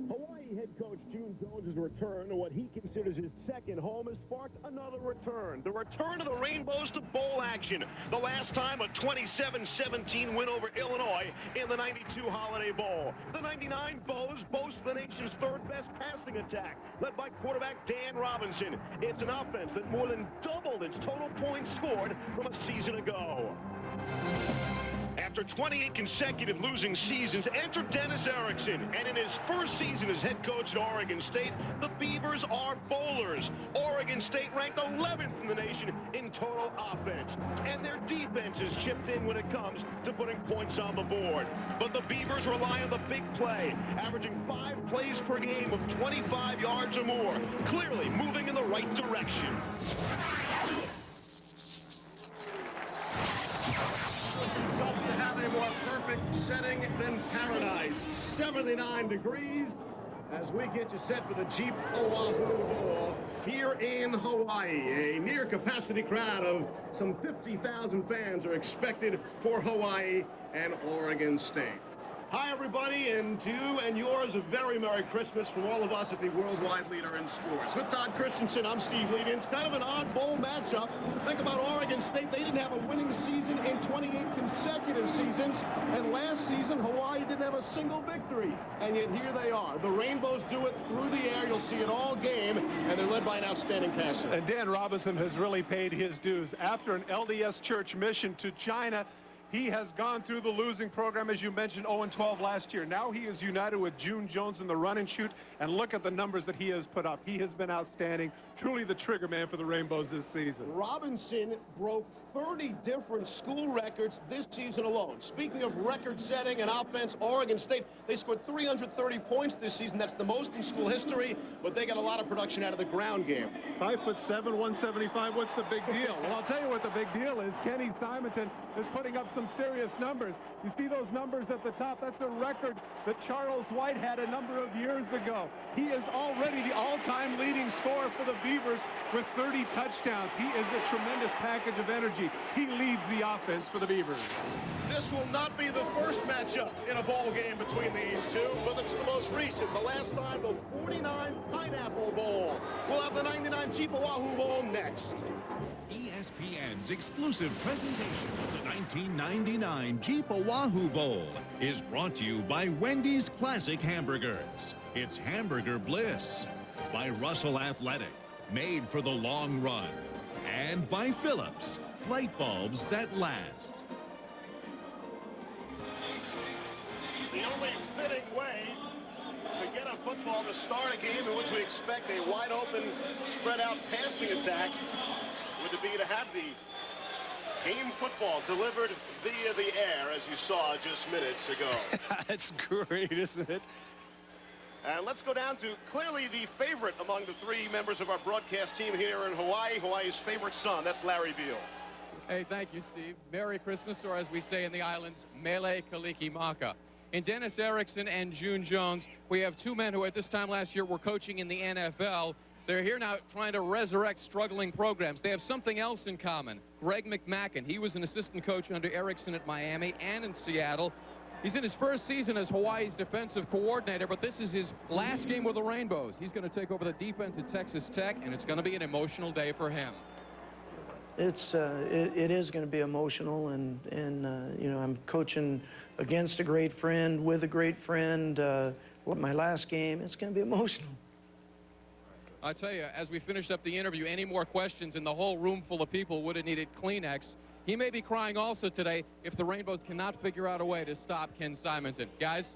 Hawaii head coach June Jones' return to what he considers his second home has sparked another return. The return of the Rainbows to bowl action. The last time a 27-17 win over Illinois in the 92 Holiday Bowl. The 99 Bows boast the nation's third-best passing attack, led by quarterback Dan Robinson. It's an offense that more than doubled its total points scored from a season ago. After 28 consecutive losing seasons, enter Dennis Erickson. And in his first season as head coach at Oregon State, the Beavers are bowlers. Oregon State ranked 11th in the nation in total offense. And their defense is chipped in when it comes to putting points on the board. But the Beavers rely on the big play, averaging 5 plays per game of 25 yards or more. Clearly moving in the right direction. Tough to have a more perfect setting than paradise. 79 degrees as we get you set for the Jeep Oahu Bowl here in Hawaii. A near capacity crowd of some 50,000 fans are expected for Hawaii and Oregon State. Hi, everybody, and to you and yours a very Merry Christmas from all of us at the worldwide leader in sports. With Todd Christensen, I'm Steve Levy. It's kind of an odd bowl matchup. Think about Oregon State. They didn't have a winning season in 28 consecutive seasons, and last season, Hawaii didn't have a single victory, and yet here they are. The Rainbows do it through the air. You'll see it all game, and they're led by an outstanding passer. And Dan Robinson has really paid his dues. After an LDS church mission to China, he has gone through the losing program, as you mentioned, 0-12 last year. Now he is united with June Jones in the run and shoot, and look at the numbers that he has put up. He has been outstanding, truly the trigger man for the Rainbows this season. Robinson broke 30 different school records this season alone. Speaking of record-setting and offense, Oregon State, they scored 330 points this season. That's the most in school history, but they got a lot of production out of the ground game. 5'7", 175, what's the big deal? Well, I'll tell you what the big deal is. Kenny Simonton is putting up some serious numbers. You see those numbers at the top? That's a record that Charles White had a number of years ago. He is already the all-time leading scorer for the Beavers with 30 touchdowns. He is a tremendous package of energy. He leads the offense for the Beavers. This will not be the first matchup in a ball game between these two, but it's the most recent. The last time, the 49 Pineapple Bowl. We'll have the 99 Jeep Oahu Bowl next. ESPN's exclusive presentation of the 1999 Jeep Oahu Bowl is brought to you by Wendy's Classic Hamburgers. It's Hamburger Bliss. By Russell Athletic, made for the long run. And by Philips, light bulbs that last. The only fitting way to get a football to start a game in which we expect a wide open, spread out passing attack would be to have the game football delivered via the air, as you saw just minutes ago. That's great, isn't it? And let's go down to clearly the favorite among the 3 members of our broadcast team here in Hawaii, Hawaii's favorite son. That's Larry Beal. Hey, thank you, Steve. Merry Christmas, or as we say in the islands, Mele Kalikimaka. In Dennis Erickson and June Jones, we have 2 men who at this time last year were coaching in the NFL. They're here now trying to resurrect struggling programs. They have something else in common. Greg McMacken, he was an assistant coach under Erickson at Miami and in Seattle. He's in his first season as Hawaii's defensive coordinator, but this is his last game with the Rainbows. He's going to take over the defense at Texas Tech, and it's going to be an emotional day for him. It is going to be emotional, and you know, I'm coaching against a great friend, with a great friend. My last game, it's going to be emotional. I tell you, as we finished up the interview, any more questions and the whole room full of people would have needed Kleenex. He may be crying also today if the Rainbows cannot figure out a way to stop Ken Simonton. Guys?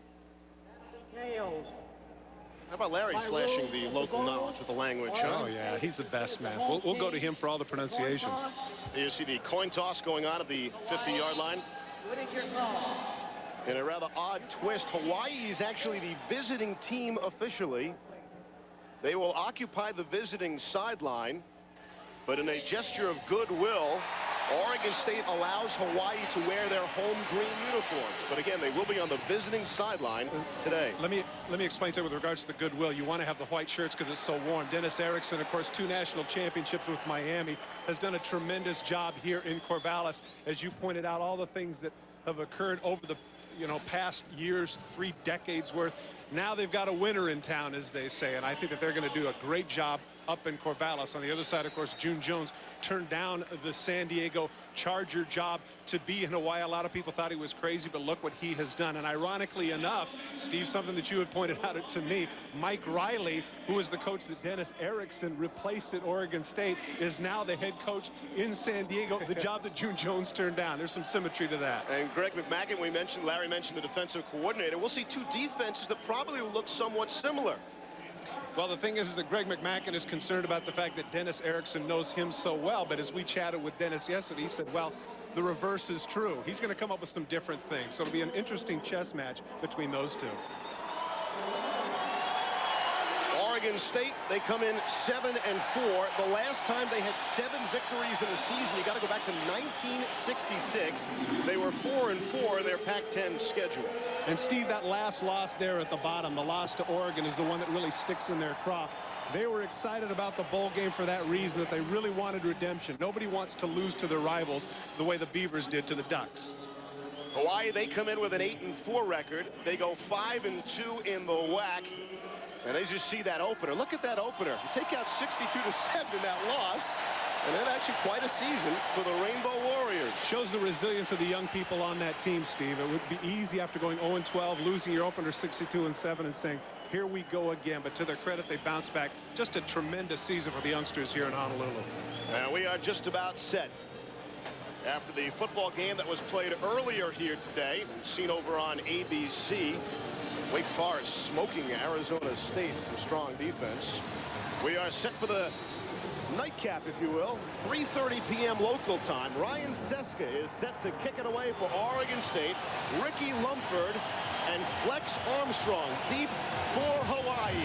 How about Larry flashing the local knowledge with the language? Oh, yeah, he's the best, man. We'll go to him for all the pronunciations. You see the coin toss going on at the 50-yard line. What is your call? In a rather odd twist, Hawaii is actually the visiting team officially. They will occupy the visiting sideline, but in a gesture of goodwill, Oregon State allows Hawaii to wear their home green uniforms. But again, they will be on the visiting sideline today. Let me explain something with regards to the goodwill. You want to have the white shirts because it's so warm. Dennis Erickson, of course, 2 national championships with Miami, has done a tremendous job here in Corvallis. As you pointed out, all the things that have occurred over the you know, past years, 3 decades worth. Now they've got a winner in town, as they say, and I think that they're going to do a great job up in Corvallis. On the other side, of course, June Jones turned down the San Diego Charger job to be in Hawaii. A lot of people thought he was crazy, but look what he has done. And ironically enough, Steve, something that you had pointed out to me, Mike Riley, who is the coach that Dennis Erickson replaced at Oregon State, is now the head coach in San Diego, the job that June Jones turned down. There's some symmetry to that. And Greg McMacken, Larry mentioned the defensive coordinator. We'll see 2 defenses that probably will look somewhat similar. Well, the thing is that Greg McMacken is concerned about the fact that Dennis Erickson knows him so well. But as we chatted with Dennis yesterday, he said, well, the reverse is true. He's going to come up with some different things. So it'll be an interesting chess match between those 2. Oregon State, they come in 7-4. The last time they had 7 victories in a season, you got to go back to 1966. They were 4-4 in their Pac-10 schedule. And Steve, that last loss there at the bottom, the loss to Oregon, is the one that really sticks in their craw. They were excited about the bowl game for that reason, that they really wanted redemption. Nobody wants to lose to their rivals the way the Beavers did to the Ducks. Hawaii, they come in with an 8-4 record. They go 5-2 in the WAC. And as you see that opener, look at that opener. You take out 62-7 in that loss, and then actually quite a season for the Rainbow Warriors. Shows the resilience of the young people on that team, Steve. It would be easy after going 0-12, losing your opener 62-7, and saying, here we go again. But to their credit, they bounced back. Just a tremendous season for the youngsters here in Honolulu. And we are just about set. After the football game that was played earlier here today, seen over on ABC, Wake Forest smoking Arizona State, some strong defense. We are set for the nightcap, if you will. 3:30 p.m. local time. Ryan Seska is set to kick it away for Oregon State. Ricky Lumford and Flex Armstrong deep for Hawaii.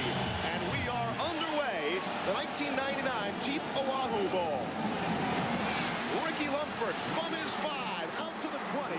And we are underway. The 1999 Jeep Oahu Bowl. Ricky Lumford from his 5 out to the 20.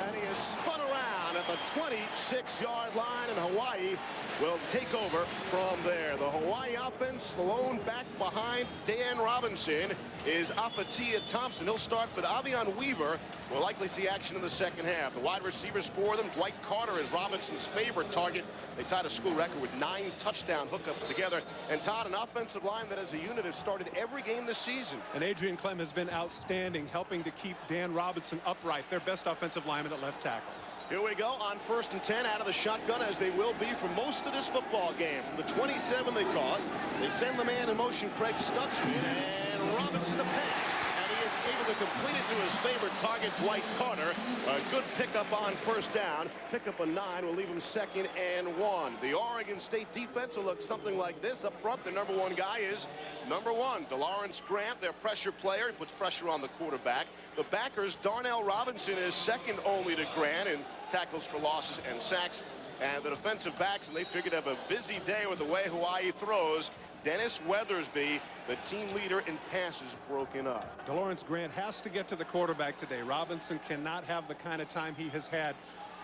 And he is spun around at the 26-yard line, and Hawaii will take over from there. The Hawaii offense, alone back behind Dan Robinson, is Apatia Thompson. He'll start, but Avion Weaver will likely see action in the second half. The wide receivers for them, Dwight Carter is Robinson's favorite target. They tied a school record with 9 touchdown hookups together. And Todd, an offensive line that as a unit has started every game this season. And Adrian Clem has been outstanding, helping to keep Dan Robinson upright, their best offensive lineman at left tackle. Here we go on 1st and 10 out of the shotgun, as they will be for most of this football game. From the 27 they call it. They send the man in motion, Craig Stutzman, and Robinson to pass. And he is able to complete it to his favorite target, Dwight Carter. A good pickup on 1st down. Pickup of 9 will leave him 2nd and 1. The Oregon State defense will look something like this. Up front, their number 1 guy is number 1, DeLawrence Grant, their pressure player. He puts pressure on the quarterback. The backers, Darnell Robinson is second only to Grant in tackles for losses and sacks. And the defensive backs, and they figured to have a busy day with the way Hawaii throws. Dennis Weathersby, the team leader in passes, broken up. DeLawrence Grant has to get to the quarterback today. Robinson cannot have the kind of time he has had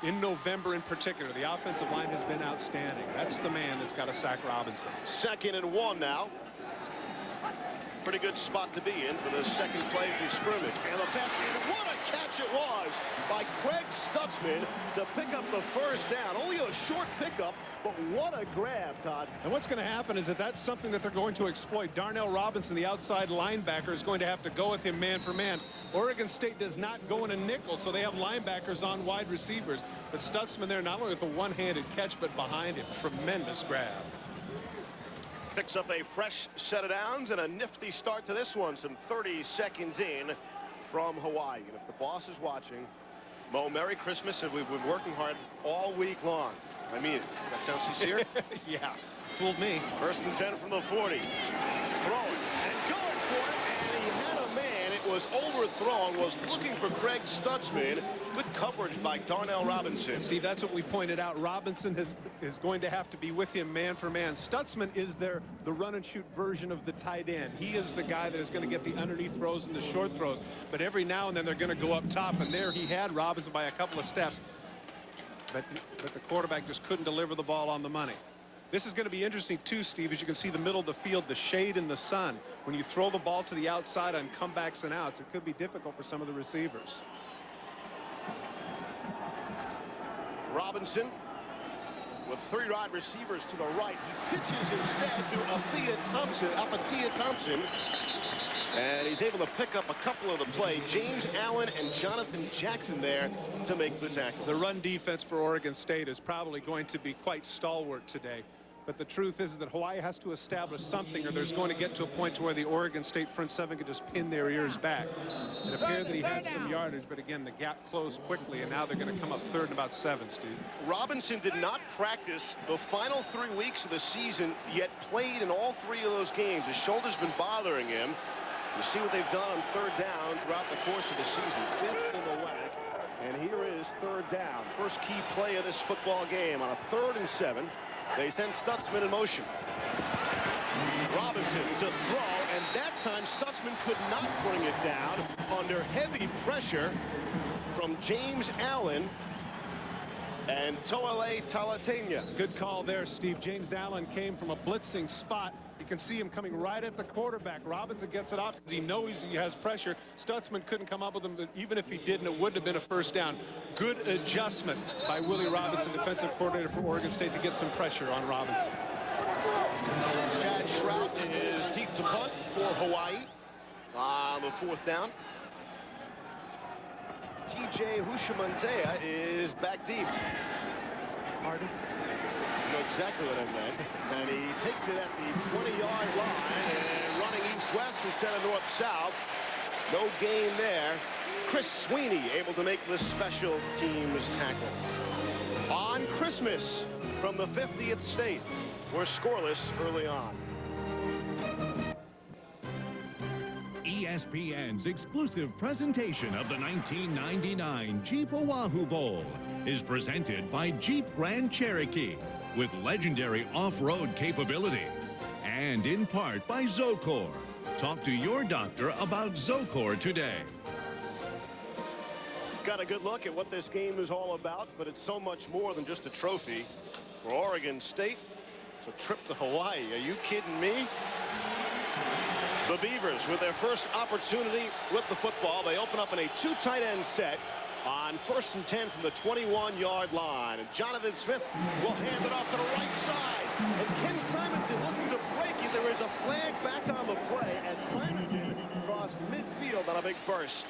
in November in particular. The offensive line has been outstanding. That's the man that's got to sack Robinson. 2nd and 1 now. Pretty good spot to be in for the second play from scrimmage. And the pass game, what a catch it was by Craig Stutzman to pick up the 1st down. Only a short pickup, but what a grab, Todd. And what's going to happen is that that's something that they're going to exploit. Darnell Robinson, the outside linebacker, is going to have to go with him man for man. Oregon State does not go in a nickel, so they have linebackers on wide receivers. But Stutzman there, not only with a one-handed catch, but behind him. Tremendous grab. Picks up a fresh set of downs and a nifty start to this one. Some 30 seconds in from Hawaii. And if the boss is watching, Mo, Merry Christmas, and we've been working hard all week long. I mean, that sounds sincere? Yeah, fooled me. 1st and 10 from the 40. Throwing and going for it, and he had a man. It was overthrown, was looking for Craig Stutzman. Good coverage by Darnell Robinson. Steve, that's what we pointed out. Robinson is going to have to be with him man for man. Stutzman is the run and shoot version of the tight end. He is the guy that is going to get the underneath throws and the short throws. But every now and then they're going to go up top, and there he had Robinson by a couple of steps. But the quarterback just couldn't deliver the ball on the money. This is going to be interesting too, Steve, as you can see the middle of the field, the shade in the sun. When you throw the ball to the outside on comebacks and outs, it could be difficult for some of the receivers. Robinson with 3 wide receivers to the right. He pitches instead to Apatia Thompson. And he's able to pick up a couple of the play. James Allen and Jonathan Jackson there to make the tackle. The run defense for Oregon State is probably going to be quite stalwart today. But the truth is that Hawaii has to establish something, or there's going to get to a point to where the Oregon State front seven could just pin their ears back. It appeared that he had some yardage, but again, the gap closed quickly, and now they're going to come up third and about 7, Steve. Robinson did not practice the final 3 weeks of the season, yet played in all 3 of those games. His shoulder's been bothering him. You see what they've done on 3rd down throughout the course of the season. 5th in the WAC, and here is 3rd down. First key play of this football game on a 3rd and 7. They send Stutzman in motion. Robinson to throw, and that time Stutzman could not bring it down under heavy pressure from James Allen and Toale Talatena. Good call there, Steve. James Allen came from a blitzing spot. You can see him coming right at the quarterback. Robinson gets it off because he knows he has pressure. Stutzman couldn't come up with him, but even if he didn't, it wouldn't have been a first down. Good adjustment by Willie Robinson, defensive coordinator for Oregon State, to get some pressure on Robinson. Chad Shrout is deep to punt for Hawaii on the 4th down. TJ Hushamantea is back deep. Pardon? You know exactly what I meant. And he takes it at the 20-yard line and running east-west instead of north-south. No gain there. Chris Sweeney able to make the special teams tackle. On Christmas from the 50th state. We're scoreless early on. ESPN's exclusive presentation of the 1999 Jeep Oahu Bowl is presented by Jeep Grand Cherokee with legendary off-road capability, and in part by Zocor. Talk to your doctor about Zocor today. Got a good look at what this game is all about, but it's so much more than just a trophy. For Oregon State, it's a trip to Hawaii. Are you kidding me? The Beavers, with their first opportunity with the football, they open up in a 2 tight end set on 1st and 10 from the 21-yard line. And Jonathan Smith will hand it off to the right side. And Ken Simonton looking to break it. There is a flag back on the play as Simonton crossed midfield on a big burst.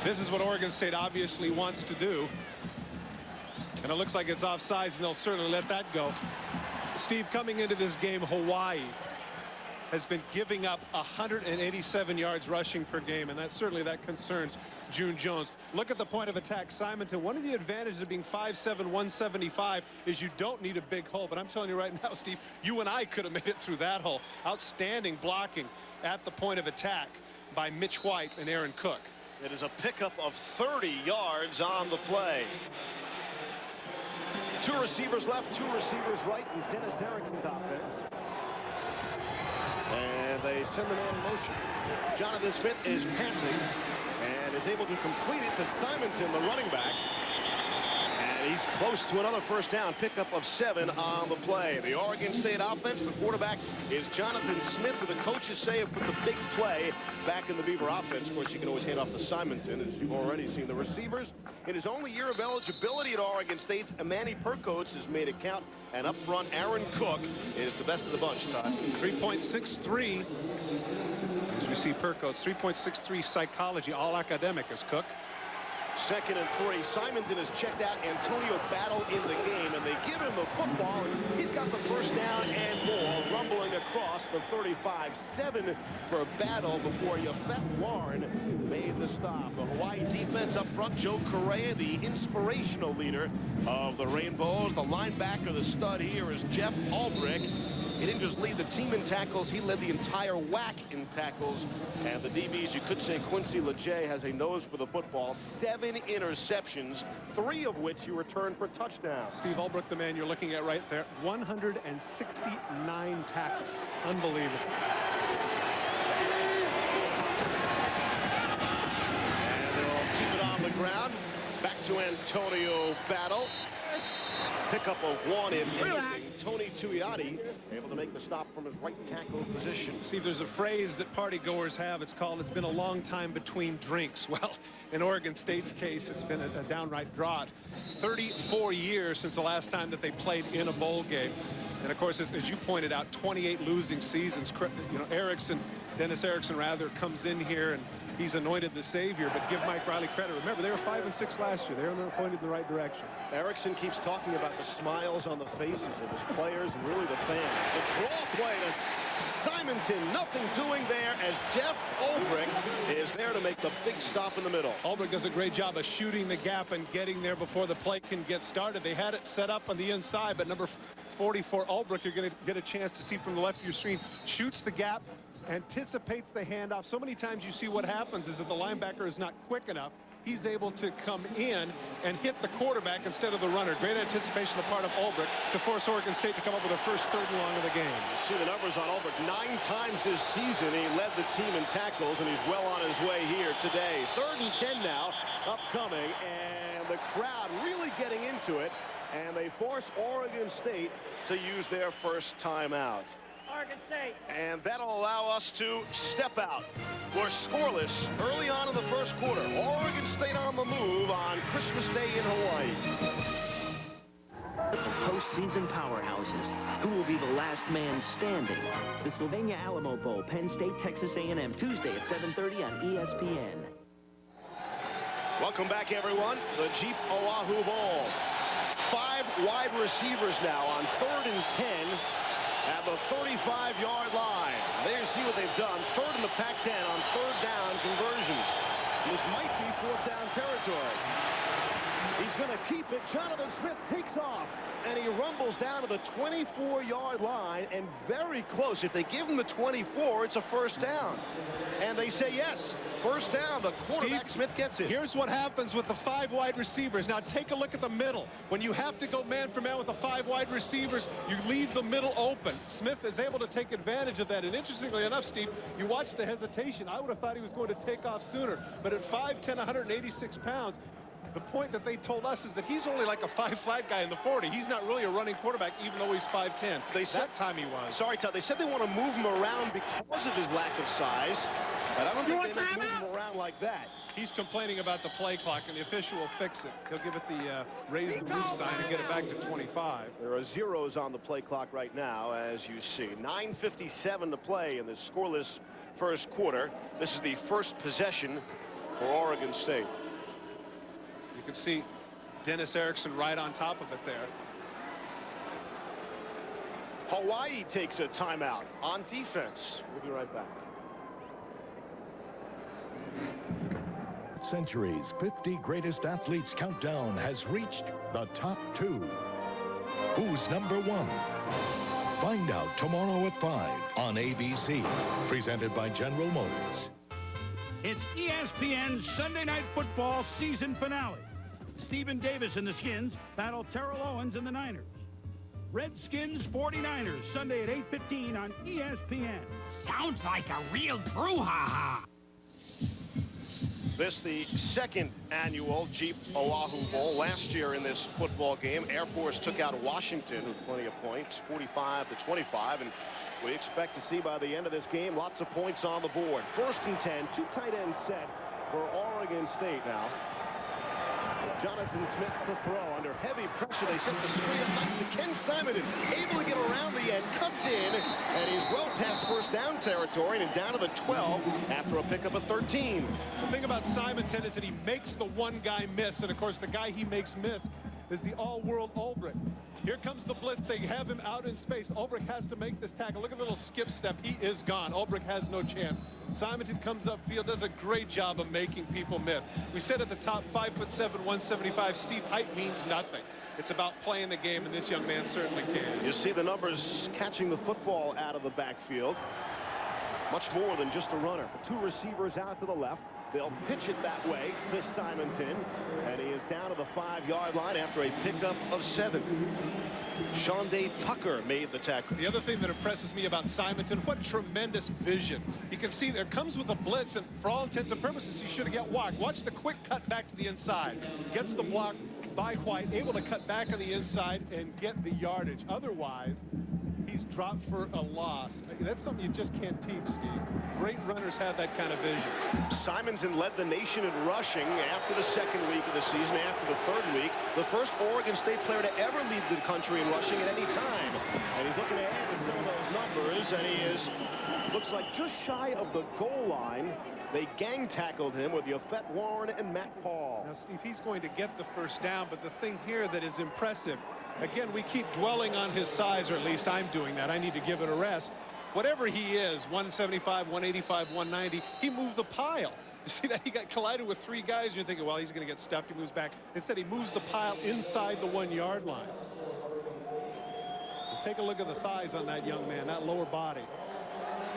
This is what Oregon State obviously wants to do. And it looks like it's offsides, and they'll certainly let that go. Steve, coming into this game, Hawaii has been giving up 187 yards rushing per game, and that concerns June Jones. Look at the point of attack, Simonton. One of the advantages of being 5'7", 175 is you don't need a big hole. But I'm telling you right now, Steve, you and I could have made it through that hole. Outstanding blocking at the point of attack by Mitch White and Aaron Cook. It is a pickup of 30 yards on the play. 2 receivers left, 2 receivers right in Dennis Erickson's offense. And they send the man in motion. Jonathan Smith is passing and is able to complete it to Simonton, the running back. And he's close to another first down. Pickup of 7 on the play. The Oregon State offense, the quarterback is Jonathan Smith, who the coaches say have put the big play back in the Beaver offense. Of course, you can always hand off to Simonton, as you've already seen. The receivers, in his only year of eligibility at Oregon State, Manny Percoats has made it count. And up front, Aaron Cook is the best of the bunch. 3.63. As we see Percoats, 3.63 psychology, all academic is Cook. 2nd and 3. Simonton has checked out Antonio Battle in the game, and they give him the football, and he's got the first down and more, rumbling across the 35. 7 for Battle before Yafet Warren made the stop. The Hawaii defense up front, Joe Correa, the inspirational leader of the Rainbows. The linebacker, the stud here, is Jeff Ulbrich. He didn't just lead the team in tackles, he led the entire WAC in tackles. And the DBs, you could say Quincy Leger has a nose for the football. 7 interceptions, 3 of which he returned for touchdowns. Steve Ulbrich, the man you're looking at right there, 169 tackles. Unbelievable. And they'll keep it on the ground. Back to Antonio Battle. Pickup of one in Tony Tuioti, able to make the stop from his right tackle position. See, there's a phrase that party goers have. It's called, it's been a long time between drinks. Well, in Oregon State's case, it's been a downright drought. 34 years since the last time that they played in a bowl game. And of course, as you pointed out, 28 losing seasons. You know, Dennis Erickson rather, comes in here and he's anointed the savior, but give Mike Riley credit. Remember, they were 5-6 last year. They were pointed in the right direction. Erickson keeps talking about the smiles on the faces of his players and really the fans. The draw play to Simonton, nothing doing there as Jeff Ulbrich is there to make the big stop in the middle. Ulbrich does a great job of shooting the gap and getting there before the play can get started. They had it set up on the inside, but number 44 Ulbrich, you're going to get a chance to see from the left of your screen, shoots the gap, anticipates the handoff. So many times you see what happens is that the linebacker is not quick enough. He's able to come in and hit the quarterback instead of the runner. Great anticipation on the part of Ulbrich to force Oregon State to come up with their first 3rd and long of the game. You see the numbers on Ulbrich. 9 times this season he led the team in tackles, and he's well on his way here today. 3rd and 10 now upcoming, and the crowd really getting into it, and they force Oregon State to use their first timeout. Oregon State. And that'll allow us to step out. We're scoreless early on in the first quarter. Oregon State on the move on Christmas Day in Hawaii. Postseason powerhouses. Who will be the last man standing? The Sylvania Alamo Bowl, Penn State, Texas A&M, Tuesday at 7:30 on ESPN. Welcome back, everyone. The Jeep Oahu Bowl. 5 wide receivers now on 3rd and 10. At the 35-yard line. There you see what they've done. 3rd in the Pac-10 on 3rd down conversion. This might be 4th down territory. He's going to keep it. Jonathan Smith takes off. And he rumbles down to the 24-yard line and very close. If they give him the 24, it's a 1st down. And they say yes. 1st down. The quarterback, Smith, gets it. Here's what happens with the 5 wide receivers. Now take a look at the middle. When you have to go man for man with the 5 wide receivers, you leave the middle open. Smith is able to take advantage of that. And interestingly enough, Steve, you watch the hesitation. I would have thought he was going to take off sooner. But at 5'10", 186 pounds, the point that they told us is that he's only like a 5'5" guy in the 40. He's not really a running quarterback, even though he's 5'10". That time he was. Sorry, Todd. They said they want to move him around because of his lack of size. But I don't think they move him around like that. He's complaining about the play clock, and the official will fix it. He'll give it the raise the roof sign and get it back to 25. There are zeros on the play clock right now, as you see. 9:57 to play in this scoreless first quarter. This is the first possession for Oregon State. You can see Dennis Erickson right on top of it there. Hawaii takes a timeout on defense. We'll be right back. Century's 50 greatest athletes countdown has reached the top 2. Who's number 1? Find out tomorrow at 5 on ABC. Presented by General Motors. It's ESPN's Sunday Night Football season finale. Stephen Davis and the Skins battle Terrell Owens and the Niners. Redskins 49ers Sunday at 8:15 on ESPN. Sounds like a real brouhaha. This the 2nd annual Jeep Oahu Bowl. Last year in this football game, Air Force took out Washington with plenty of points, 45-25, and we expect to see by the end of this game lots of points on the board. 1st and 10, 2 tight ends set for Oregon State now. Jonathan Smith to throw under heavy pressure. They set the screen up nice to Ken Simonton, able to get around the end, cuts in, and he's well past 1st down territory and down to the 12 after a pickup of 13. The thing about Simonton is that he makes the one guy miss, and of course the guy he makes miss is the all-world Ulbrich. Here comes the blitz. They have him out in space. Ulbrich has to make this tackle. Look at the little skip step. He is gone. Ulbrich has no chance. Simonton comes upfield, does a great job of making people miss. We said at the top, 5'7", 175. Steve, height means nothing. It's about playing the game, and this young man certainly can. You see the numbers catching the football out of the backfield. Much more than just a runner. 2 receivers out to the left. They'll pitch it that way to Simonton, and he is down to the 5-yard line after a pickup of 7. Shonday Tucker made the tackle. The other thing that impresses me about Simonton, what tremendous vision. You can see there comes with a blitz, and for all intents and purposes, he should have got walked. Watch the quick cut back to the inside. Gets the block, by White, able to cut back on the inside and get the yardage. Otherwise, he's dropped for a loss. That's something you just can't teach, Steve. Great runners have that kind of vision. Simonton led the nation in rushing after the second week of the season, after the third week. The first Oregon State player to ever lead the country in rushing at any time. And he's looking to add to some of those numbers, and he is, looks like just shy of the goal line. They gang tackled him with Yafet Warren and Matt Paul. Now, Steve, he's going to get the first down, but the thing here that is impressive, again, we keep dwelling on his size, or at least I'm doing that. I need to give it a rest. Whatever he is, 175, 185, 190, he moved the pile. You see that? He got collided with three guys, and you're thinking, well, he's going to get stuffed. He moves back. Instead, he moves the pile inside the 1-yard line. And take a look at the thighs on that young man, that lower body.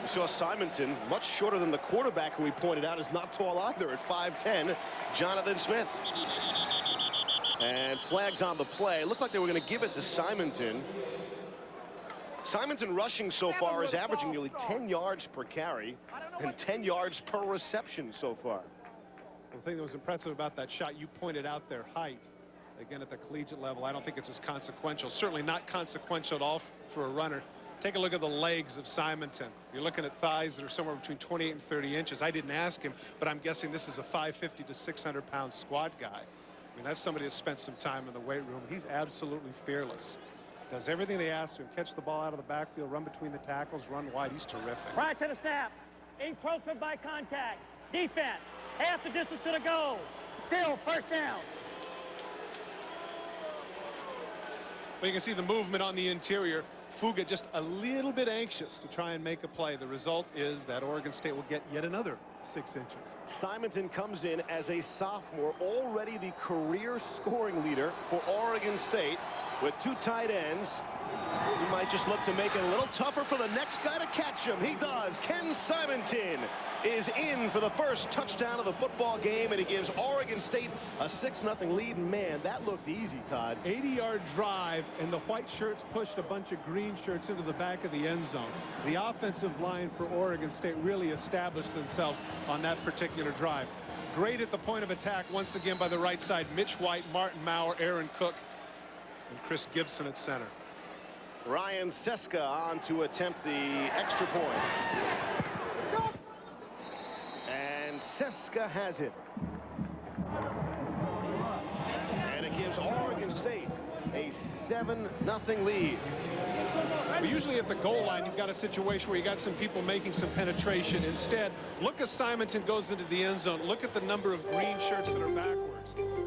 You saw Simonton, much shorter than the quarterback, who we pointed out is not tall either at 5'10", Jonathan Smith. And flags on the play. Looked like they were going to give it to Simonton. Simonton rushing so far is averaging nearly 10 yards per carry and 10 yards per reception so far. The thing that was impressive about that shot, you pointed out their height. Again, at the collegiate level, I don't think it's as consequential. Certainly not consequential at all for a runner. Take a look at the legs of Simonton. You're looking at thighs that are somewhere between 28 and 30 inches. I didn't ask him, but I'm guessing this is a 550 to 600-pound squad guy. I mean, that's somebody that spent some time in the weight room. He's absolutely fearless. Does everything they ask him. Catch the ball out of the backfield, run between the tackles, run wide. He's terrific. Prior to the snap, encroachment by contact. Defense, half the distance to the goal. Still, first down. Well, you can see the movement on the interior. Fuga just a little bit anxious to try and make a play. The result is that Oregon State will get yet another 6 inches. Simonton comes in as a sophomore, already the career scoring leader for Oregon State with 2 tight ends. He might just look to make it a little tougher for the next guy to catch him. He does. Ken Simonton is in for the first touchdown of the football game, and he gives Oregon State a 6-0 lead. Man, that looked easy, Todd. 80-yard drive, and the white shirts pushed a bunch of green shirts into the back of the end zone. The offensive line for Oregon State really established themselves on that particular drive. Great at the point of attack once again by the right side. Mitch White, Martin Maurer, Aaron Cook, and Chris Gibson at center. Ryan Seska on to attempt the extra point. And Seska has it. And it gives Oregon State a 7-0 lead. But usually at the goal line, you've got a situation where you got some people making some penetration. Instead, look as Simonton goes into the end zone. Look at the number of green shirts that are backwards.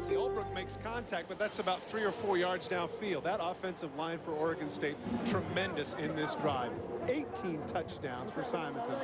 See, Olbrook makes contact, but that's about 3 or 4 yards downfield. That offensive line for Oregon State, tremendous in this drive. 18 touchdowns for Simonton.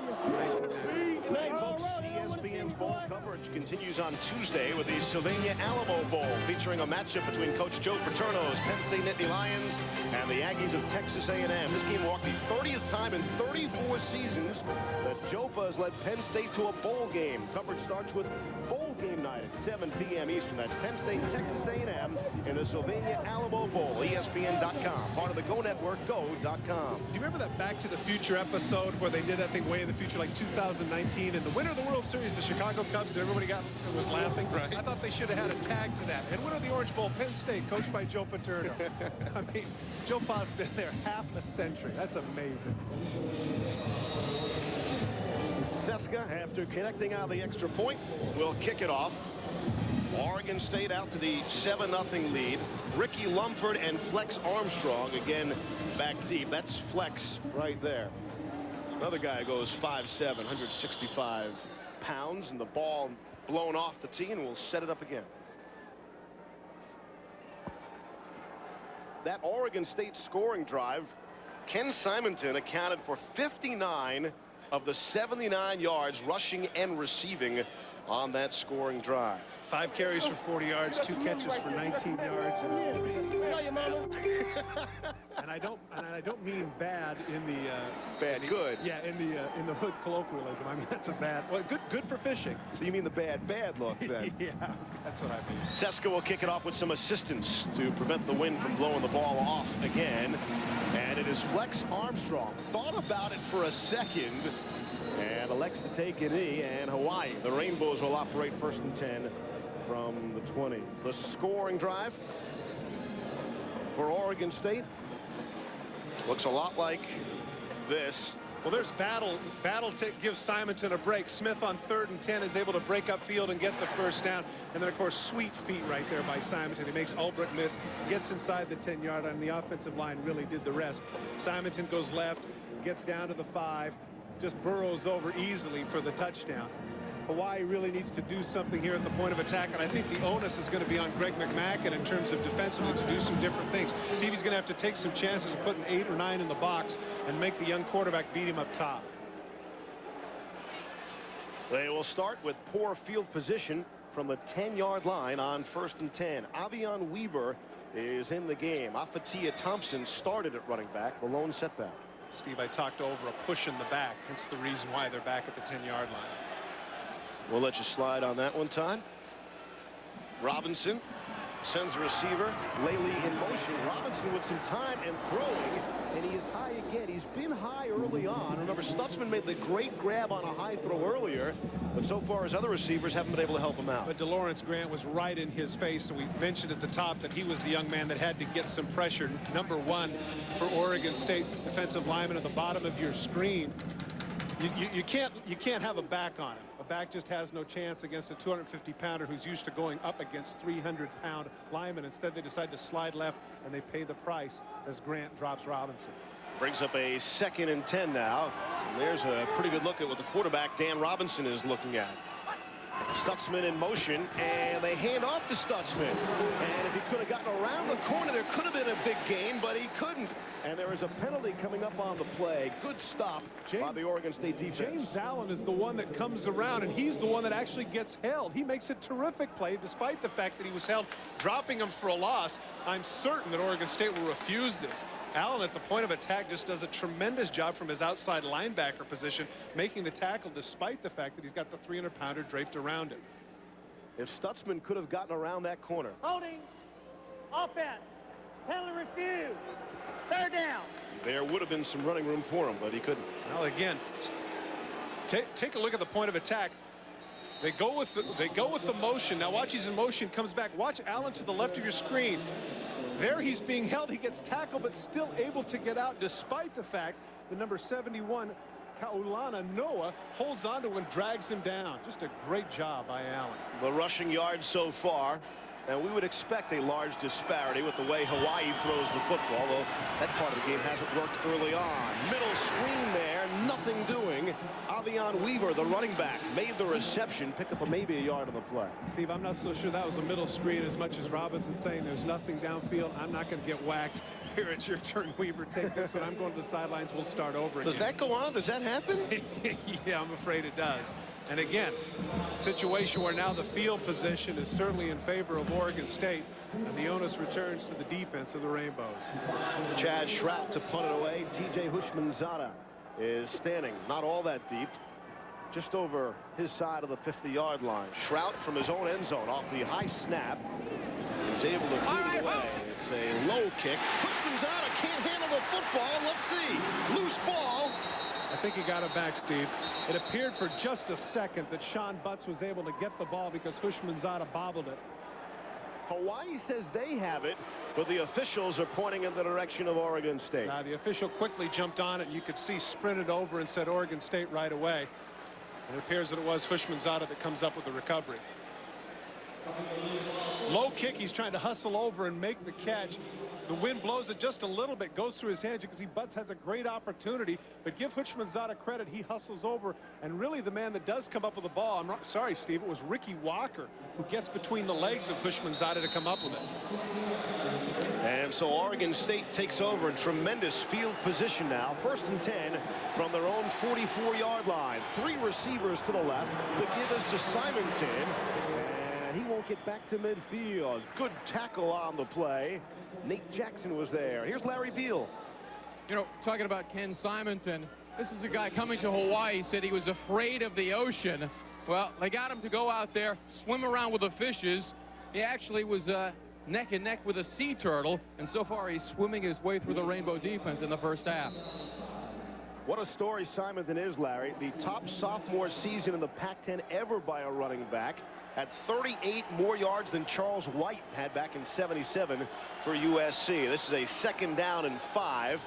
Tonight, folks, ESPN's bowl coverage continues on Tuesday with the Sylvania Alamo Bowl, featuring a matchup between Coach Joe Paterno's Penn State Nittany Lions and the Aggies of Texas A&M. This game marked the 30th time in 34 seasons that Jopa has led Penn State to a bowl game. Coverage starts with bowl game night at 7 p.m. Eastern. That's Penn State, Texas A&M in the Sylvania Alamo Bowl. ESPN.com, part of the Go Network, go.com. Do you remember that Back to the Future episode where they did that thing way in the future, like 2019, and the winner of the World Series, the Chicago Cubs, and everybody was laughing? Right. I thought they should have had a tag to that. And winner of the Orange Bowl, Penn State, coached by Joe Paterno. I mean, Joe Pa's been there half a century. That's amazing. Seska, after connecting on the extra point, will kick it off. Oregon State out to the 7-0 lead. Ricky Lumford and Flex Armstrong again back deep. That's Flex right there. Another guy goes 5'7", 165 pounds, and the ball blown off the tee, and will set it up again. That Oregon State scoring drive, Ken Simonton accounted for 59 of the 79 yards rushing and receiving on that scoring drive. 5 carries for 40 yards, 2 catches for 19 yards. And I don't mean bad in the bad good. Yeah, in the hood colloquialism. I mean, that's a bad. Well, good for fishing. So you mean the bad look then? Yeah, that's what I mean. Seska will kick it off with some assistance to prevent the wind from blowing the ball off again. And it is Flex Armstrong. Thought about it for a second and elects to take a knee, and Hawaii, the Rainbows, will operate 1st and 10 from the 20. The scoring drive for Oregon State looks a lot like this. Well, there's Battle gives Simonton a break. Smith on 3rd and 10 is able to break up field and get the first down. And then, of course, sweet feet right there by Simonton. He makes Ulbrich miss, gets inside the 10-yard line. The offensive line really did the rest. Simonton goes left, gets down to the 5, just burrows over easily for the touchdown. Hawaii really needs to do something here at the point of attack, and I think the onus is going to be on Greg McMacken in terms of defensively to do some different things. Stevie's going to have to take some chances of putting 8 or 9 in the box and make the young quarterback beat him up top. They will start with poor field position from the 10-yard line on 1st and 10. Avion Weaver is in the game. Afatia Thompson started at running back, the lone setback. Steve, I talked over a push in the back. That's the reason why they're back at the 10-yard line. We'll let you slide on that one, Todd. Robinson sends the receiver. Laley in motion. Robinson with some time and throwing, and he is high again. He's been high early on. Remember, Stutzman made the great grab on a high throw earlier, but so far his other receivers haven't been able to help him out. But DeLawrence Grant was right in his face, and we mentioned at the top that he was the young man that had to get some pressure. Number 1 for Oregon State defensive lineman at the bottom of your screen. You can't have a back on him. A back just has no chance against a 250-pounder who's used to going up against 300-pound linemen. Instead, they decide to slide left, and they pay the price as Grant drops Robinson. Brings up a 2nd and 10 now. And there's a pretty good look at what the quarterback, Dan Robinson, is looking at. Stutzman in motion, and they hand off to Stutzman. And if he could have gotten around the corner, there could have been a big gain, but he couldn't. And there is a penalty coming up on the play. Good stop by the Oregon State defense. James Allen is the one that comes around, and he's the one that actually gets held. He makes a terrific play, despite the fact that he was held, dropping him for a loss. I'm certain that Oregon State will refuse this. Allen at the point of attack just does a tremendous job from his outside linebacker position, making the tackle despite the fact that he's got the 300-pounder draped around him. If Stutzman could have gotten around that corner. Holding. Offense. Penalty refused. 3rd down. There would have been some running room for him, but he couldn't. Well, again, take a look at the point of attack. They go with the motion. Now watch, he's in motion, comes back. Watch Allen to the left of your screen. There he's being held. He gets tackled, but still able to get out despite the fact that number 71, Kaulana Noah, holds on to him and drags him down. Just a great job by Allen. The rushing yards so far. And we would expect a large disparity with the way Hawaii throws the football, though that part of the game hasn't worked early on. Middle screen there, nothing doing. Avion Weaver, the running back, made the reception, picked up maybe a yard on the play. Steve, I'm not so sure that was a middle screen as much as Robinson saying there's nothing downfield. I'm not going to get whacked. Here, it's your turn, Weaver. Take this one. I'm going to the sidelines. We'll start over again. Does that go on? Does that happen? Yeah, I'm afraid it does. And again, situation where now the field position is certainly in favor of Oregon State, and the onus returns to the defense of the Rainbows. Chad Schrout to punt it away. TJ Hushmanzada is standing not all that deep, just over his side of the 50-yard line. Schrout from his own end zone off the high snap is able to clear it away. It's a low kick. Hushmanzada can't handle the football. Let's see. Loose ball. I think he got it back, Steve. It appeared for just a second that Sean Butts was able to get the ball because Hushmanzada bobbled it. Hawaii says they have it, but the officials are pointing in the direction of Oregon State. The official quickly jumped on it, and you could see sprinted over and said Oregon State right away. And it appears that it was Hushmanzada that comes up with the recovery. Low kick. He's trying to hustle over and make the catch. The wind blows it just a little bit, goes through his hands. You can see Butts has a great opportunity, but give Hushmanzada credit. He hustles over, and really the man that does come up with the ball, I'm not sorry, Steve, it was Ricky Walker who gets between the legs of Hushmanzada to come up with it. And so Oregon State takes over in tremendous field position now. 1st and 10 from their own 44-yard line. 3 receivers to the left. The give is to Simonton, and he won't get back to midfield. Good tackle on the play. Nate Jackson was there. Here's Larry Beal. You know, talking about Ken Simonton, this is a guy coming to Hawaii, said he was afraid of the ocean. Well, they got him to go out there, swim around with the fishes. He actually was neck and neck with a sea turtle, and so far he's swimming his way through the Rainbow defense in the first half. What a story Simonton is, Larry. The top sophomore season in the Pac-10 ever by a running back. had 38 more yards than Charles White had back in '77 for USC. This is a 2nd down and 5.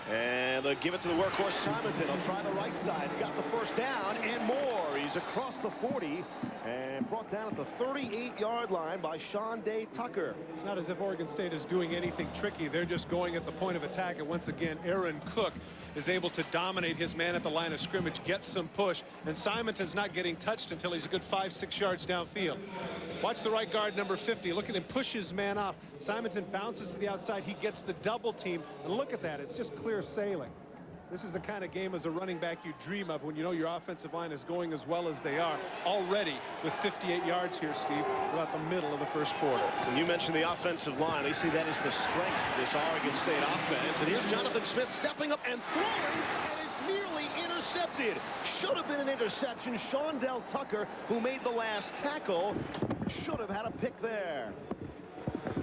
And they'll give it to the workhorse Simonton. He'll try the right side. He's got the 1st down and more. He's across the 40 and brought down at the 38-yard line by Sean Day Tucker. It's not as if Oregon State is doing anything tricky. They're just going at the point of attack. And once again, Aaron Cook is able to dominate his man at the line of scrimmage, get some push, and Simonton's not getting touched until he's a good 5-6 yards downfield. Watch the right guard, number 50. Look at him push his man off. Simonton bounces to the outside. He gets the double team. And look at that. It's just clear sailing. This is the kind of game as a running back you dream of when you know your offensive line is going as well as they are. Already with 58 yards here, Steve, about the middle of the 1st quarter. And you mentioned the offensive line. They see that as the strength of this Oregon State offense. And here's Jonathan Smith stepping up and throwing, and it's nearly intercepted. Should have been an interception. Sean Del Tucker, who made the last tackle, should have had a pick there.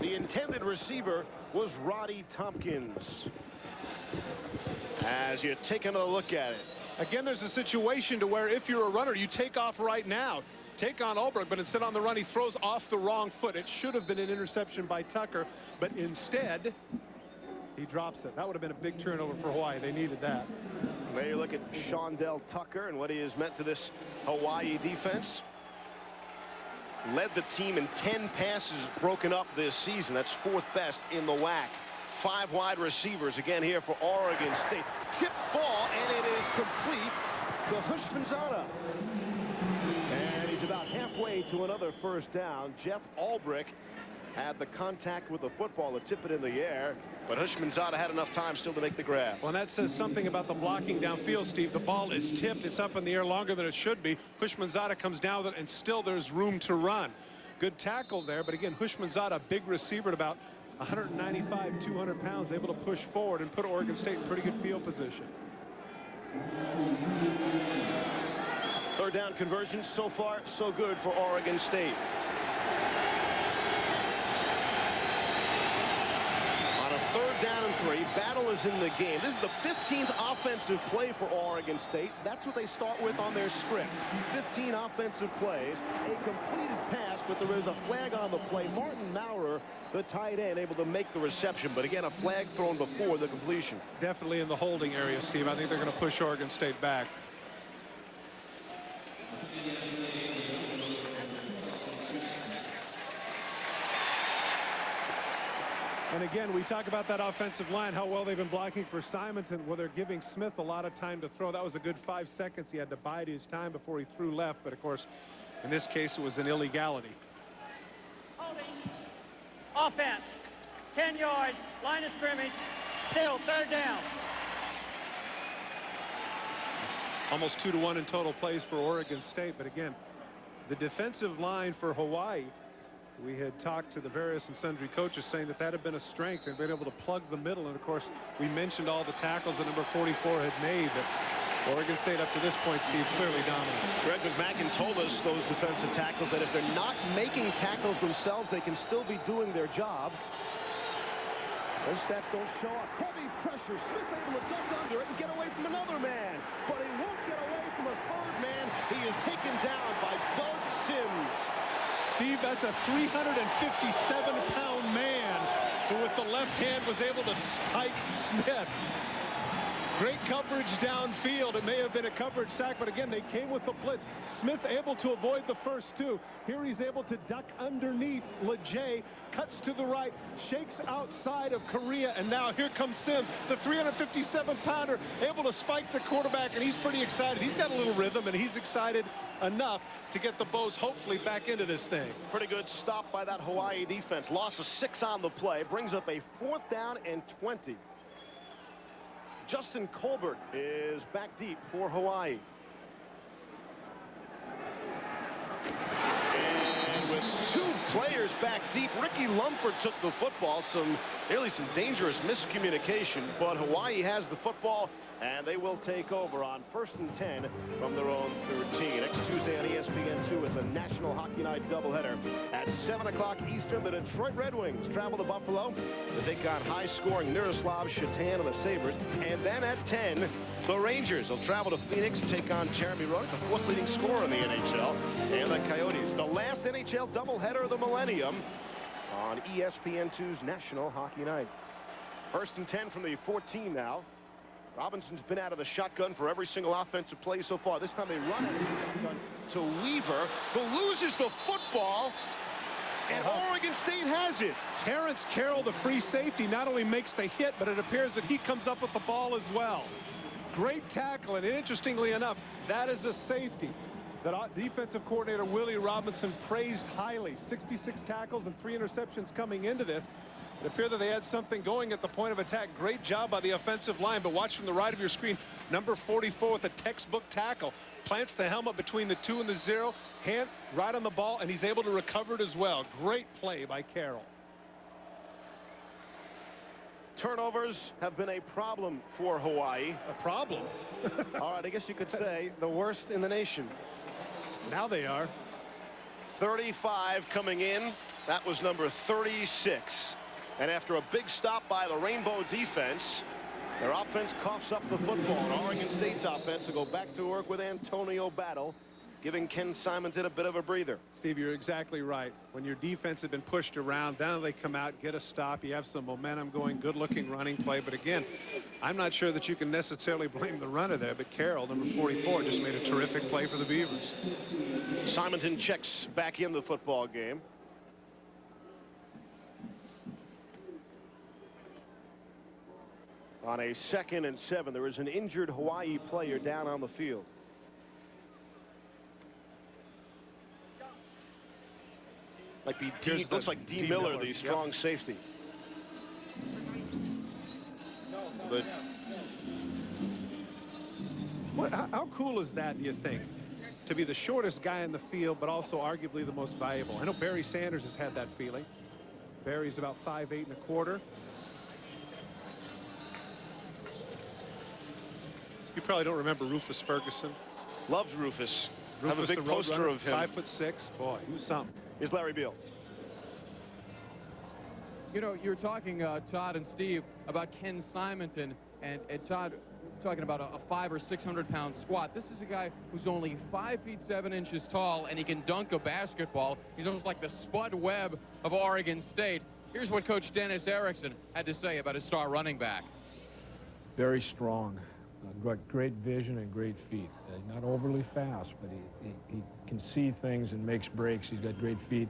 The intended receiver was Roddy Tompkins. As you take another look at it. Again, there's a situation to where if you're a runner, you take off right now. Take on Ulbrich, but instead on the run, he throws off the wrong foot. It should have been an interception by Tucker, but instead, he drops it. That would have been a big turnover for Hawaii. They needed that. There you look at Sean Del Tucker and what he has meant to this Hawaii defense. Led the team in 10 passes broken up this season. That's 4th best in the WAC. 5 wide receivers again here for Oregon State. Tip ball, and it is complete to Hushmanzada. And he's about halfway to another 1st down. Jeff Ulbrich had the contact with the football to tip it in the air, but Hushmanzada had enough time still to make the grab. Well, that says something about the blocking downfield, Steve. The ball is tipped. It's up in the air longer than it should be. Hushmanzada comes down with it, and still there's room to run. Good tackle there, but again, Hushmanzada, big receiver at about 195, 200 pounds, able to push forward and put Oregon State in pretty good field position. 3rd down conversion, so far so good for Oregon State. On a 3rd down and 3, battle is in the game. This is the 15th offensive play for Oregon State. That's what they start with on their script. 15 offensive plays, a completed pass, but there is a flag on the play. Martin Maurer, the tight end, able to make the reception, but again, a flag thrown before the completion. Definitely in the holding area, Steve. I think they're going to push Oregon State back. And again, we talk about that offensive line, how well they've been blocking for Simonton. Well, they're giving Smith a lot of time to throw. That was a good 5 seconds. He had to bide his time before he threw left. But, of course, in this case, it was an illegality. Holding. Offense. 10 yards. Line of scrimmage. Still 3rd down. Almost 2-to-1 in total plays for Oregon State. But, again, the defensive line for Hawaii, we had talked to the various and sundry coaches saying that had been a strength. They've been able to plug the middle. And, of course, we mentioned all the tackles that number 44 had made. But Oregon State, up to this point, Steve, clearly dominant. Greg McMackin told us, those defensive tackles, that if they're not making tackles themselves, they can still be doing their job. Those stats don't show up. Heavy pressure. Smith able to duck under it and get away from another man. But he won't get away from a 3rd man. He is taken down by Doug Sims. Steve, that's a 357-pound man who with the left hand was able to spike Smith. Great coverage downfield. It may have been a coverage sack, but again, they came with the blitz. Smith able to avoid the first 2. Here he's able to duck underneath Lejay, cuts to the right, shakes outside of Korea, and now here comes Sims, the 357-pounder, able to spike the quarterback, and he's pretty excited. He's got a little rhythm, and he's excited enough to get the Bows hopefully back into this thing. Pretty good stop by that Hawaii defense. Loss of 6 on the play, brings up a 4th down and 20. Justin Colbert is back deep for Hawaii. And with 2 players back deep, Ricky Lumford took the football. Nearly some dangerous miscommunication, but Hawaii has the football, and they will take over on 1st and 10 from their own 13. Next Tuesday on ESPN2, it's a National Hockey Night doubleheader. At 7 o'clock Eastern, the Detroit Red Wings travel to Buffalo to take on high-scoring Miroslav Shatan of the Sabres. And then at 10, The Rangers will travel to Phoenix to take on Jeremy Roenick, the 4th leading scorer in the NHL. And the Coyotes, the last NHL doubleheader of the millennium on ESPN2's National Hockey Night. 1st and 10 from the 14 now. Robinson's been out of the shotgun for every single offensive play so far. This time they run out of the shotgun to Weaver, who loses the football. And Oregon State has it. Terrence Carroll, the free safety, not only makes the hit, but it appears that he comes up with the ball as well. Great tackle, and interestingly enough, that is a safety that defensive coordinator Willie Robinson praised highly. 66 tackles and 3 interceptions coming into this. It appeared that they had something going at the point of attack. Great job by the offensive line, but watch from the right of your screen, number 44 with a textbook tackle. Plants the helmet between the 2 and the 0, hand right on the ball, and he's able to recover it as well. Great play by Carroll. Turnovers have been a problem for Hawaii. A problem? All right, I guess you could say the worst in the nation. Now they are. 35 coming in. That was number 36. And after a big stop by the Rainbow defense, their offense coughs up the football. And Oregon State's offense will go back to work with Antonio Battle, giving Ken Simonton a bit of a breather. Steve, you're exactly right. When your defense has been pushed around, down they come out, get a stop. You have some momentum going, good-looking running play. But again, I'm not sure that you can necessarily blame the runner there. But Carroll, number 44, just made a terrific play for the Beavers. Simonton checks back in the football game. On a 2nd and 7, there is an injured Hawaii player down on the field. Like be D, looks like D. Miller, the strong safety. But how cool is that, do you think? To be the shortest guy in the field, but also arguably the most valuable. I know Barry Sanders has had that feeling. Barry's about 5'8¼ You probably don't remember Rufus Ferguson. Loves Rufus. Rufus, have a big poster of him. 5'6". Boy, he was something. Here's Larry Beal. You know, you're talking, Todd and Steve, about Ken Simonton, and Todd talking about a 500 or 600 pound squat. This is a guy who's only 5 feet 7 inches tall, and he can dunk a basketball. He's almost like the Spud Webb of Oregon State. Here's what Coach Dennis Erickson had to say about his star running back. Very strong. Got great vision and great feet. Not overly fast, but he can see things and makes breaks. He's got great feet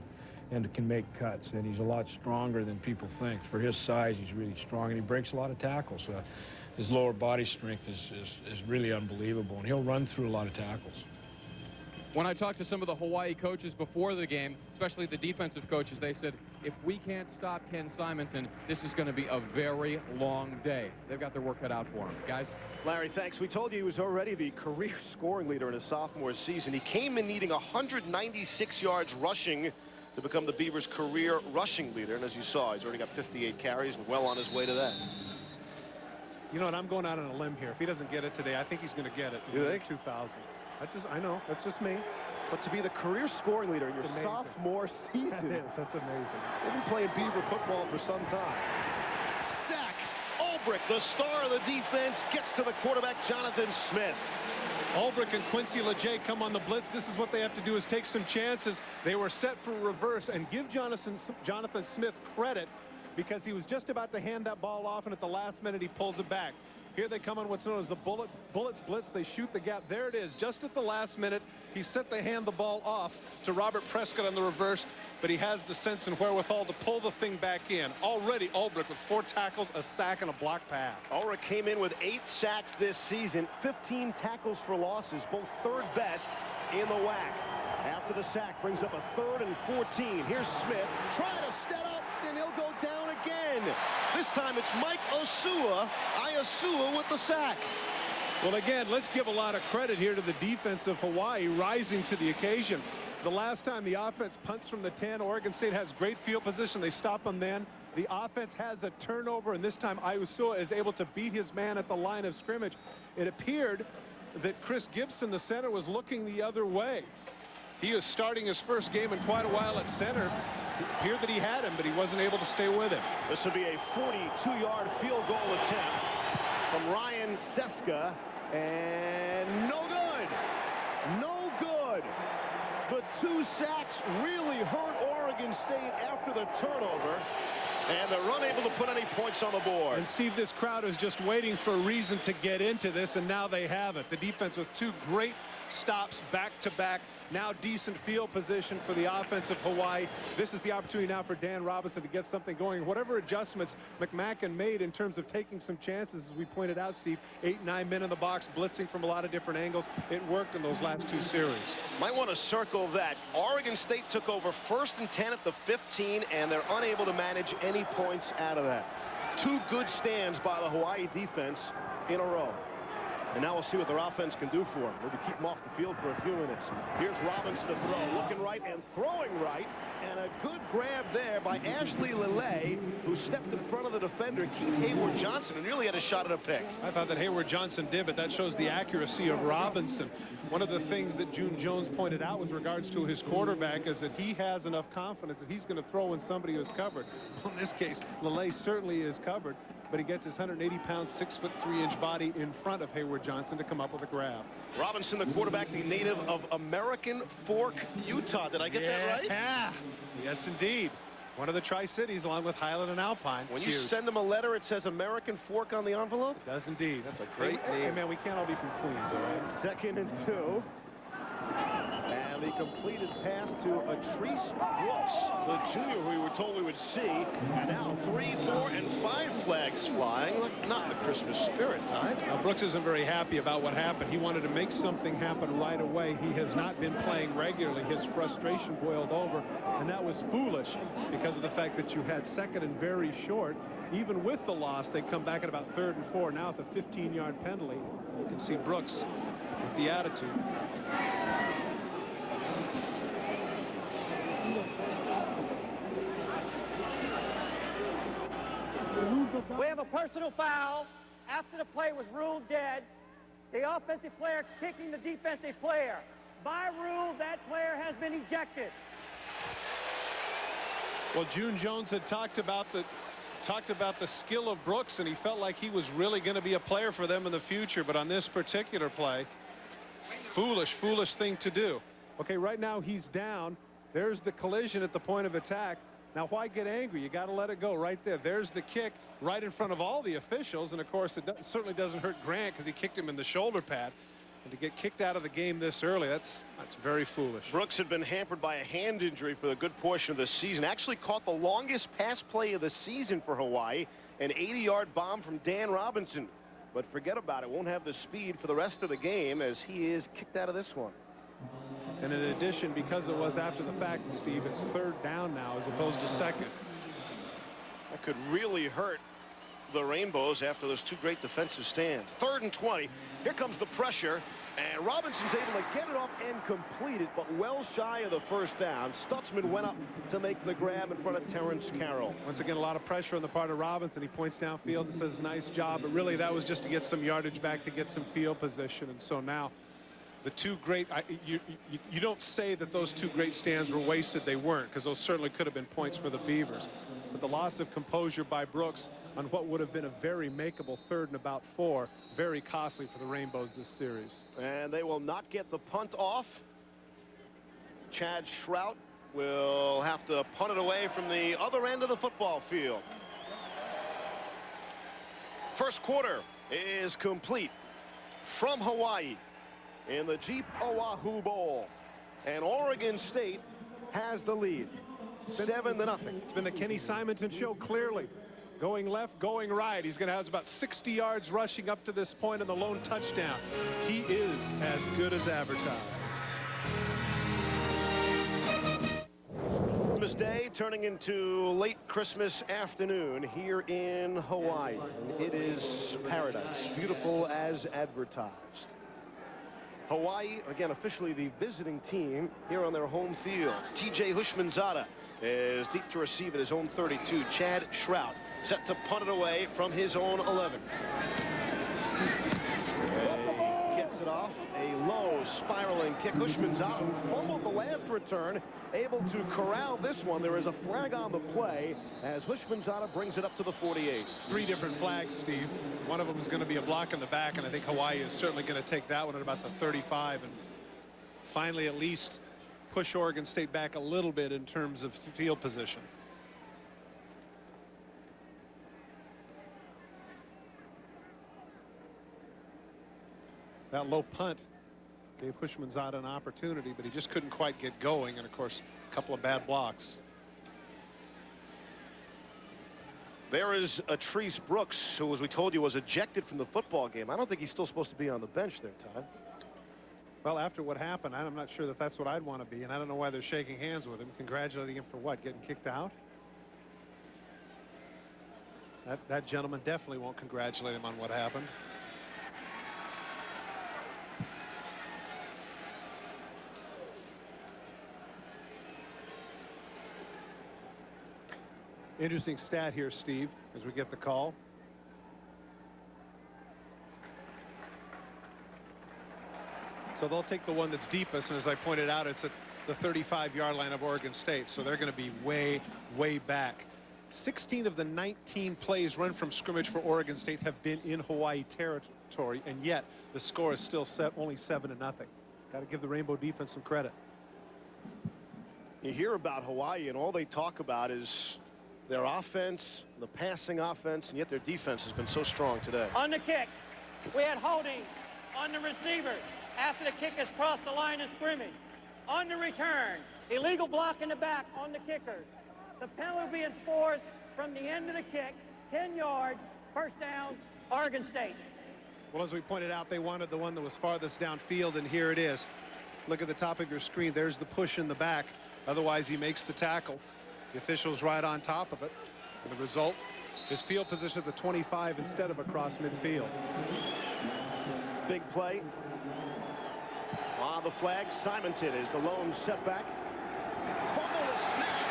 and can make cuts, and he's a lot stronger than people think. For his size, he's really strong, and he breaks a lot of tackles. His lower body strength is really unbelievable, and he'll run through a lot of tackles. When I talked to some of the Hawaii coaches before the game, especially the defensive coaches, they said, if we can't stop Ken Simonton, this is going to be a very long day. They've got their work cut out for him. Guys? Larry, thanks. We told you he was already the career scoring leader in his sophomore season. He came in needing 196 yards rushing to become the Beavers' career rushing leader. And as you saw, he's already got 58 carries and well on his way to that. You know what? I'm going out on a limb here. If he doesn't get it today, I think he's going to get it. You think? 2000. I know. That's just me. But to be the career scoring leader in your sophomore season. That's amazing. They've been playing Beaver football for some time. Sack. Ulbrich, the star of the defense, gets to the quarterback, Jonathan Smith. Ulbrich and Quincy LeJay come on the blitz. This is what they have to do, is take some chances. They were set for reverse, and give Jonathan Smith credit, because he was just about to hand that ball off, and at the last minute he pulls it back. Here they come on what's known as the Bullets blitz. They shoot the gap. There it is. Just at the last minute, he's set to hand the ball off to Robert Prescott on the reverse, but he has the sense and wherewithal to pull the thing back in. Already Ulbrich with 4 tackles, a sack, and a block pass. Ulrich came in with 8 sacks this season, 15 tackles for losses, both 3rd best in the WAC. After the sack, brings up a 3rd and 14. Here's Smith, trying to step up, and he'll go down again. This time it's Mike Iosua with the sack. Well, again, let's give a lot of credit here to the defense of Hawaii, rising to the occasion. The last time the offense punts from the 10, Oregon State has great field position. They stop them then. The offense has a turnover, and this time Iosua is able to beat his man at the line of scrimmage. It appeared that Chris Gibson, the center, was looking the other way. He is starting his first game in quite a while at center. It appeared that he had him, but he wasn't able to stay with him. This will be a 42-yard field goal attempt from Ryan Seska. And no good. No good. The 2 sacks really hurt Oregon State after the turnover. And they're unable to put any points on the board. And Steve, this crowd is just waiting for a reason to get into this, and now they have it. The defense with 2 great stops back-to-back. Now decent field position for the offense of Hawaii. This is the opportunity now for Dan Robinson to get something going. Whatever adjustments McMacken made in terms of taking some chances, as we pointed out, Steve, 8, 9 men in the box, blitzing from a lot of different angles. It worked in those last 2 series. Might want to circle that. Oregon State took over 1st and 10 at the 15, and they're unable to manage any points out of that. 2 good stands by the Hawaii defense in a row. And now we'll see what their offense can do for them. Maybe keep them off the field for a few minutes. Here's Robinson to throw. Looking right and throwing right. And a good grab there by Ashley Lele, who stepped in front of the defender, Keith Hayward-Johnson, and really had a shot at a pick. I thought that Hayward-Johnson did, but that shows the accuracy of Robinson. One of the things that June Jones pointed out with regards to his quarterback is that he has enough confidence that he's going to throw when somebody is covered. Well, in this case, Lele certainly is covered, but he gets his 180-pound, 6'3" body in front of Hayward-Johnson to come up with a grab. Robinson, the quarterback, the native of American Fork, Utah. Did I get that right? Yeah. Yes, indeed. One of the Tri-Cities, along with Highland and Alpine. When you send him a letter, it says American Fork on the envelope? It does indeed. That's a great name. Hey, man, we can't all be from Queens, all right? 2nd and 2. And the completed pass to Atrice Brooks, the junior who we were told we would see. And now 3, 4, and 5 flags flying. Look, not in the Christmas spirit time. Now, Brooks isn't very happy about what happened. He wanted to make something happen right away. He has not been playing regularly. His frustration boiled over, and that was foolish because of the fact that you had 2nd and very short. Even with the loss, they come back at about 3rd and 4. Now at the 15-yard penalty, you can see Brooks with the attitude. We have a personal foul after the play was ruled dead. The offensive player kicking the defensive player. By rule, that player has been ejected. Well, June Jones had talked about the skill of Brooks, and he felt like he was really going to be a player for them in the future. But on this particular play, foolish thing to do. Okay, right now he's down. There's the collision at the point of attack. Now, why get angry? You got to let it go right there. There's the kick right in front of all the officials. And, of course, it certainly doesn't hurt Grant because he kicked him in the shoulder pad. And to get kicked out of the game this early, that's very foolish. Brooks had been hampered by a hand injury for a good portion of the season. Actually caught the longest pass play of the season for Hawaii, an 80-yard bomb from Dan Robinson. But forget about it. Won't have the speed for the rest of the game as he is kicked out of this one. And in addition, because it was after the fact, Steve, it's 3rd down now as opposed to 2nd. That could really hurt the Rainbows after those 2 great defensive stands. 3rd and 20. Here comes the pressure, and Robinson's able to get it off and complete it, but well shy of the 1st down. Stutzman went up to make the grab in front of Terrence Carroll. Once again, a lot of pressure on the part of Robinson. He points downfield and says, nice job, but really that was just to get some yardage back, to get some field position. And so now the 2 great, you don't say that those 2 great stands were wasted. They weren't, because those certainly could have been points for the Beavers. But the loss of composure by Brooks on what would have been a very makeable 3rd and about 4, very costly for the Rainbows this series. And they will not get the punt off. Chad Schrout will have to punt it away from the other end of the football field. First quarter is complete from Hawaii in the Jeep Oahu Bowl. And Oregon State has the lead, 7-0. It's been the Kenny Simonton show, clearly. Going left, going right. He's going to have about 60 yards rushing up to this point in the lone touchdown. He is as good as advertised. Christmas Day turning into late Christmas afternoon here in Hawaii. It is paradise, beautiful as advertised. Hawaii, again, officially the visiting team here on their home field. TJ Hushmanzada is deep to receive at his own 32. Chad Schrout set to punt it away from his own 11. He gets it off. A low spiraling kick. Hushmanzada, who fumbled the last return, able to corral this one. There is a flag on the play as Hushmanzada brings it up to the 48. 3 different flags, Steve. One of them is going to be a block in the back, and I think Hawaii is certainly going to take that one at about the 35 and finally at least push Oregon State back a little bit in terms of field position. That low punt gave Hushmanzada an opportunity, but he just couldn't quite get going, and of course a couple of bad blocks. There is Atrice Brooks, who, as we told you, was ejected from the football game. I don't think he's still supposed to be on the bench there, Todd. Well, after what happened, I'm not sure that that's what I'd want to be, and I don't know why they're shaking hands with him, congratulating him for what, getting kicked out? That gentleman definitely won't congratulate him on what happened. Interesting stat here, Steve, as we get the call. So they'll take the one that's deepest, and as I pointed out, it's at the 35-yard line of Oregon State, so they're going to be way, way back. 16 of the 19 plays run from scrimmage for Oregon State have been in Hawaii territory, and yet the score is still set only 7-0. Got to give the Rainbow defense some credit. You hear about Hawaii, and all they talk about is their offense, the passing offense, and yet their defense has been so strong today. On the kick, we had holding on the receivers after the kick has crossed the line of scrimmage. On the return, illegal block in the back on the kickers. The penalty will be enforced from the end of the kick, 10 yards, first down, Oregon State. Well, as we pointed out, they wanted the one that was farthest downfield, and here it is. Look at the top of your screen. There's the push in the back. Otherwise, he makes the tackle. The official's right on top of it. And the result is field position at the 25 instead of across midfield. Big play. On the flag, Simonton is the lone setback. Fumble the snap.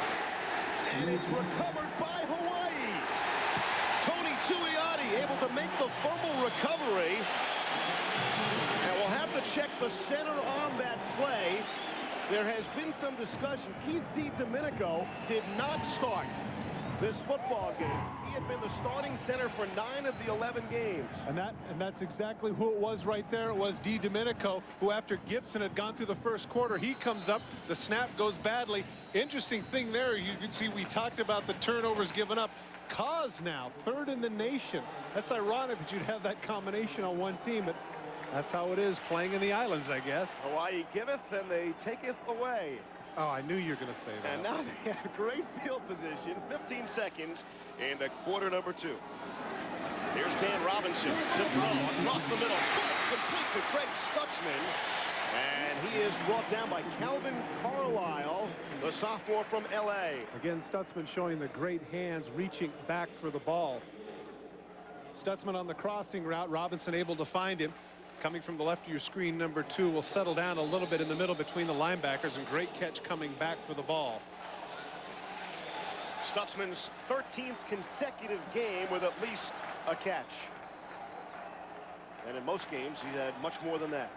And it's recovered by Hawaii. Tony Tuioti able to make the fumble recovery. And we'll have to check the center on that play. There has been some discussion. Keith DiDomenico did not start this football game. He had been the starting center for 9 of the 11 games. And that's exactly who it was right there. It was DiDomenico, who after Gibson had gone through the first quarter, he comes up, the snap goes badly. Interesting thing there, you can see we talked about the turnovers given up. Cause now, 3rd in the nation. That's ironic that you'd have that combination on one team, but that's how it is playing in the islands, I guess. Hawaii giveth and they taketh away. Oh, I knew you were going to say that. And now they have great field position. 15 seconds and a quarter number 2. Here's Dan Robinson to throw across the middle. Complete to Craig Stutzman. And he is brought down by Calvin Carlisle, the sophomore from L.A. Again, Stutzman showing the great hands, reaching back for the ball. Stutzman on the crossing route. Robinson able to find him. Coming from the left of your screen, number 2 will settle down a little bit in the middle between the linebackers, and great catch coming back for the ball. Stutzman's 13th consecutive game with at least a catch. And in most games, he's had much more than that.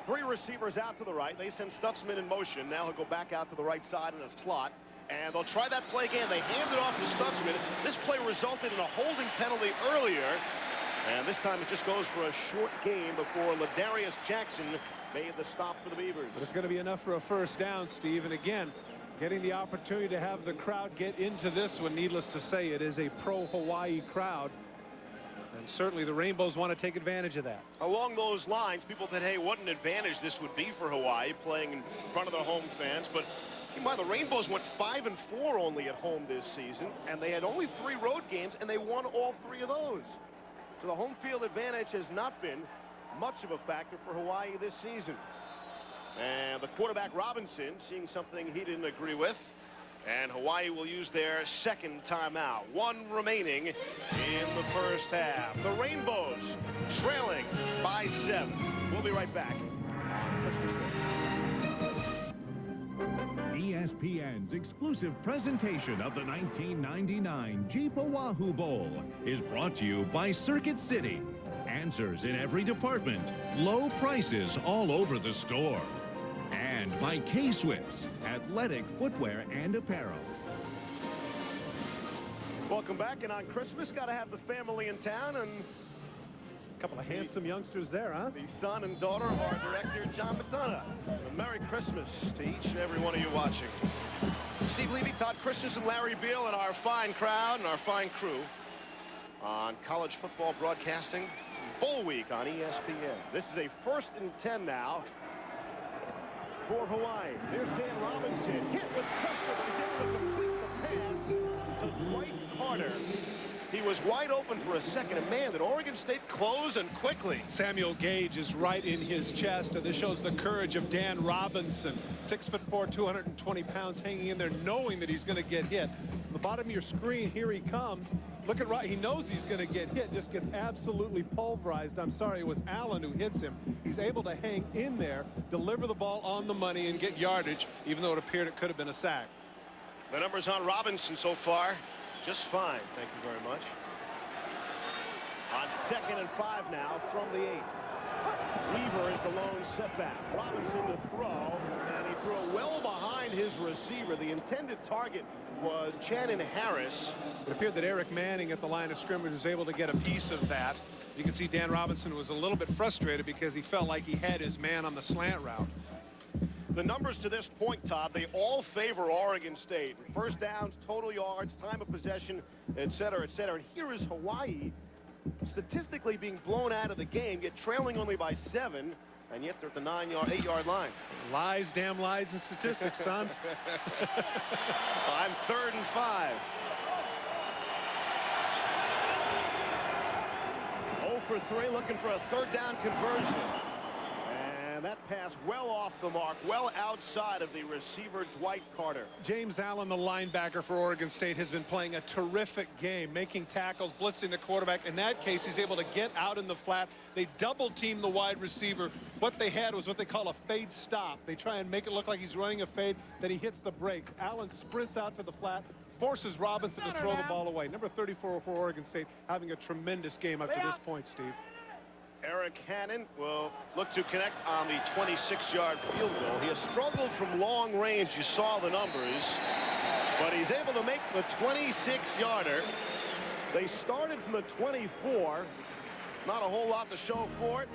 3 receivers out to the right. They send Stutzman in motion. Now he'll go back out to the right side in a slot. And they'll try that play again. They hand it off to Stutzman. This play resulted in a holding penalty earlier. And this time it just goes for a short game before Ladarius Jackson made the stop for the Beavers. But it's going to be enough for a first down, Steve. And again, getting the opportunity to have the crowd get into this one. Needless to say, it is a pro-Hawaii crowd. And certainly the Rainbows want to take advantage of that. Along those lines, people said, hey, what an advantage this would be for Hawaii playing in front of their home fans. But keep in mind, the Rainbows went 5-4 only at home this season. And they had only 3 road games, and they won all 3 of those. So the home field advantage has not been much of a factor for Hawaii this season. And the quarterback Robinson seeing something he didn't agree with. And Hawaii will use their 2nd timeout. 1 remaining in the first half. The Rainbows trailing by 7. We'll be right back. ESPN's exclusive presentation of the 1999 Jeep Oahu Bowl is brought to you by Circuit City Answers in every department. Low prices all over the store. And by K-Swiss, athletic footwear and apparel. Welcome back, and on Christmas, got to have the family in town, and A couple of handsome youngsters there, huh? the son and daughter of our director, John McDonough. A Merry Christmas to each and every one of you watching. Steve Levy, Todd Christensen, Larry Beal, and our fine crowd and our fine crew on college football broadcasting Bowl Week on ESPN. This is a 1st and 10 now for Hawaii. Here's Dan Robinson, hit with pressure, but he's able to complete the pass to Dwight Carter. He was wide open for a second, and man, did Oregon State close and quickly. Samuel Gage is right in his chest, and this shows the courage of Dan Robinson. 6'4", 220 pounds, hanging in there, knowing that he's going to get hit. The bottom of your screen, here he comes. Look at right, he knows he's going to get hit, just gets absolutely pulverized. I'm sorry, it was Allen who hits him. He's able to hang in there, deliver the ball on the money, and get yardage, even though it appeared it could have been a sack. The numbers on Robinson so far, just fine. Thank you very much. On 2nd and 5 now from the 8. Weaver is the lone setback. Robinson to throw, and he threw it well behind his receiver. The intended target was Channon Harris. It appeared that Eric Manning at the line of scrimmage was able to get a piece of that. You can see Dan Robinson was a little bit frustrated because he felt like he had his man on the slant route. The numbers to this point, Todd, they all favor Oregon State. First downs, total yards, time of possession, et cetera, et cetera. And here is Hawaii statistically being blown out of the game, yet trailing only by 7, and yet they're at the 8-yard line. Lies, damn lies, and statistics, son. I'm 3rd and 5. 0 for 3, looking for a 3rd down conversion. And that pass well off the mark, well outside of the receiver, Dwight Carter. James Allen, the linebacker for Oregon State, has been playing a terrific game, making tackles, blitzing the quarterback. In that case, he's able to get out in the flat. They double team the wide receiver. What they had was what they call a fade stop. They try and make it look like he's running a fade, then he hits the brakes. Allen sprints out to the flat, forces Robinson to throw the ball away. Number 34 for Oregon State, having a tremendous game up to this point, Steve. Eric Channon will look to connect on the 26-yard field goal. He has struggled from long range. You saw the numbers, but he's able to make the 26-yarder. They started from the 24. Not a whole lot to show for it,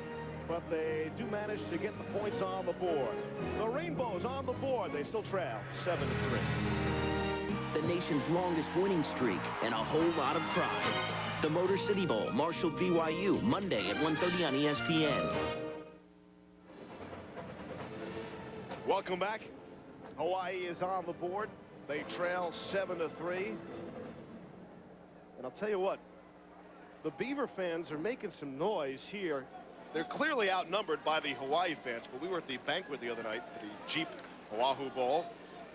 but they do manage to get the points on the board. The Rainbows on the board. They still trail 7-3. The nation's longest winning streak and a whole lot of pride. The Motor City Bowl, Marshall BYU, Monday at 1:30 on ESPN. Welcome back. Hawaii is on the board. They trail 7-3. And I'll tell you what, the Beaver fans are making some noise here. They're clearly outnumbered by the Hawaii fans, but we were at the banquet the other night for the Jeep Oahu Bowl.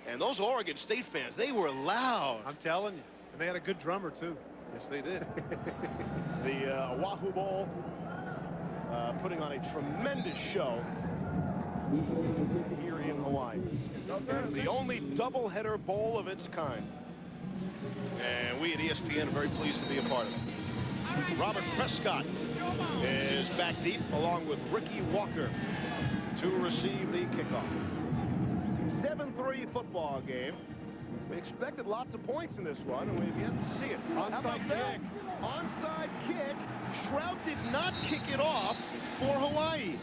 And those Oregon State fans, they were loud. I'm telling you. And they had a good drummer, too. Yes, they did. The Oahu Bowl putting on a tremendous show here in Hawaii. And the only doubleheader bowl of its kind. And we at ESPN are very pleased to be a part of it. Robert Prescott is back deep along with Ricky Walker to receive the kickoff. 7-3 football game. We expected lots of points in this one, and we've yet to see it. Onside kick. Onside kick. Shroud did not kick it off for Hawaii.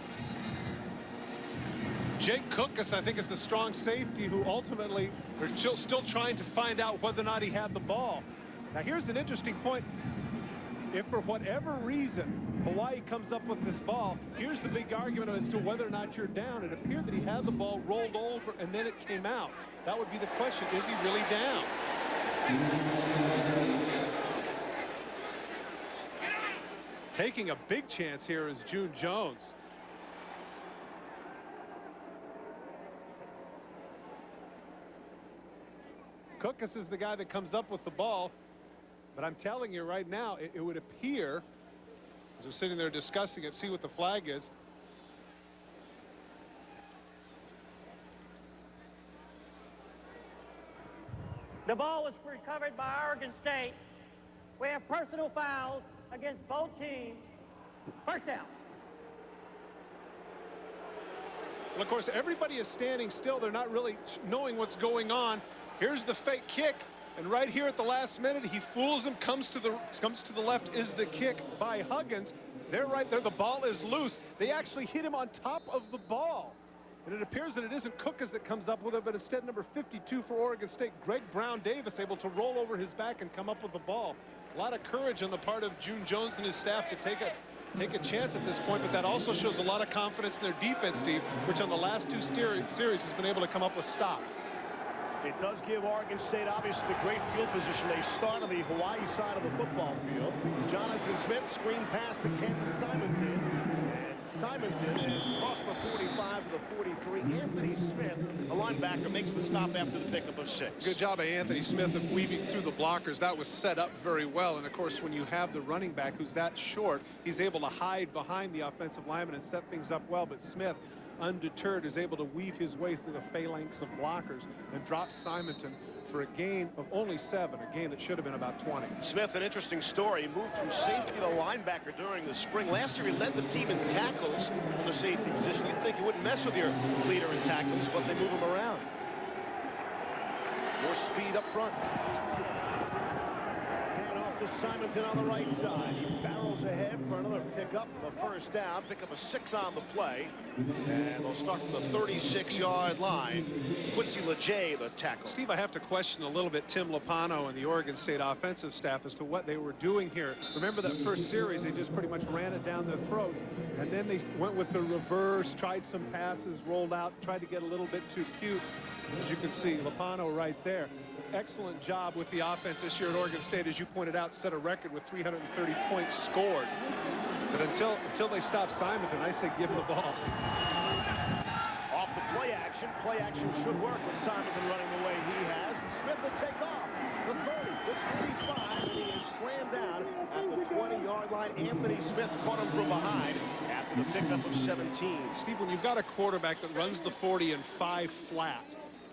Jake Kukas, I think, is the strong safety who ultimately are still trying to find out whether or not he had the ball. Now, here's an interesting point. If for whatever reason Hawaii comes up with this ball, here's the big argument as to whether or not you're down. It appeared that he had the ball rolled over and then it came out. That would be the question. Is he really down? Taking a big chance here is June Jones. Kukas is the guy that comes up with the ball. But I'm telling you right now, it would appear, as we're sitting there discussing it, see what the flag is. The ball was recovered by Oregon State. We have personal fouls against both teams. First down. Well, of course, everybody is standing still. They're not really knowing what's going on. Here's the fake kick, and right here at the last minute, he fools him, comes to the left is the kick by Huggins. They're right there. The ball is loose. They actually hit him on top of the ball. And it appears that it isn't Cookers that comes up with it, but instead number 52 for Oregon State, Greg Brown Davis, able to roll over his back and come up with the ball. A lot of courage on the part of June Jones and his staff to take a chance at this point, but that also shows a lot of confidence in their defense, Steve, which on the last two series has been able to come up with stops. It does give Oregon State, obviously, the great field position. They start on the Hawaii side of the football field. Jonathan Smith, screen pass to Kenny Simonton. And Simonton has crossed the 45 to the 43. Anthony Smith, a linebacker, makes the stop after the pickup of 6. Good job by Anthony Smith of weaving through the blockers. That was set up very well. And, of course, when you have the running back who's that short, he's able to hide behind the offensive lineman and set things up well. But Smith, undeterred, is able to weave his way through the phalanx of blockers and drop Simonton for a gain of only 7, a gain that should have been about 20. Smith, an interesting story. He moved from safety to linebacker during the spring. Last year, he led the team in tackles from the safety position. You'd think you wouldn't mess with your leader in tackles, but they move him around. More speed up front. To Simonton on the right side. He barrels ahead for another pickup, the first down. Pick up a 6 on the play. And they'll start from the 36-yard line. Quincy LeJay, the tackle. Steve, I have to question a little bit Tim Lopano and the Oregon State offensive staff as to what they were doing here. Remember that first series, they just pretty much ran it down their throats. And then they went with the reverse, tried some passes, rolled out, tried to get a little bit too cute. As you can see, Lopano right there. Excellent job with the offense this year at Oregon State, as you pointed out, set a record with 330 points scored. But until they stop Simonton, I say give him the ball. Off the play action. Play action should work with Simonton running the way he has. Smith will take off. The 30, the 25, and he is slammed down at the 20-yard line. Anthony Smith caught him from behind after the pickup of 17. Steve, when you've got a quarterback that runs the 40 in 5 flat,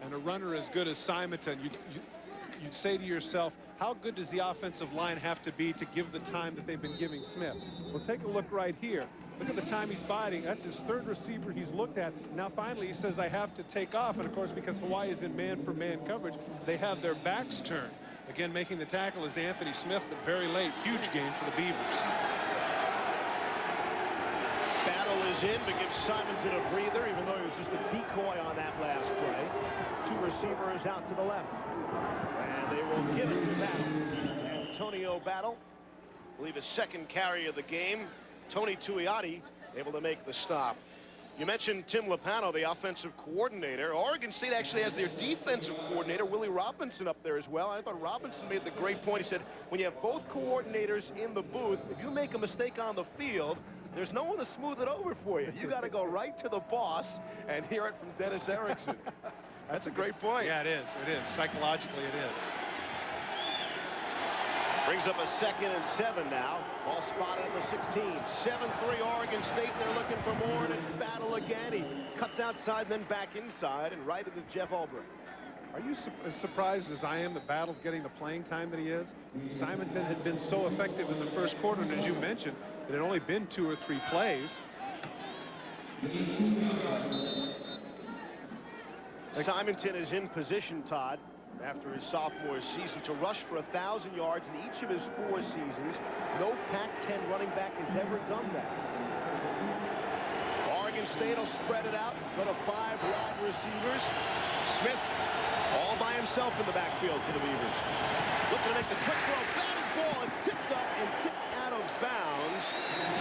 and a runner as good as Simonton, you'd say to yourself, how good does the offensive line have to be to give the time that they've been giving Smith? Well, take a look right here. Look at the time he's biding. That's his 3rd receiver he's looked at. Now, finally, he says, I have to take off. And, of course, because Hawaii is in man-for-man coverage, they have their backs turned. Again, making the tackle is Anthony Smith, but very late. Huge gain for the Beavers. Battle is in, but gives Simonton a breather, even though he was just a decoy on that last play. 2 receivers out to the left. And they will give it to Battle. Antonio Battle, I believe his 2nd carry of the game. Tony Tuioti able to make the stop. You mentioned Tim Lopano, the offensive coordinator. Oregon State actually has their defensive coordinator, Willie Robinson, up there as well. I thought Robinson made the great point. He said, when you have both coordinators in the booth, if you make a mistake on the field, there's no one to smooth it over for you. You got to go right to the boss and hear it from Dennis Erickson. That's a great point. Yeah, it is. It is. Psychologically, it is. Brings up a 2nd and 7 now. Ball spotted at the 16. 7-3 Oregon State. They're looking for more, and it's Battle again. He cuts outside, then back inside, and right into Jeff Albrecht. Are you as surprised as I am that Battle's getting the playing time that he is? Simonton had been so effective in the first quarter, and as you mentioned, it had only been 2 or 3 plays. Simonton is in position, Todd, after his sophomore season to rush for 1,000 yards in each of his 4 seasons. No Pac-10 running back has ever done that. Oregon State will spread it out, go to 5 wide receivers. Smith all by himself in the backfield for the Beavers. Looking to make the quick throw. Batted ball. It's tipped up and tipped out of bounds.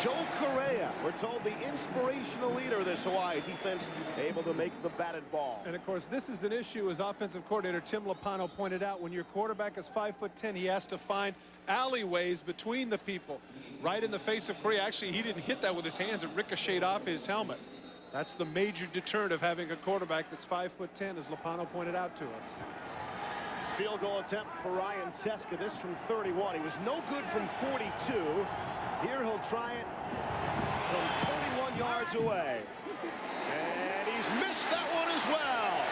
Joe Correa, we're told the inspirational leader of this Hawaii defense, able to make the batted ball. And, of course, this is an issue, as offensive coordinator Tim Lopano pointed out. When your quarterback is 5'10", he has to find alleyways between the people. Right in the face of Correa. Actually, he didn't hit that with his hands. It ricocheted off his helmet. That's the major deterrent of having a quarterback that's 5'10", as Lopano pointed out to us. Field goal attempt for Ryan Seska. This from 31. He was no good from 42. Here he'll try it from 31 yards away. And he's missed that one as well.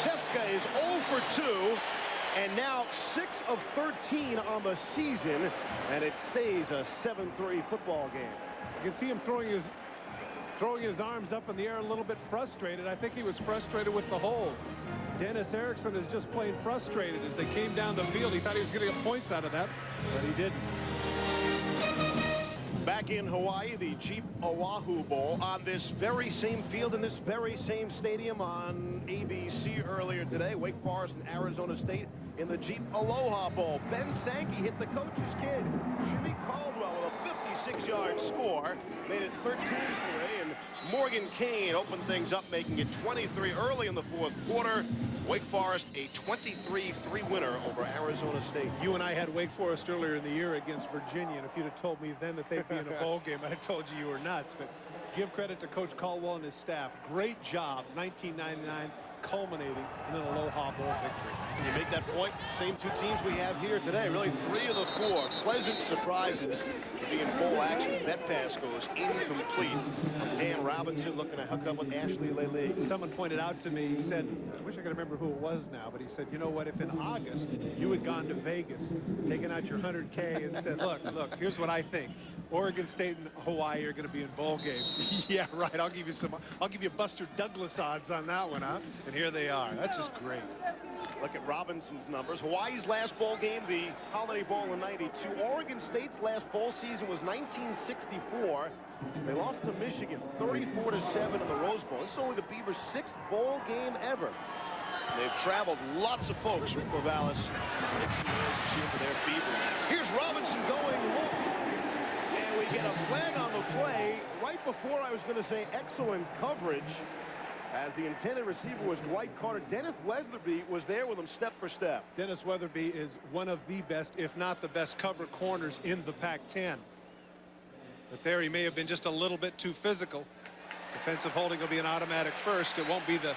Seska is 0 for 2. And now 6 of 13 on the season, and it stays a 7-3 football game. You can see him throwing his arms up in the air a little bit frustrated. I think he was frustrated with the hold. Dennis Erickson is just plain frustrated as they came down the field. He thought he was going to get points out of that, but he didn't. Back in Hawaii, the Jeep Oahu Bowl on this very same field in this very same stadium on ABC earlier today. Wake Forest and Arizona State in the Jeep Aloha Bowl. Ben Sankey hit the coach's kid, Jimmy Caldwell, with a 56-yard score. Made it 13-3, and Morgan Kane opened things up, making it 23 early in the fourth quarter. Wake Forest a 23-3 winner over Arizona State. You and I had Wake Forest earlier in the year against Virginia, and if you'd have told me then that they'd be in a bowl game, I'd have told you were nuts. But give credit to Coach Caldwell and his staff. Great job, 1999, culminating in an Aloha Bowl victory. You make that point, same two teams we have here today. Really 3 of the 4 pleasant surprises to be in bowl action. Bet pass goes incomplete. Dan Robinson looking to hook up with Ashley Lele. Someone pointed out to me, he said, I wish I could remember who it was now, but he said, you know what, if in August you had gone to Vegas, taken out your 100K and said, look, here's what I think. Oregon State and Hawaii are going to be in bowl games. Yeah, right. I'll give you Buster Douglas odds on that one, huh? And here they are. That's just great. Look at Robinson's numbers. Hawaii's last bowl game, the Holiday Bowl in '92. Oregon State's last bowl season was 1964. They lost to Michigan 34-7 in the Rose Bowl. This is only the Beavers' 6th bowl game ever. They've traveled lots of folks from Corvallis. Dixon Rose cheer for their Beavers. Here's Robinson going long. And we get a flag on the play right before I was going to say excellent coverage, as the intended receiver was Dwight Carter. Dennis Weatherby was there with him step for step. Dennis Weatherby is one of the best, if not the best, cover corners in the Pac-10. But there he may have been just a little bit too physical. Defensive holding will be an automatic first. It won't be the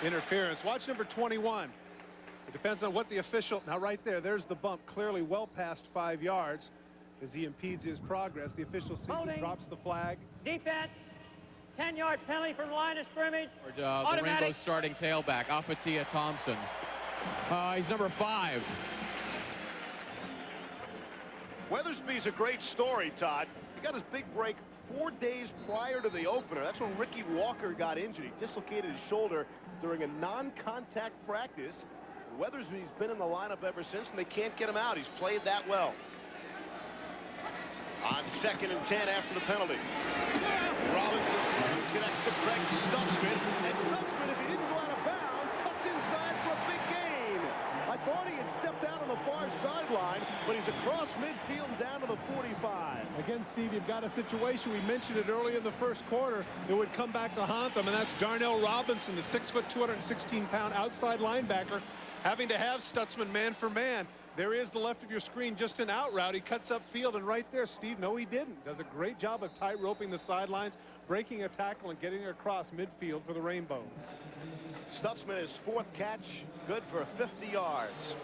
interference. Watch number 21. It depends on what the official... Now right there's the bump, clearly well past 5 yards as he impedes his progress. The official sees it, drops the flag. Defense. 10-yard penalty from the line of scrimmage. Or the Rainbow starting tailback, Afatia Thompson. He's number 5. Weathersby's a great story, Todd. He got his big break 4 days prior to the opener. That's when Ricky Walker got injured. He dislocated his shoulder during a non-contact practice. Weathersby's been in the lineup ever since, and they can't get him out. He's played that well. On 2nd and 10 after the penalty. Robinson connects to Craig Stutzman. And Stutzman, if he didn't go out of bounds, cuts inside for a big gain. I thought he had stepped out on the far sideline, but he's across midfield down to the 45. Again, Steve, you've got a situation. We mentioned it early in the first quarter. It would come back to haunt them, and that's Darnell Robinson, the 6', 216-pound outside linebacker, having to have Stutzman man for man. There is the left of your screen, just an out route. He cuts up field, and right there, Steve, no, he didn't. Does a great job of tight roping the sidelines, breaking a tackle, and getting across midfield for the Rainbows. Stutzman, his 4th catch, good for 50 yards.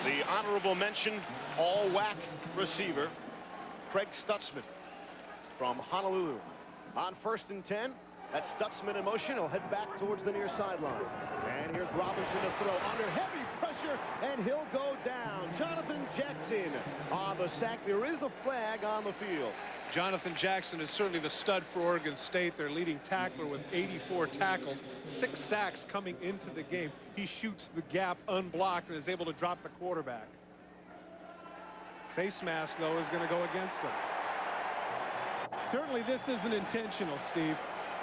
The honorable mention, all-WAC receiver, Craig Stutzman from Honolulu. On 1st and 10, that's Stutzman in motion. He'll head back towards the near sideline. And here's Robinson to throw under heavy pressure, and he'll go down. Jonathan Jackson on the sack. There is a flag on the field. Jonathan Jackson is certainly the stud for Oregon State, their leading tackler with 84 tackles, 6 sacks coming into the game. He shoots the gap unblocked and is able to drop the quarterback. Face mask, though, is going to go against him. Certainly this isn't intentional, Steve.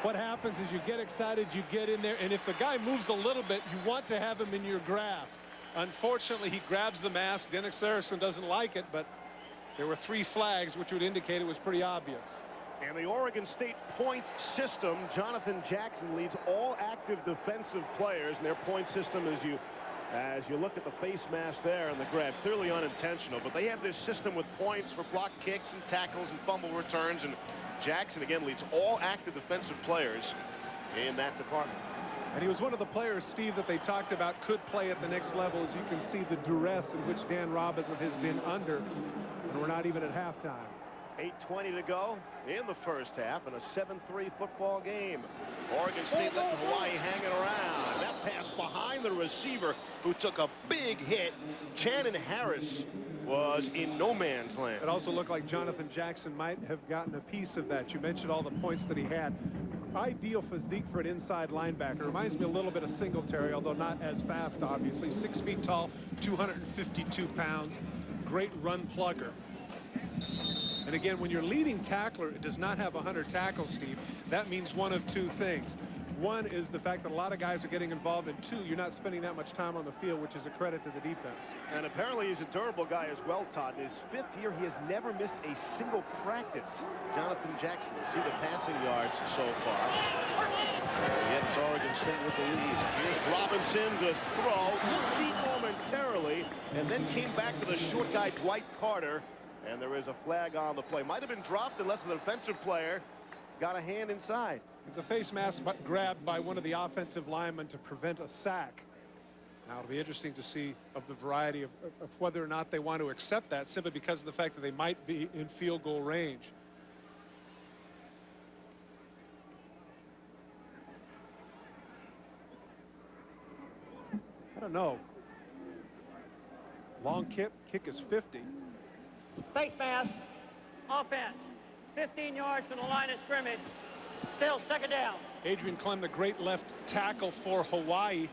What happens is you get excited, you get in there, and if the guy moves a little bit, you want to have him in your grasp. Unfortunately, he grabs the mask. Dennis Erickson doesn't like it, but there were 3 flags, which would indicate it was pretty obvious. And the Oregon State point system, Jonathan Jackson leads all active defensive players in their point system as you look at the face mask there and the grab. Clearly unintentional, but they have this system with points for block kicks and tackles and fumble returns, and Jackson again leads all active defensive players in that department. And he was one of the players, Steve, that they talked about could play at the next level. As you can see, the duress in which Dan Robinson has been under, and we're not even at halftime. 8:20 to go in the first half in a 7-3 football game. Oregon State letting Hawaii hanging around. That pass behind the receiver, who took a big hit. Channon Harris was in no man's land. It also looked like Jonathan Jackson might have gotten a piece of that. You mentioned all the points that he had. Ideal physique for an inside linebacker. Reminds me a little bit of Singletary, although not as fast, obviously. 6 feet tall, 252 pounds. Great run plugger. And again, when your leading tackler does not have 100 tackles, Steve, that means one of two things. One is the fact that a lot of guys are getting involved, and two, you're not spending that much time on the field, which is a credit to the defense. And apparently he's a durable guy as well, Todd. In his 5th year, he has never missed a single practice. Jonathan Jackson, you see the passing yards so far. Yet it's Oregon State with the lead. Here's Robinson to throw. Looked deep momentarily, and then came back to the short guy, Dwight Carter. And there is a flag on the play. Might have been dropped unless the defensive player got a hand inside. It's a face mask grabbed by one of the offensive linemen to prevent a sack. Now, it'll be interesting to see of the variety of whether or not they want to accept that, simply because of the fact that they might be in field goal range. I don't know. Long kick is 50. Face mask. Offense. 15 yards from the line of scrimmage. Still 2nd down. Adrian Clem, the great left tackle for Hawaii.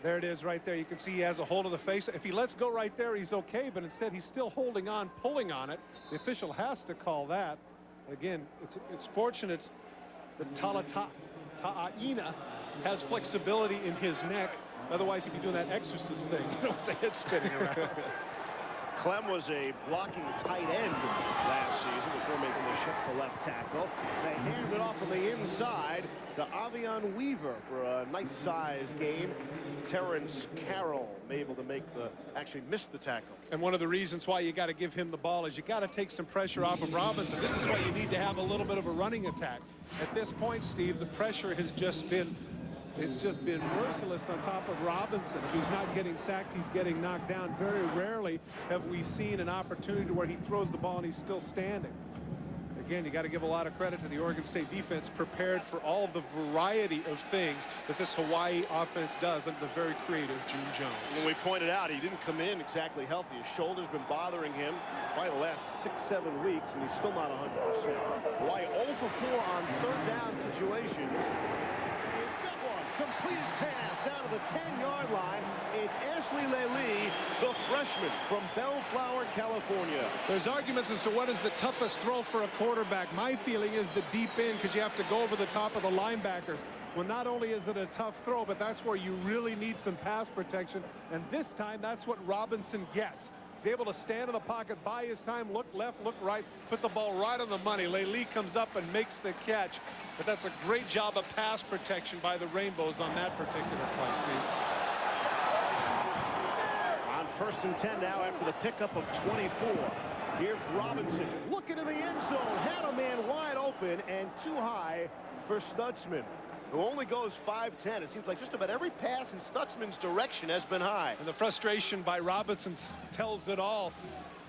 There it is right there. You can see he has a hold of the face. If he lets go right there, he's okay, but instead he's still holding on, pulling on it. The official has to call that. Again, it's fortunate that Ta'aina has flexibility in his neck. Otherwise, he'd be doing that exorcist thing, you know, with the head spinning around. Clem was a blocking tight end last season before making the shift to left tackle. They hand it off on the inside to Avion Weaver for a nice-sized game. Terrence Carroll able to actually miss the tackle. And one of the reasons why you got to give him the ball is you got to take some pressure off of Robinson. This is why you need to have a little bit of a running attack. At this point, Steve, the pressure has just been merciless on top of Robinson. If he's not getting sacked, he's getting knocked down. Very rarely have we seen an opportunity where he throws the ball and he's still standing. Again, you got to give a lot of credit to the Oregon State defense, prepared for all the variety of things that this Hawaii offense does under the very creative June Jones. When we pointed out, he didn't come in exactly healthy. His shoulder's been bothering him probably the last 6-7 weeks, and he's still not 100%. Hawaii 0 for 4 on 3rd down situations. Completed pass down to the 10-yard line. It's Ashley Lely, the freshman from Bellflower, California. There's arguments as to what is the toughest throw for a quarterback. My feeling is the deep end, because you have to go over the top of the linebackers. Well, not only is it a tough throw, but that's where you really need some pass protection. And this time, that's what Robinson gets. He's able to stand in the pocket, buy his time, look left, look right, put the ball right on the money. Lely comes up and makes the catch. But that's a great job of pass protection by the Rainbows on that particular play, Steve. On 1st and 10 now after the pickup of 24. Here's Robinson looking in the end zone. Had a man wide open and too high for Stutzman, who only goes 5'10". It seems like just about every pass in Stutzman's direction has been high. And the frustration by Robinson tells it all.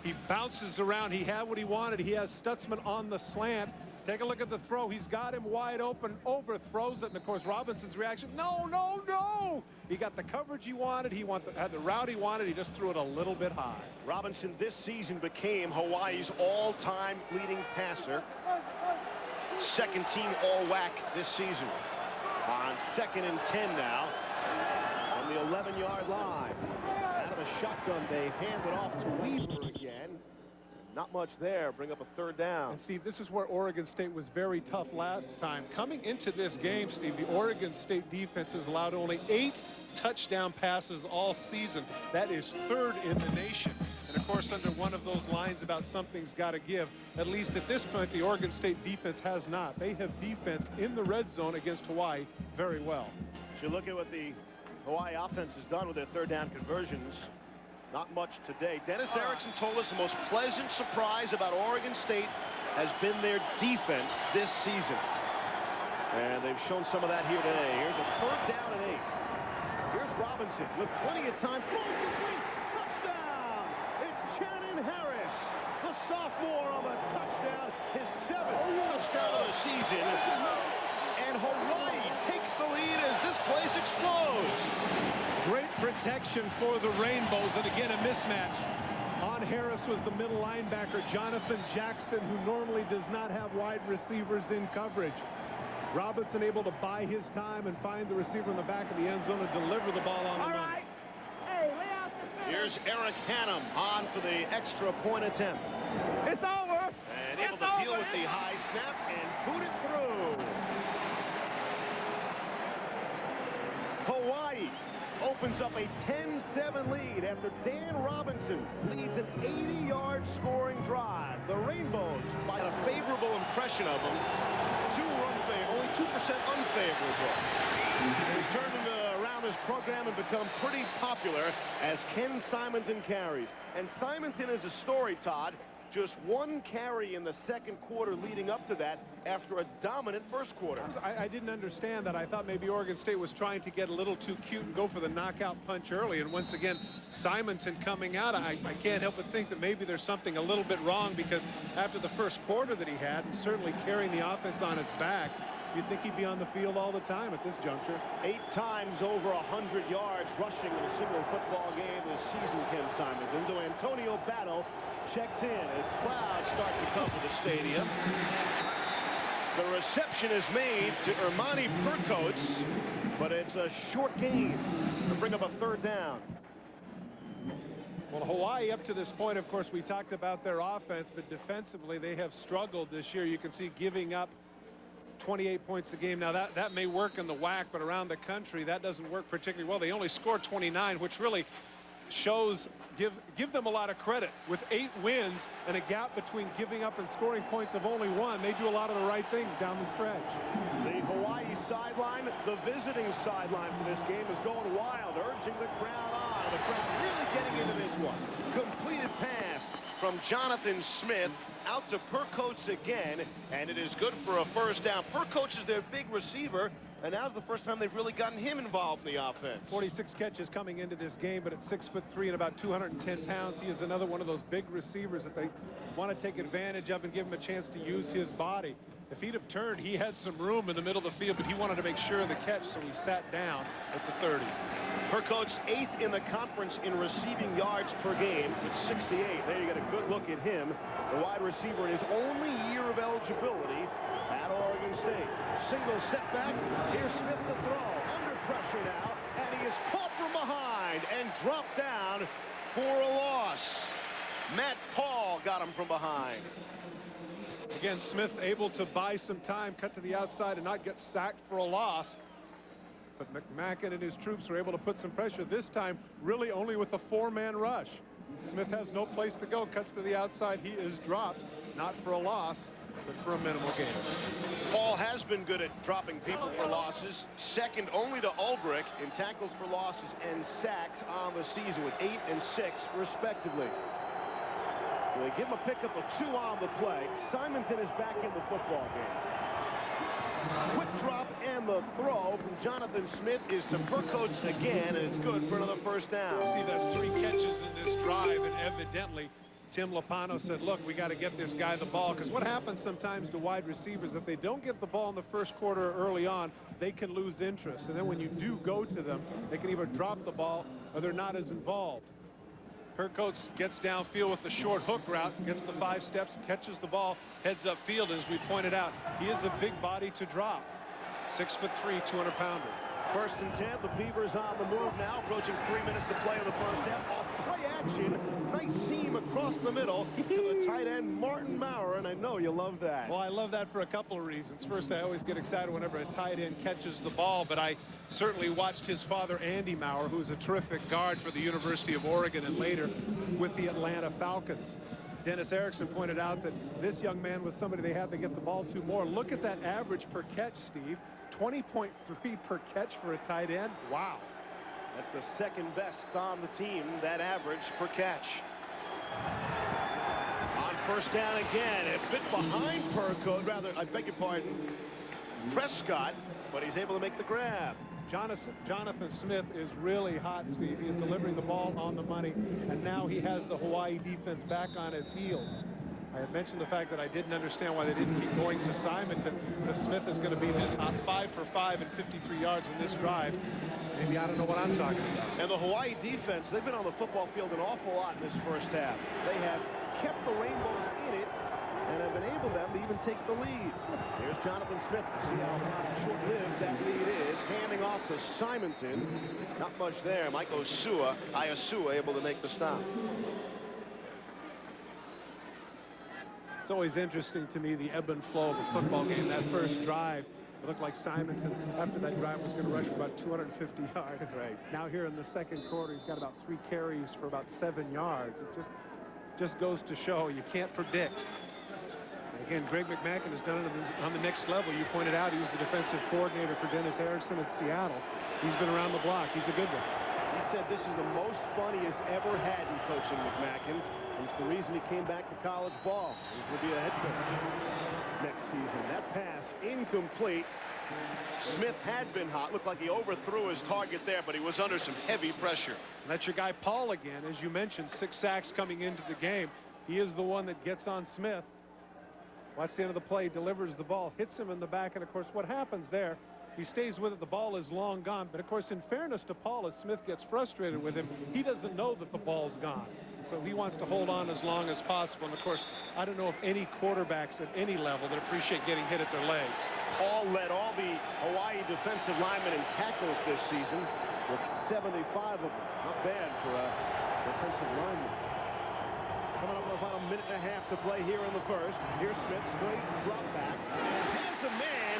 He bounces around. He had what he wanted. He has Stutzman on the slant. Take a look at the throw. He's got him wide open, overthrows it, and of course Robinson's reaction, no, no, no! He got the coverage he wanted. He had the route he wanted. He just threw it a little bit high. Robinson this season became Hawaii's all-time leading passer. 2nd team all-WAC this season. On 2nd and 10 now, on the 11-yard line. Out of the shotgun, they hand it off to Weaver again. Not much there. Bring up a 3rd down. And Steve, this is where Oregon State was very tough last time. Coming into this game, Steve, the Oregon State defense has allowed only 8 touchdown passes all season. That is 3rd in the nation. And of course, under one of those lines about something's got to give, at least at this point, the Oregon State defense has not. They have defense in the red zone against Hawaii very well. If you look at what the Hawaii offense has done with their 3rd down conversions, not much today. Dennis Erickson told us the most pleasant surprise about Oregon State has been their defense this season. And they've shown some of that here today. Here's a 3rd down and 8. Here's Robinson with plenty of time. Throws complete. Touchdown! It's Channon Harris, the sophomore, on the touchdown. His 7th touchdown of the season. And Hawaii takes the lead as this place explodes. Great protection for the Rainbows, and again a mismatch. On Harris was the middle linebacker, Jonathan Jackson, who normally does not have wide receivers in coverage. Robinson able to buy his time and find the receiver in the back of the end zone and deliver the ball on the money. Here's Eric Hannum on for the extra point attempt. It's over. And able to deal with the high snap and boot it through. Hawaii opens up a 10-7 lead after Dan Robinson leads an 80-yard scoring drive. The Rainbows by a favorable impression of them. Only 2% unfavorable. He's turned around this program and become pretty popular as Ken Simonton carries. And Simonton is a story, Todd. Just one carry in the second quarter leading up to that after a dominant first quarter. I didn't understand that. I thought maybe Oregon State was trying to get a little too cute and go for the knockout punch early. And once again, Simonton coming out, I can't help but think that maybe there's something a little bit wrong, because after the first quarter that he had, and certainly carrying the offense on its back, you'd think he'd be on the field all the time at this juncture. 8 times over 100 yards rushing in a single football game this season, Ken Simonton. To Antonio Battle checks in as clouds start to cover the stadium. The reception is made to Ermani Percoats, but it's a short gain to bring up a third down. Well, Hawaii up to this point, of course, we talked about their offense, but defensively they have struggled this year. You can see giving up 28 points a game. Now that may work in the WAC, but around the country that doesn't work particularly well. They only scored 29, which really shows, give them a lot of credit. With 8 wins and a gap between giving up and scoring points of only 1, they do a lot of the right things down the stretch. The Hawaii sideline, the visiting sideline for this game, is going wild, urging the crowd on. The crowd really getting into this one. Completed pass from Jonathan Smith out to Percoats again, and it is good for a first down. Percoats is their big receiver, and now's the first time they've really gotten him involved in the offense. 46 catches coming into this game, but at 6'3" and about 210 pounds, he is another one of those big receivers that they want to take advantage of and give him a chance to use his body. If he'd have turned, he had some room in the middle of the field, but he wanted to make sure of the catch, so he sat down at the 30. Percoats 8th in the conference in receiving yards per game with 68. There you get a good look at him, the wide receiver in his only year of eligibility at Oregon State. Single setback. Here's Smith to throw. Under pressure now, and he is caught from behind and dropped down for a loss. Matt Paul got him from behind. Again, Smith able to buy some time, cut to the outside, and not get sacked for a loss. But McMacken and his troops were able to put some pressure, this time really only with a 4-man rush. Smith has no place to go, cuts to the outside. He is dropped, not for a loss, but for a minimal gain. Paul has been good at dropping people for losses, second only to Ulbrich in tackles for losses and sacks on the season with 8 and 6 respectively. They give him a pickup of 2 on the play. Simonton is back in the football game. Quick drop and the throw from Jonathan Smith is to Percoats again, and it's good for another first down. Steve, that's 3 catches in this drive, and evidently Tim Lopano said, look, we got to get this guy the ball, because what happens sometimes to wide receivers, if they don't get the ball in the first quarter early on, they can lose interest, and then when you do go to them, they can either drop the ball or they're not as involved. Percoats gets downfield with the short hook route, gets the 5 steps, catches the ball, heads upfield. As we pointed out, he is a big body to drop. 6'3", 200-pounder. 1st and 10. The Beavers on the move now, approaching 3 minutes to play in the first half. Off play action, nice seam across the middle to the tight end Martin Maurer, and I know you love that. Well, I love that for a couple of reasons. First, I always get excited whenever a tight end catches the ball, but I certainly watched his father, Andy Maurer, who's a terrific guard for the University of Oregon and later with the Atlanta Falcons. Dennis Erickson pointed out that this young man was somebody they had to get the ball to more. Look at that average per catch, Steve. 20.3 per catch for a tight end. Wow. That's the second best on the team, that average per catch. On first down again, a bit behind Percoat, rather, I beg your pardon, Prescott, but he's able to make the grab. Jonathan Smith is really hot, Steve. He is delivering the ball on the money, and now he has the Hawaii defense back on its heels. I had mentioned the fact that I didn't understand why they didn't keep going to Simonton. If Smith is going to be this hot, 5 for 5 and 53 yards in this drive, maybe I don't know what I'm talking about. And the Hawaii defense, they've been on the football field an awful lot in this first half. They have kept the Rainbows in it and have enabled them to even take the lead. Here's Jonathan Smith to see how short-lived that lead is. Handing off to Simonton. Not much there. Mike Iosua able to make the stop. It's always interesting to me, the ebb and flow of a football game. That first drive, it looked like Simonton, after that drive, was going to rush for about 250 yards. Right. Now here in the second quarter, he's got about 3 carries for about 7 yards. It just goes to show you can't predict. Again, Greg McMackin has done it on the next level. You pointed out he was the defensive coordinator for Dennis Erickson at Seattle. He's been around the block. He's a good one. He said this is the most fun he has ever had in coaching McMackin. It's the reason he came back to college ball. He's going to be a head coach next season. That pass incomplete. Smith had been hot. Looked like he overthrew his target there, but he was under some heavy pressure. And that's your guy Paul again. As you mentioned, 6 sacks coming into the game. He is the one that gets on Smith. Watch the end of the play, delivers the ball, hits him in the back, and of course what happens there, he stays with it. The ball is long gone. But of course, in fairness to Paul, as Smith gets frustrated with him, he doesn't know that the ball's gone. So he wants to hold on as long as possible. And of course, I don't know of any quarterbacks at any level that appreciate getting hit at their legs. Paul led all the Hawaii defensive linemen in tackles this season with 75 of them. Not bad for a defensive lineman. Coming up with about a minute and a half to play here in the first. Here's Smith, straight drop back. And has a man.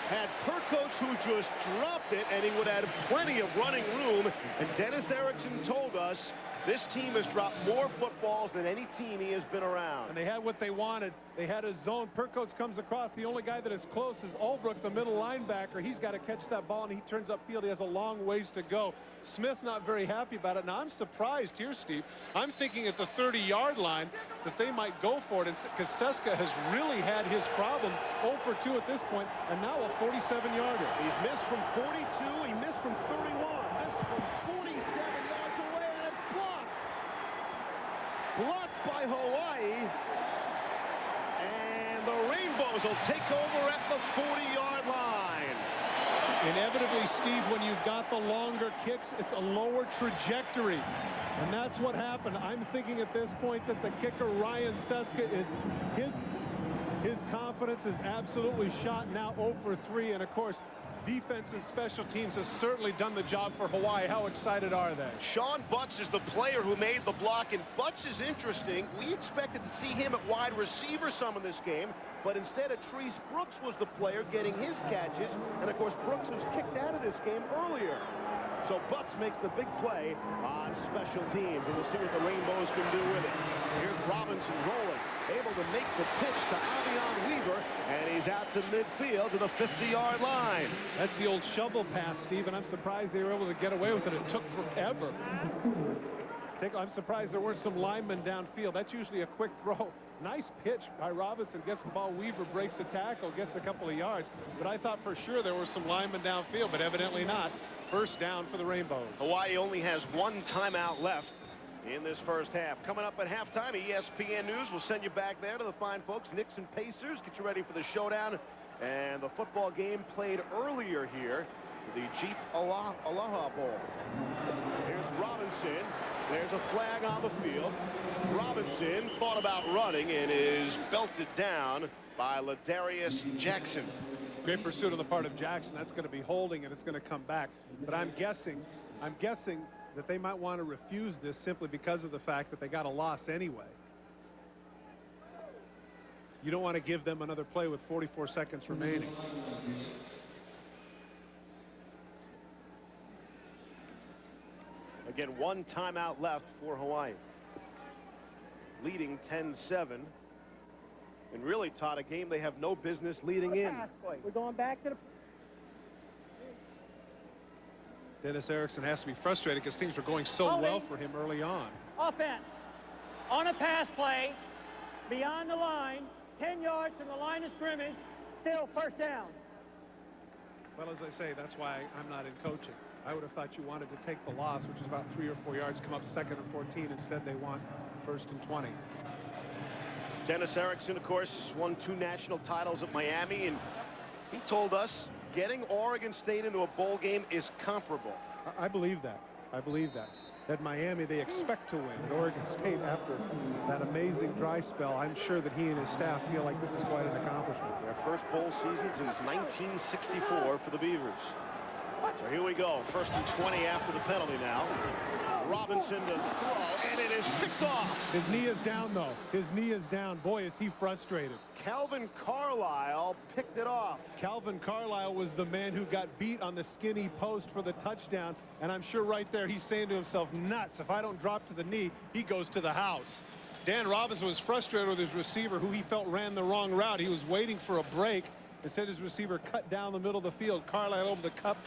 Had Percoach who just dropped it, and he would have plenty of running room. And Dennis Erickson told us this team has dropped more footballs than any team he has been around. And they had what they wanted. They had a zone. Percoach comes across. The only guy that is close is Ulbrich, the middle linebacker. He's got to catch that ball, and he turns upfield. He has a long ways to go. Smith not very happy about it. Now, I'm surprised here, Steve. I'm thinking at the 30-yard line that they might go for it, because Seska has really had his problems. 0 for 2 at this point, and now a 47-yarder. He's missed from 42. He missed from 31. Missed from 47 yards away, and it's blocked. Blocked by Hawaii. And the Rainbows will take over at the 40-yard line. Inevitably, Steve, when you've got the longer kicks, it's a lower trajectory. And that's what happened. I'm thinking at this point that the kicker, Ryan Seska, is his confidence is absolutely shot now. 0 for 3. And, of course, defense and special teams has certainly done the job for Hawaii. How excited are they? Sean Butts is the player who made the block, and Butts is interesting. We expected to see him at wide receiver some in this game, but instead of Treese, Brooks was the player getting his catches, and of course Brooks was kicked out of this game earlier. So Butts makes the big play on special teams, and we'll see what the Rainbows can do with it. Here's Robinson rolling, able to make the pitch to Avion Weaver, and he's out to midfield to the 50-yard line. That's the old shovel pass, Steve, and I'm surprised they were able to get away with it. It took forever. I'm surprised there weren't some linemen downfield. That's usually a quick throw. Nice pitch by Robinson. Gets the ball. Weaver breaks the tackle, gets a couple of yards. But I thought for sure there were some linemen downfield, but evidently not. First down for the Rainbows. Hawaii only has 1 timeout left in this first half. Coming up at halftime, ESPN News will send you back there to the fine folks, Knicks and Pacers. Get you ready for the showdown. And the football game played earlier here, the Jeep Aloha Bowl. Here's Robinson. There's a flag on the field. Robinson thought about running and is belted down by Ladarius Jackson. Great pursuit on the part of Jackson. That's going to be holding, and it's going to come back. But I'm guessing that they might want to refuse this simply because of the fact that they got a loss anyway. You don't want to give them another play with 44 seconds remaining. Again, 1 timeout left for Hawaii. Leading 10-7. And really, Todd, a game they have no business leading in. We're going back to the... Dennis Erickson has to be frustrated because things were going so well for him early on. Offense. On a pass play, beyond the line, 10 yards from the line of scrimmage, still first down. Well, as I say, that's why I'm not in coaching. I would have thought you wanted to take the loss, which is about 3 or 4 yards, come up 2nd and 14. Instead, they want 1st and 20. Dennis Erickson, of course, won 2 national titles at Miami, and he told us getting Oregon State into a bowl game is comparable. I believe that. I believe that. At Miami, they expect to win. At Oregon State, after that amazing dry spell, I'm sure that he and his staff feel like this is quite an accomplishment. Their first bowl season since 1964 for the Beavers. So here we go. 1st and 20 after the penalty now. Robinson to throw, and it is picked off. His knee is down, though. His knee is down. Boy, is he frustrated. Calvin Carlisle picked it off. Calvin Carlisle was the man who got beat on the skinny post for the touchdown, and I'm sure right there he's saying to himself, nuts, if I don't drop to the knee, he goes to the house. Dan Robinson was frustrated with his receiver, who he felt ran the wrong route. He was waiting for a break. Instead, his receiver cut down the middle of the field. Carlisle over the cup,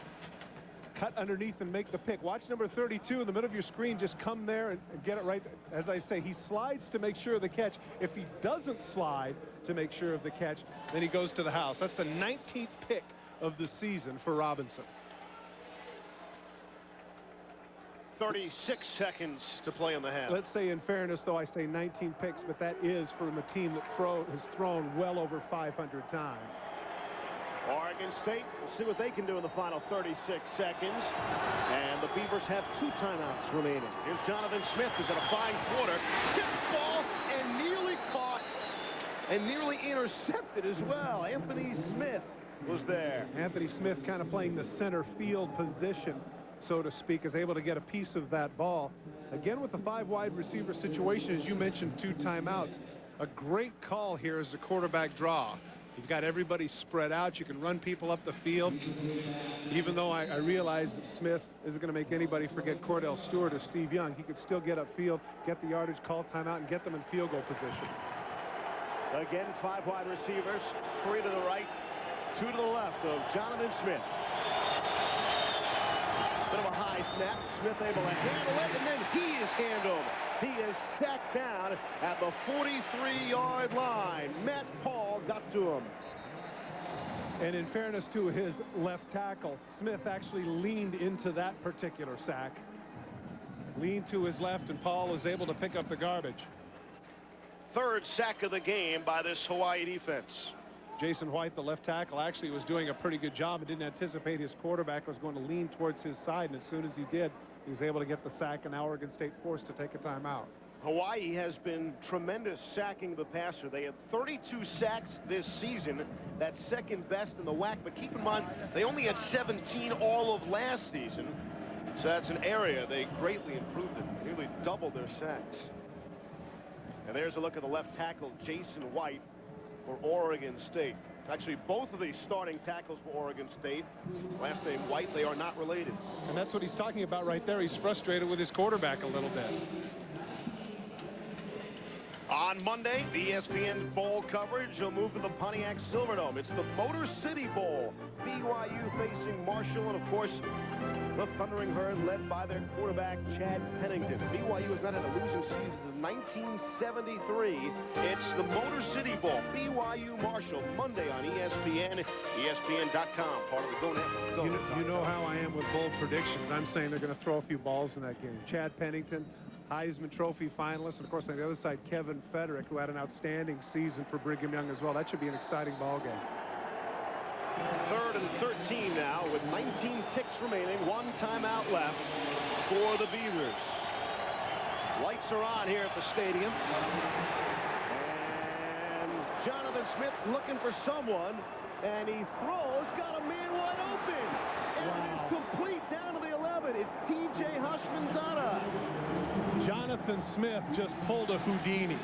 cut underneath and make the pick. Watch number 32 in the middle of your screen. Just come there and get it right. As I say, he slides to make sure of the catch. If he doesn't slide to make sure of the catch, then he goes to the house. That's the 19th pick of the season for Robinson. 36 seconds to play in the half. Let's say, in fairness, though, I say 19 picks, but that is from a team that has thrown well over 500 times. Oregon State, we'll see what they can do in the final 36 seconds. And the Beavers have 2 timeouts remaining. Here's Jonathan Smith, who's at a fine quarter. Tip ball and nearly caught and nearly intercepted as well. Anthony Smith was there. Anthony Smith kind of playing the center field position, so to speak, is able to get a piece of that ball. Again, with the 5 wide receiver situation, as you mentioned, 2 timeouts. A great call here is the quarterback draw. You've got everybody spread out. You can run people up the field. Even though I realize that Smith isn't going to make anybody forget Cordell Stewart or Steve Young, he could still get upfield, get the yardage, call timeout, and get them in field goal position. Again, 5 wide receivers, 3 to the right, 2 to the left of Jonathan Smith. Bit of a high snap. Smith able to handle it, and then he is handled. He is sacked down at the 43-yard line. Matt Paul got to him. And in fairness to his left tackle, Smith actually leaned into that particular sack. Leaned to his left, and Paul is able to pick up the garbage. 3rd sack of the game by this Hawaii defense. Jason White, the left tackle, actually was doing a pretty good job and didn't anticipate his quarterback was going to lean towards his side, and as soon as he did, he was able to get the sack, and now Oregon State forced to take a timeout. Hawaii has been tremendous sacking the passer. They had 32 sacks this season. That's 2nd best in the WAC, but keep in mind, they only had 17 all of last season, so that's an area they greatly improved in, nearly doubled their sacks. And there's a look at the left tackle, Jason White, for Oregon State. Actually, both of the starting tackles for Oregon State, last name White, they are not related. And that's what he's talking about right there. He's frustrated with his quarterback a little bit. On Monday, the ESPN Bowl coverage will move to the Pontiac Silverdome. It's the Motor City Bowl. BYU facing Marshall, and of course, the Thundering Herd led by their quarterback, Chad Pennington. BYU has not had a losing season since 1973. It's the Motor City Bowl. BYU Marshall, Monday on ESPN, ESPN.com, part of the Go Network. You know how I am with bold predictions. I'm saying they're going to throw a few balls in that game. Chad Pennington, Heisman Trophy finalist, and of course on the other side, Kevin Federick, who had an outstanding season for Brigham Young as well. That should be an exciting ball game. 3rd and 13 now with 19 ticks remaining, 1 timeout left for the Beavers. Lights are on here at the stadium. And Jonathan Smith looking for someone, and he throws, got a man wide open. And it's complete down to the 11. It's T.J. Hushmanzada. Jonathan Smith just pulled a Houdini.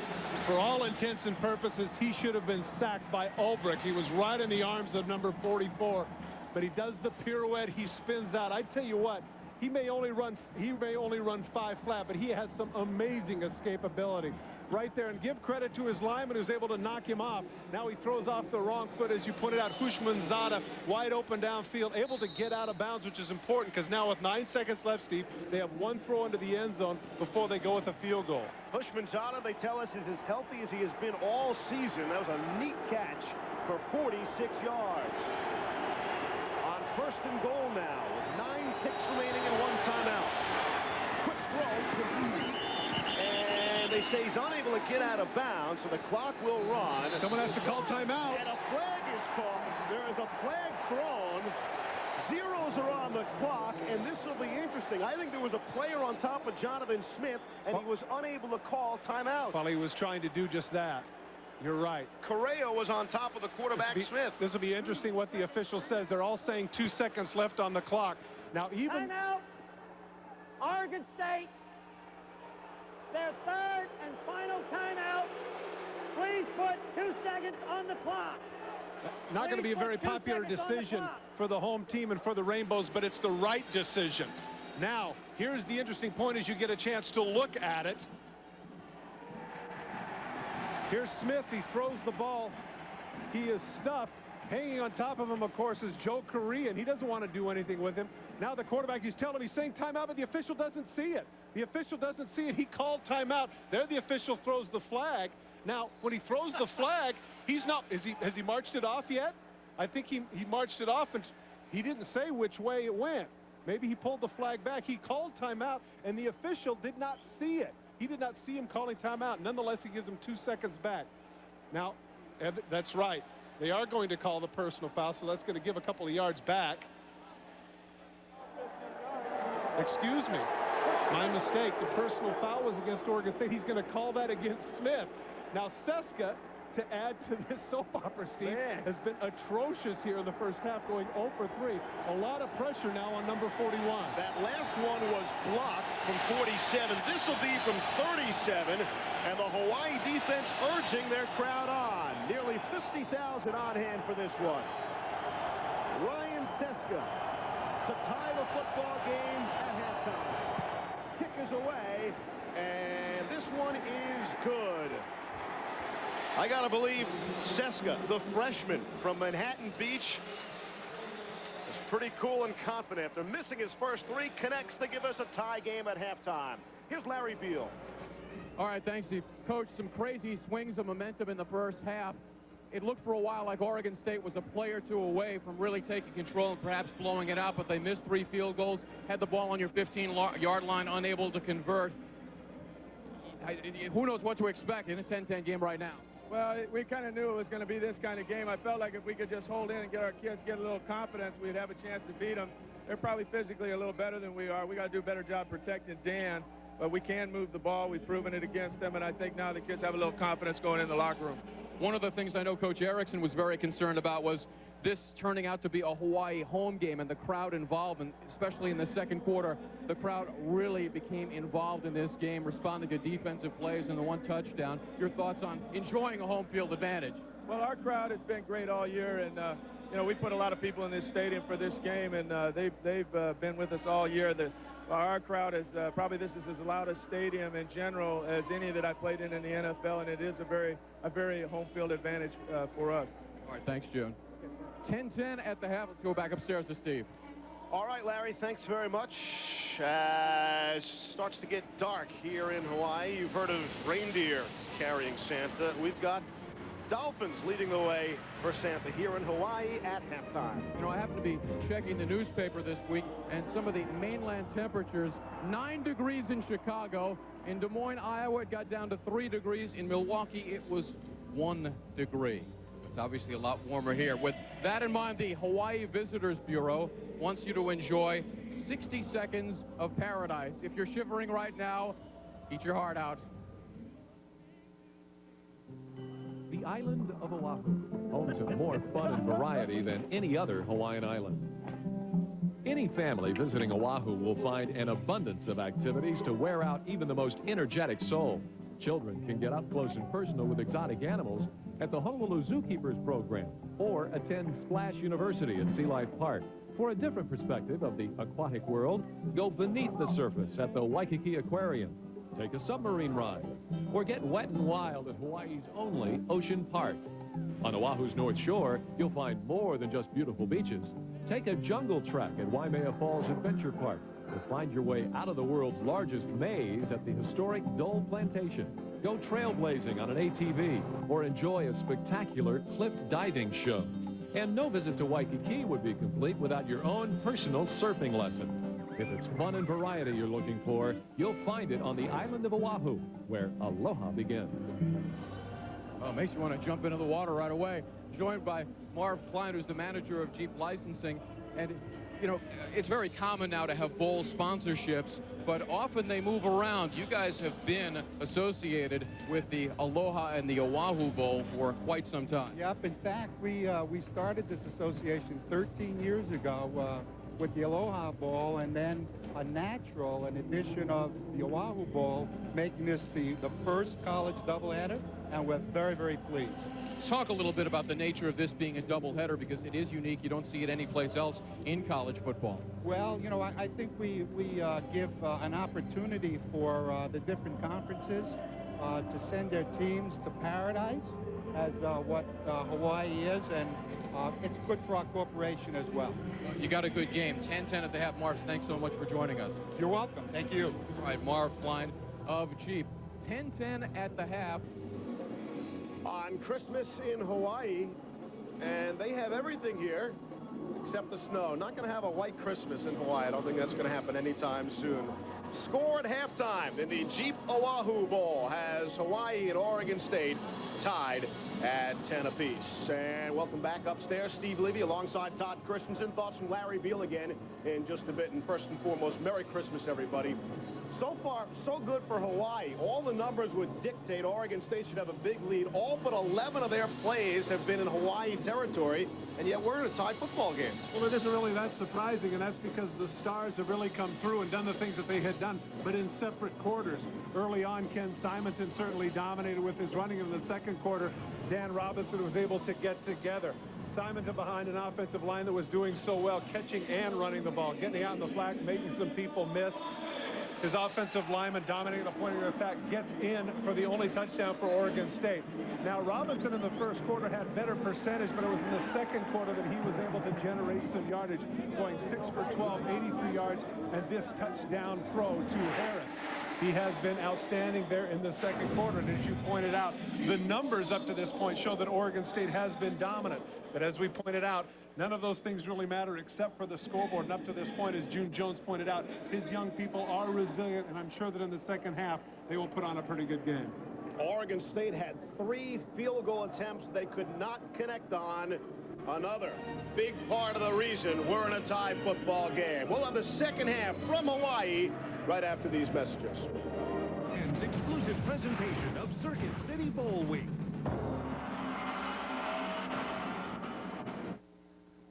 For all intents and purposes, he should have been sacked by Ulbrich. He was right in the arms of number 44, but he does the pirouette. He spins out. I tell you what, he may only run 5 flat, but he has some amazing escapability right there. And give credit to his lineman who's able to knock him off. Now he throws off the wrong foot, as you pointed out. Hushmanzada wide open downfield, able to get out of bounds, which is important because now with 9 seconds left, Steve, they have 1 throw into the end zone before they go with a field goal. Hushmanzada, they tell us, is as healthy as he has been all season. That was a neat catch for 46 yards. On 1st and goal now, with 9 ticks remaining and 1 timeout. Quick throw, complete. And they say he's unable to get out of bounds, so the clock will run. Someone has to call timeout. And a flag is called. There is a flag thrown. Zeros are on the clock, and this will be interesting. I think there was a player on top of Jonathan Smith, and he was unable to call timeout. Well, he was trying to do just that. You're right. Correa was on top of the quarterback, Smith. This will be interesting what the official says. They're all saying 2 seconds left on the clock. Now, even... Timeout. Oregon State. Their third and final timeout. Please put 2 seconds on the clock. Not going to be a very popular decision for the home team and for the Rainbows, but it's the right decision. Now, here's the interesting point as you get a chance to look at it. Here's Smith. He throws the ball. He is stuffed. Hanging on top of him, of course, is Joe Correa. He doesn't want to do anything with him. Now the quarterback, he's telling him, he's saying timeout, but the official doesn't see it. The official doesn't see it. He called timeout. There the official throws the flag. Now, when he throws the flag, he's not, has he marched it off yet? I think he marched it off, and he didn't say which way it went. Maybe he pulled the flag back. He called timeout, and the official did not see it. He did not see him calling timeout. Nonetheless, he gives him 2 seconds back. Now, that's right. They are going to call the personal foul, so that's going to give a couple of yards back. Excuse me. My mistake. The personal foul was against Oregon State. He's going to call that against Smith. Now, Seska, to add to this soap opera, Steve, has been atrocious here in the first half, going 0 for 3. A lot of pressure now on number 41. That last one was blocked from 47. This will be from 37, and the Hawaii defense urging their crowd on. Nearly 50,000 on hand for this one. Ryan Seska to tie the football game at halftime. Kick is away, and this one is good. I got to believe Seska, the freshman from Manhattan Beach, is pretty cool and confident. After missing his first 3, connects to give us a tie game at halftime. Here's Larry Beal. All right, thanks, Steve. Coach, some crazy swings of momentum in the first half. It looked for a while like Oregon State was a play or two away from really taking control and perhaps blowing it out, but they missed 3 field goals, had the ball on your 15-yard line, unable to convert. Who knows what to expect in a 10-10 game right now? Well, we kind of knew it was going to be this kind of game. I felt like if we could just hold in and get our kids get a little confidence, we'd have a chance to beat them. They're probably physically a little better than we are. We got to do a better job protecting Dan, but we can move the ball. We've proven it against them, and I think now the kids have a little confidence going in the locker room. One of the things I know Coach Erickson was very concerned about was this turning out to be a Hawaii home game and the crowd involvement, especially in the second quarter. The crowd really became involved in this game, responding to defensive plays and the 1 touchdown. Your thoughts on enjoying a home field advantage? Well, our crowd has been great all year, and you know, we put a lot of people in this stadium for this game, and they've been with us all year. Our crowd is probably this is as loud a stadium in general as any that I played in the NFL, and it is a very home field advantage for us. All right, thanks, June. 10-10 at the half. Let's go back upstairs to Steve. All right, Larry, thanks very much. As starts to get dark here in Hawaii, you've heard of reindeer carrying Santa. We've got Dolphins leading the way for Santa here in Hawaii at halftime. You know, I happen to be checking the newspaper this week, and some of the mainland temperatures, 9 degrees in Chicago. In Des Moines, Iowa, it got down to 3 degrees. In Milwaukee, it was 1 degree. It's obviously a lot warmer here. With that in mind, the Hawaii Visitors Bureau wants you to enjoy 60 seconds of paradise. If you're shivering right now, eat your heart out. The island of Oahu, home to more fun and variety than any other Hawaiian island. Any family visiting Oahu will find an abundance of activities to wear out even the most energetic soul. Children can get up close and personal with exotic animals at the Honolulu Zookeepers program, or attend Splash University at Sea Life Park. For a different perspective of the aquatic world, go beneath the surface at the Waikiki Aquarium. Take a submarine ride, or get wet and wild at Hawaii's only Ocean Park. On Oahu's North Shore, you'll find more than just beautiful beaches. Take a jungle trek at Waimea Falls Adventure Park, or find your way out of the world's largest maze at the historic Dole Plantation. Go trailblazing on an ATV, or enjoy a spectacular cliff diving show. And no visit to Waikiki would be complete without your own personal surfing lesson. If it's fun and variety you're looking for, you'll find it on the island of Oahu, where aloha begins. Well, it makes you want to jump into the water right away. Joined by Marv Klein, who's the manager of Jeep Licensing. And, you know, it's very common now to have bowl sponsorships, but often they move around. You guys have been associated with the Aloha and the Oahu Bowl for quite some time. Yep. In fact, we started this association 13 years ago with the Aloha Bowl, and then an addition of the Oahu Bowl, making this the first college doubleheader, and we're very, very pleased. Let's talk a little bit about the nature of this being a doubleheader, because it is unique. You don't see it anyplace else in college football. Well, you know, I think we give an opportunity for the different conferences to send their teams to paradise, as what Hawaii is, and it's good for our corporation as well. You got a good game. 10-10 at the half. Marv, thanks so much for joining us. You're welcome. Thank you. All right, Marv Klein of Jeep. 10-10 at the half. On Christmas in Hawaii, and they have everything here except the snow. Not going to have a white Christmas in Hawaii. I don't think that's going to happen anytime soon. Score at halftime in the Jeep Oahu Bowl has Hawaii and Oregon State tied at 10 apiece. And welcome back upstairs. Steve Levy alongside Todd Christensen. Thoughts from Larry Beal again in just a bit. And first and foremost, Merry Christmas, everybody. So far, so good for Hawaii. All the numbers would dictate Oregon State should have a big lead. All but 11 of their plays have been in Hawaii territory, and yet we're in a tied football game. Well, it isn't really that surprising, and that's because the Stars have really come through and done the things that they had done, but in separate quarters. Early on, Ken Simonton certainly dominated with his running. In the second quarter, Dan Robinson was able to get together. Simonton behind an offensive line that was doing so well, catching and running the ball, getting out in the flat, making some people miss. His offensive lineman dominating the point of attack, gets in for the only touchdown for Oregon State. Now, Robinson in the first quarter had better percentage, but it was in the second quarter that he was able to generate some yardage, going 6 for 12, 83 yards, and this touchdown throw to Harris. He has been outstanding there in the second quarter, and as you pointed out, the numbers up to this point show that Oregon State has been dominant. But as we pointed out, none of those things really matter except for the scoreboard. And up to this point, as June Jones pointed out, his young people are resilient, and I'm sure that in the second half, they will put on a pretty good game. Oregon State had 3 field goal attempts they could not connect on. Another big part of the reason we're in a tie football game. We'll have the second half from Hawaii right after these messages. And exclusive presentation of Circuit City Bowl Week.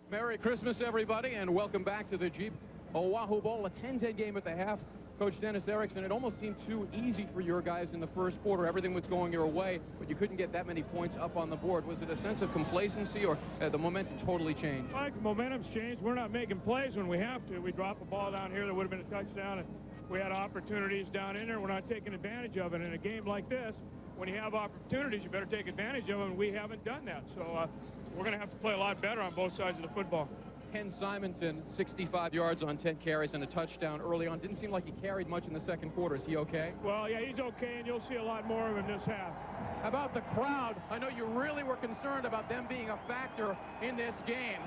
Merry Christmas, everybody, and welcome back to the Jeep Oahu Bowl. A 10-10 game at the half. Coach Dennis Erickson, it almost seemed too easy for your guys in the first quarter. Everything was going your way, but you couldn't get that many points up on the board. Was it a sense of complacency, or the momentum totally changed? I think the momentum's changed. We're not making plays when we have to. We drop a ball down here that would have been a touchdown, and we had opportunities down in there. We're not taking advantage of it. In a game like this, when you have opportunities, you better take advantage of them, and we haven't done that. So we're going to have to play a lot better on both sides of the football. Ken Simonton, 65 yards on 10 carries and a touchdown early on. Didn't seem like he carried much in the second quarter. Is he okay? Well, yeah, he's okay, and you'll see a lot more of him this half. How about the crowd? I know you really were concerned about them being a factor in this game.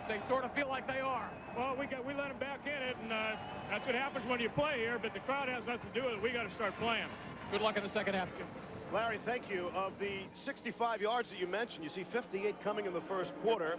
They sort of feel like they are. Well, we let them back in it, and that's what happens when you play here, but the crowd has nothing to do with it. We got to start playing. Good luck in the second half. Larry, thank you. Of the 65 yards that you mentioned, you see 58 coming in the first quarter.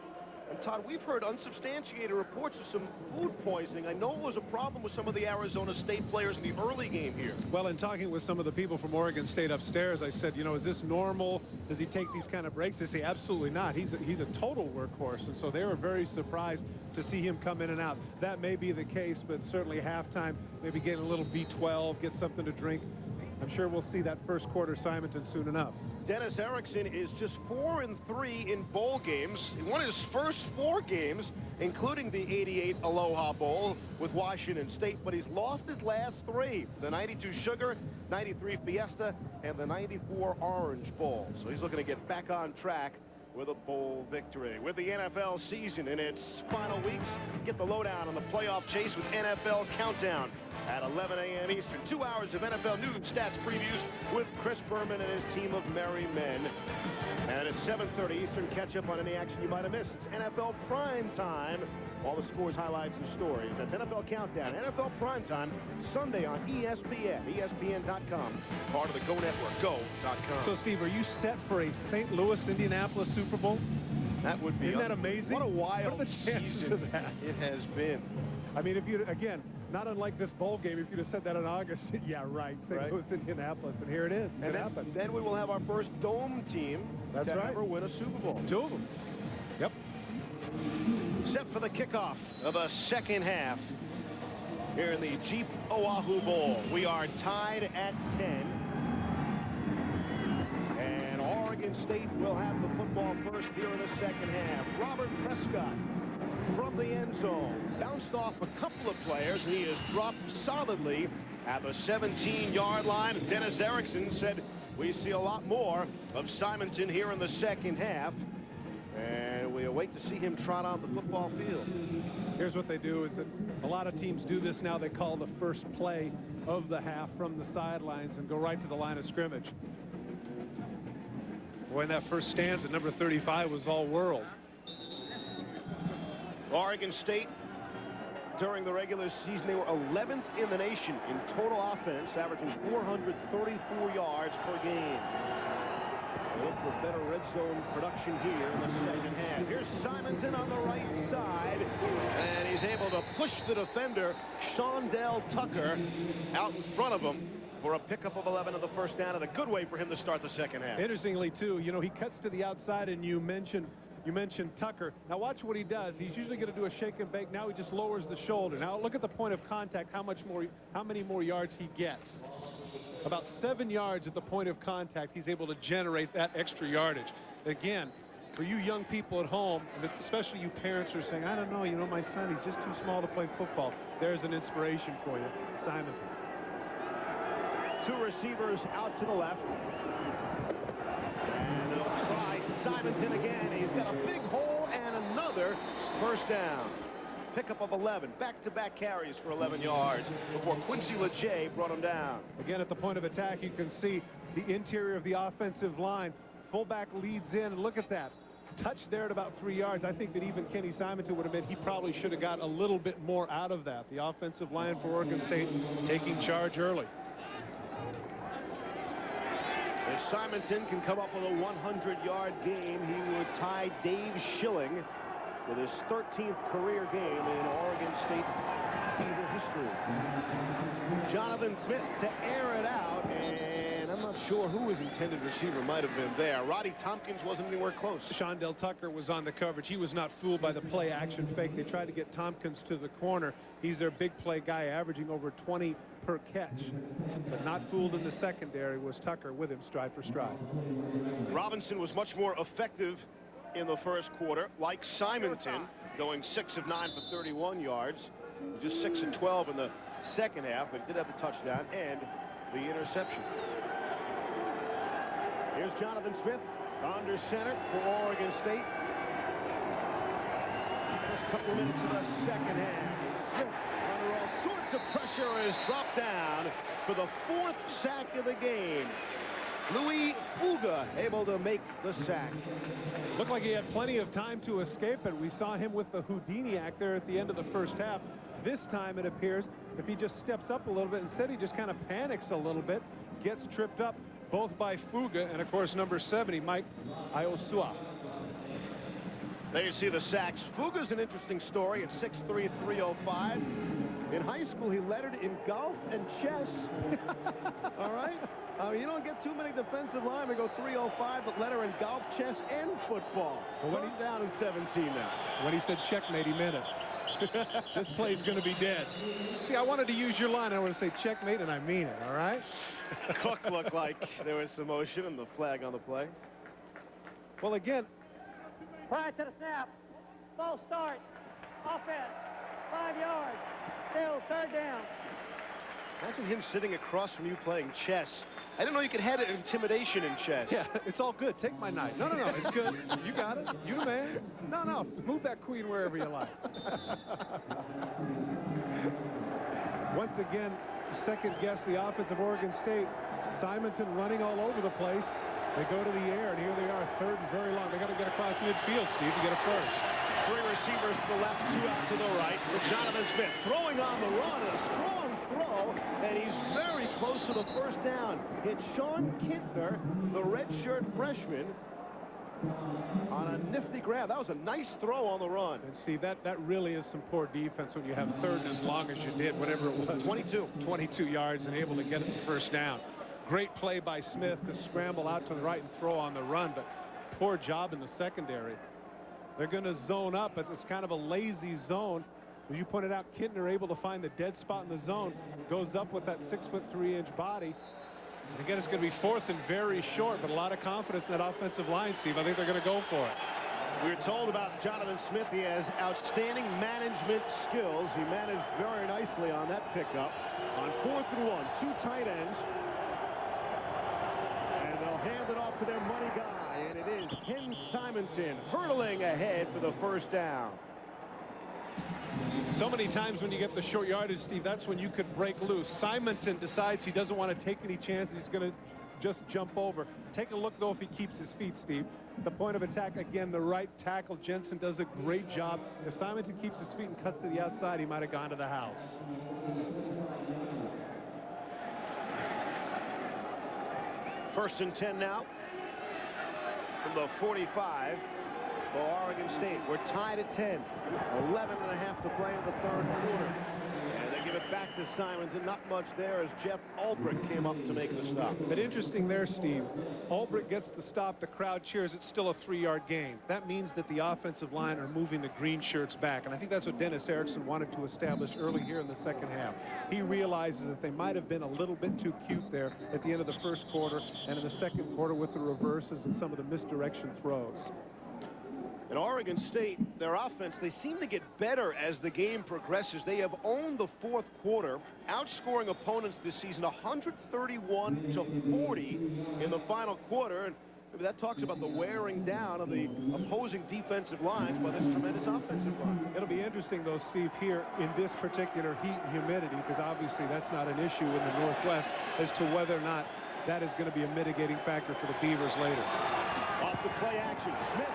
And Todd, we've heard unsubstantiated reports of some food poisoning. I know it was a problem with some of the Arizona State players in the early game here. Well, in talking with some of the people from Oregon State upstairs, I said, you know, is this normal? Does he take these kind of breaks? They say absolutely not. He's a total workhorse, and so they were very surprised to see him come in and out. That may be the case, but certainly halftime, maybe getting a little B12, get something to drink. I'm sure we'll see that first quarter Simonton soon enough. Dennis Erickson is just 4-3 in bowl games. He won his first 4 games, including the '88 Aloha Bowl with Washington State, but he's lost his last 3. The '92 Sugar, '93 Fiesta, and the '94 Orange Bowl. So he's looking to get back on track with a bowl victory. With the NFL season in its final weeks, get the lowdown on the playoff chase with NFL Countdown at 11 a.m. Eastern. 2 hours of NFL news, stats, previews with Chris Berman and his team of merry men. And at 7:30 Eastern, catch up on any action you might have missed. It's NFL Prime Time All the scores, highlights, and stories. That's NFL Countdown, NFL Primetime, Sunday on ESPN, ESPN.com, part of the Go Network, go.com. So, Steve, are you set for a St. Louis, Indianapolis Super Bowl? That would be. Isn't that amazing? What a wild What are the chances season of that? it has been. I mean, if you, again, not unlike this bowl game, if you'd have said that in August, yeah, right, St. Louis, Indianapolis, and here it is. And then we will have our first dome team to ever win a Super Bowl. 2 of them. Yep. Set for the kickoff of the second half here in the Jeep Oahu Bowl. We are tied at 10. And Oregon State will have the football first here in the second half. Robert Prescott from the end zone. Bounced off a couple of players, and he is dropped solidly at the 17-yard line. Dennis Erickson said, we see a lot more of Simonton here in the second half. And we await to see him trot on the football field. Here's what they do is that a lot of teams do this now. They call the first play of the half from the sidelines and go right to the line of scrimmage. Boy, in that first stanza, number 35 was all world. Oregon State, during the regular season, they were 11th in the nation in total offense, averaging 434 yards per game. They look for better red zone production here in the second half. Here's Simonton on the right side, and he's able to push the defender, Shondell Tucker, out in front of him for a pickup of 11 of the first down, and a good way for him to start the second half. Interestingly, too, you know, he cuts to the outside, and you mentioned Tucker. Now watch what he does. He's usually going to do a shake and bake. Now he just lowers the shoulder. Now look at the point of contact, how many more yards he gets. About 7 yards at the point of contact. He's able to generate that extra yardage. Again, for you young people at home, and especially you parents who are saying, I don't know, you know, my son, he's just too small to play football. There's an inspiration for you, Simonton. 2 receivers out to the left. And they'll try Simonton again. He's got a big hole and another first down. Pickup of 11. Back-to-back carries for 11 yards before Quincy LeJay brought him down. Again, at the point of attack, you can see the interior of the offensive line. Fullback leads in, and look at that. Touch there at about 3 yards. I think that even Kenny Simonton would admit he probably should have got a little bit more out of that. The offensive line for Oregon State taking charge early. If Simonton can come up with a 100-yard game, he would tie Dave Schilling with his 13th career game in Oregon State Beaver history. Jonathan Smith to air it out, and I'm not sure who his intended receiver might have been there. Roddy Tompkins wasn't anywhere close. Shondell Tucker was on the coverage. He was not fooled by the play action fake. They tried to get Tompkins to the corner. He's their big play guy, averaging over 20 per catch. But not fooled in the secondary was Tucker with him stride for stride. Robinson was much more effective in the first quarter, like Simonton, going 6 of 9 for 31 yards. Just 6 of 12 in the second half, but he did have the touchdown and the interception. Here's Jonathan Smith under center for Oregon State. First couple of minutes of the second half. Smith, under all sorts of pressure, is dropped down for the 4th sack of the game. Louis Fuga able to make the sack. Looked like he had plenty of time to escape it. We saw him with the Houdini act there at the end of the first half. This time it appears if he just steps up a little bit, instead he just kind of panics a little bit, gets tripped up both by Fuga and of course number 70, Mike Iosua. There you see the sacks. Fuga's an interesting story at 6'3", 305. In high school, he lettered in golf and chess. All right? You don't get too many defensive linemen go 305, but letter in golf, chess, and football. Well, when he's down in 17 now. When he said checkmate, he meant it. This play's going to be dead. See, I wanted to use your line. I want to say checkmate, and I mean it, all right? Cook looked like there was some motion and the flag on the play. Well, again. Prior to the snap. False start. Offense. 5 yards. Still 3rd down. Imagine him sitting across from you playing chess. I didn't know you could have intimidation in chess. Yeah, it's all good. Take my knight. No, it's good. You got it. You the man. No, move that queen wherever you like. Once again, to second guess the offense of Oregon State. Simonton running all over the place. They go to the air, and here they are, 3rd and very long. They got to get across midfield, Steve, to get a first. Three receivers to the left, two out to the right. For Jonathan Smith throwing on the run, a strong throw, and he's very close to the first down. It's Sean Kintner, the redshirt freshman, on a nifty grab. That was a nice throw on the run. And Steve, that really is some poor defense when you have third and as long as you did, whatever it was. 22 yards and able to get it to first down. Great play by Smith to scramble out to the right and throw on the run, but poor job in the secondary. They're going to zone up, but it's kind of a lazy zone. As you pointed out, Kintner able to find the dead spot in the zone, goes up with that 6'3" body. And again, it's going to be fourth and very short, but a lot of confidence in that offensive line, Steve. I think they're going to go for it. We were told about Jonathan Smith. He has outstanding management skills. He managed very nicely on that pickup. On 4th and 1, two tight ends. And they'll hand it off to their money guy, and it is Ken Simonton hurtling ahead for the first down. So many times when you get the short yardage, Steve, that's when you could break loose. Simonton decides he doesn't want to take any chances. He's going to just jump over. Take a look, though, if he keeps his feet, Steve. The point of attack, again, the right tackle. Jensen does a great job. If Simonton keeps his feet and cuts to the outside, he might have gone to the house. First and 10 now from the 45 for Oregon State. We're tied at 10. 11 and a half to play in the third quarter. And they give it back to Simonton. Not much there as Jeff Ulbrich came up to make the stop. But interesting there, Steve. Ulbrich gets the stop. The crowd cheers. It's still a 3-yard gain. That means that the offensive line are moving the green shirts back. And I think that's what Dennis Erickson wanted to establish early here in the second half. He realizes that they might have been a little bit too cute there at the end of the first quarter and in the second quarter with the reverses and some of the misdirection throws. At Oregon State, their offense, they seem to get better as the game progresses. They have owned the fourth quarter, outscoring opponents this season 131-40 in the final quarter. And that talks about the wearing down of the opposing defensive lines by this tremendous offensive line. It'll be interesting, though, Steve, here in this particular heat and humidity, because obviously that's not an issue in the Northwest, as to whether or not that is going to be a mitigating factor for the Beavers later. Off the play action, Smith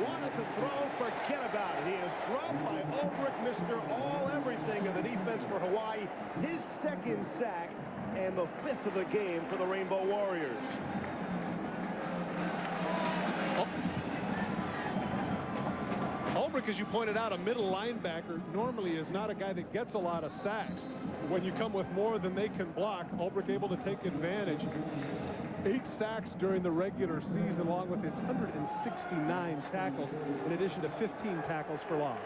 wanted to throw, forget about it. He is dropped by Ulbrich, Mr. All-Everything in the defense for Hawaii. His second sack and the 5th of the game for the Rainbow Warriors. Ulbrich, as you pointed out, a middle linebacker, normally is not a guy that gets a lot of sacks. When you come with more than they can block, Ulbrich able to take advantage. 8 sacks during the regular season, along with his 169 tackles, in addition to 15 tackles for loss.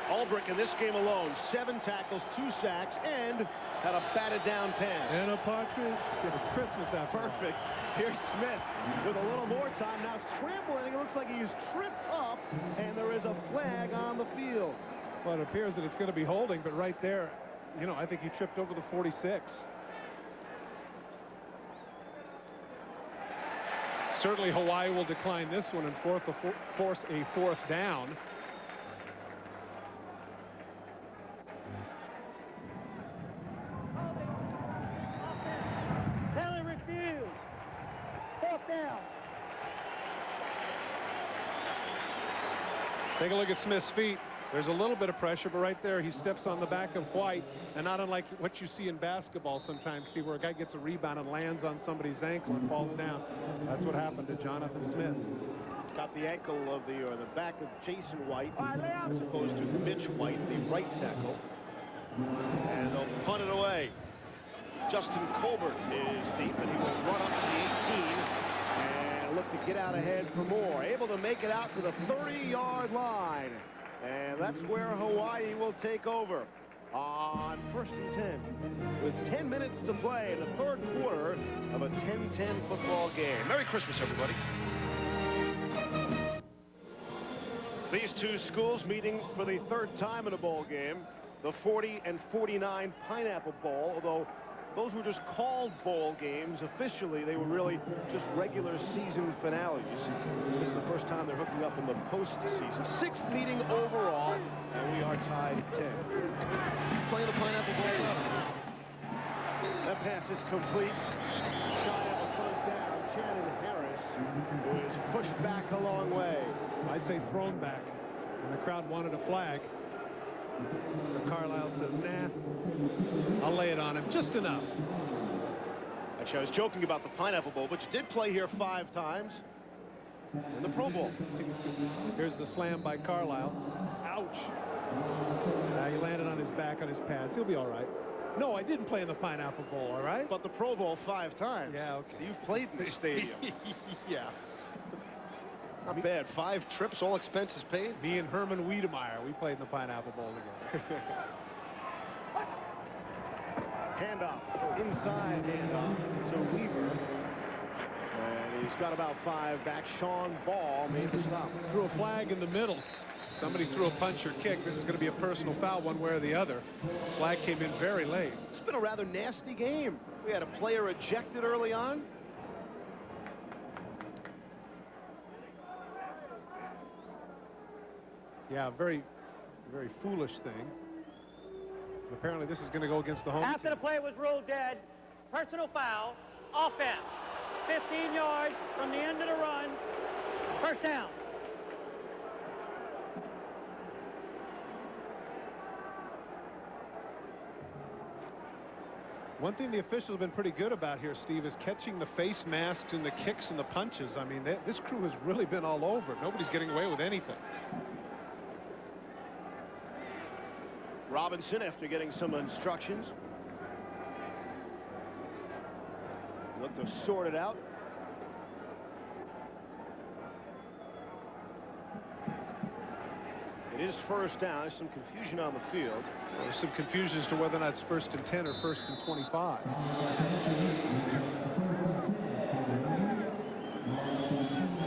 Ulbrich in this game alone, 7 tackles, 2 sacks, and had a batted down pass. And a partridge. It's Christmas after perfect. Here's Smith with a little more time. Now scrambling. It looks like he's tripped up, and there is a flag on the field. Well, it appears that it's going to be holding, but right there, you know, I think he tripped over the 46. Certainly Hawaii will decline this one and force a 4th down. Penalty refused. 4th down. Take a look at Smith's feet. There's a little bit of pressure, but right there he steps on the back of White, and not unlike what you see in basketball sometimes, Steve, where a guy gets a rebound and lands on somebody's ankle and falls down. That's what happened to Jonathan Smith. Got the ankle of the back of Jason White, as opposed to Mitch White, the right tackle. And they'll punt it away. Justin Colbert is deep, and he will run up to the 18 and look to get out ahead for more. Able to make it out to the 30-yard line. And that's where Hawaii will take over on 1st and 10 with 10 minutes to play in the third quarter of a 10-10 football game. Merry Christmas, everybody. These two schools meeting for the 3rd time in a bowl game, the 40 and 49 Pineapple Bowl, although those were just called bowl games. Officially, they were really just regular season finales. This is the first time they're hooking up in the postseason. 6th meeting overall, and we are tied at 10. You playing the Pineapple Bowl? That pass is complete. Shy of a first down. Channon Harris, who is pushed back a long way. I'd say thrown back. And the crowd wanted a flag. But Carlisle says, nah, I'll lay it on him just enough. Actually, I was joking about the Pineapple Bowl, but you did play here 5 times in the Pro Bowl. Here's the slam by Carlisle. Ouch. He landed on his back on his pads. He'll be all right. No, I didn't play in the Pineapple Bowl, all right? But the Pro Bowl 5 times. Yeah, okay. So you've played in the stadium. Yeah. Not bad. 5 trips, all expenses paid. Me and Herman Wiedemeyer, we played in the Pineapple Bowl together. Handoff. Inside handoff to Weaver. And he's got about 5 back. Sean Ball made the stop. Threw a flag in the middle. Somebody threw a punch or kick. This is going to be a personal foul one way or the other. Flag came in very late. It's been a rather nasty game. We had a player ejected early on. Yeah, very, very foolish thing. Apparently this is going to go against the home After team. the play was ruled dead, personal foul, offense. 15 yards from the end of the run, first down. One thing the officials have been pretty good about here, Steve, is catching the face masks and the kicks and the punches. I mean, this crew has really been all over. Nobody's getting away with anything. Robinson, after getting some instructions, looked to sort it out. It is first down. There's some confusion on the field. There's some confusion as to whether or not it's 1st and 10 or 1st and 25.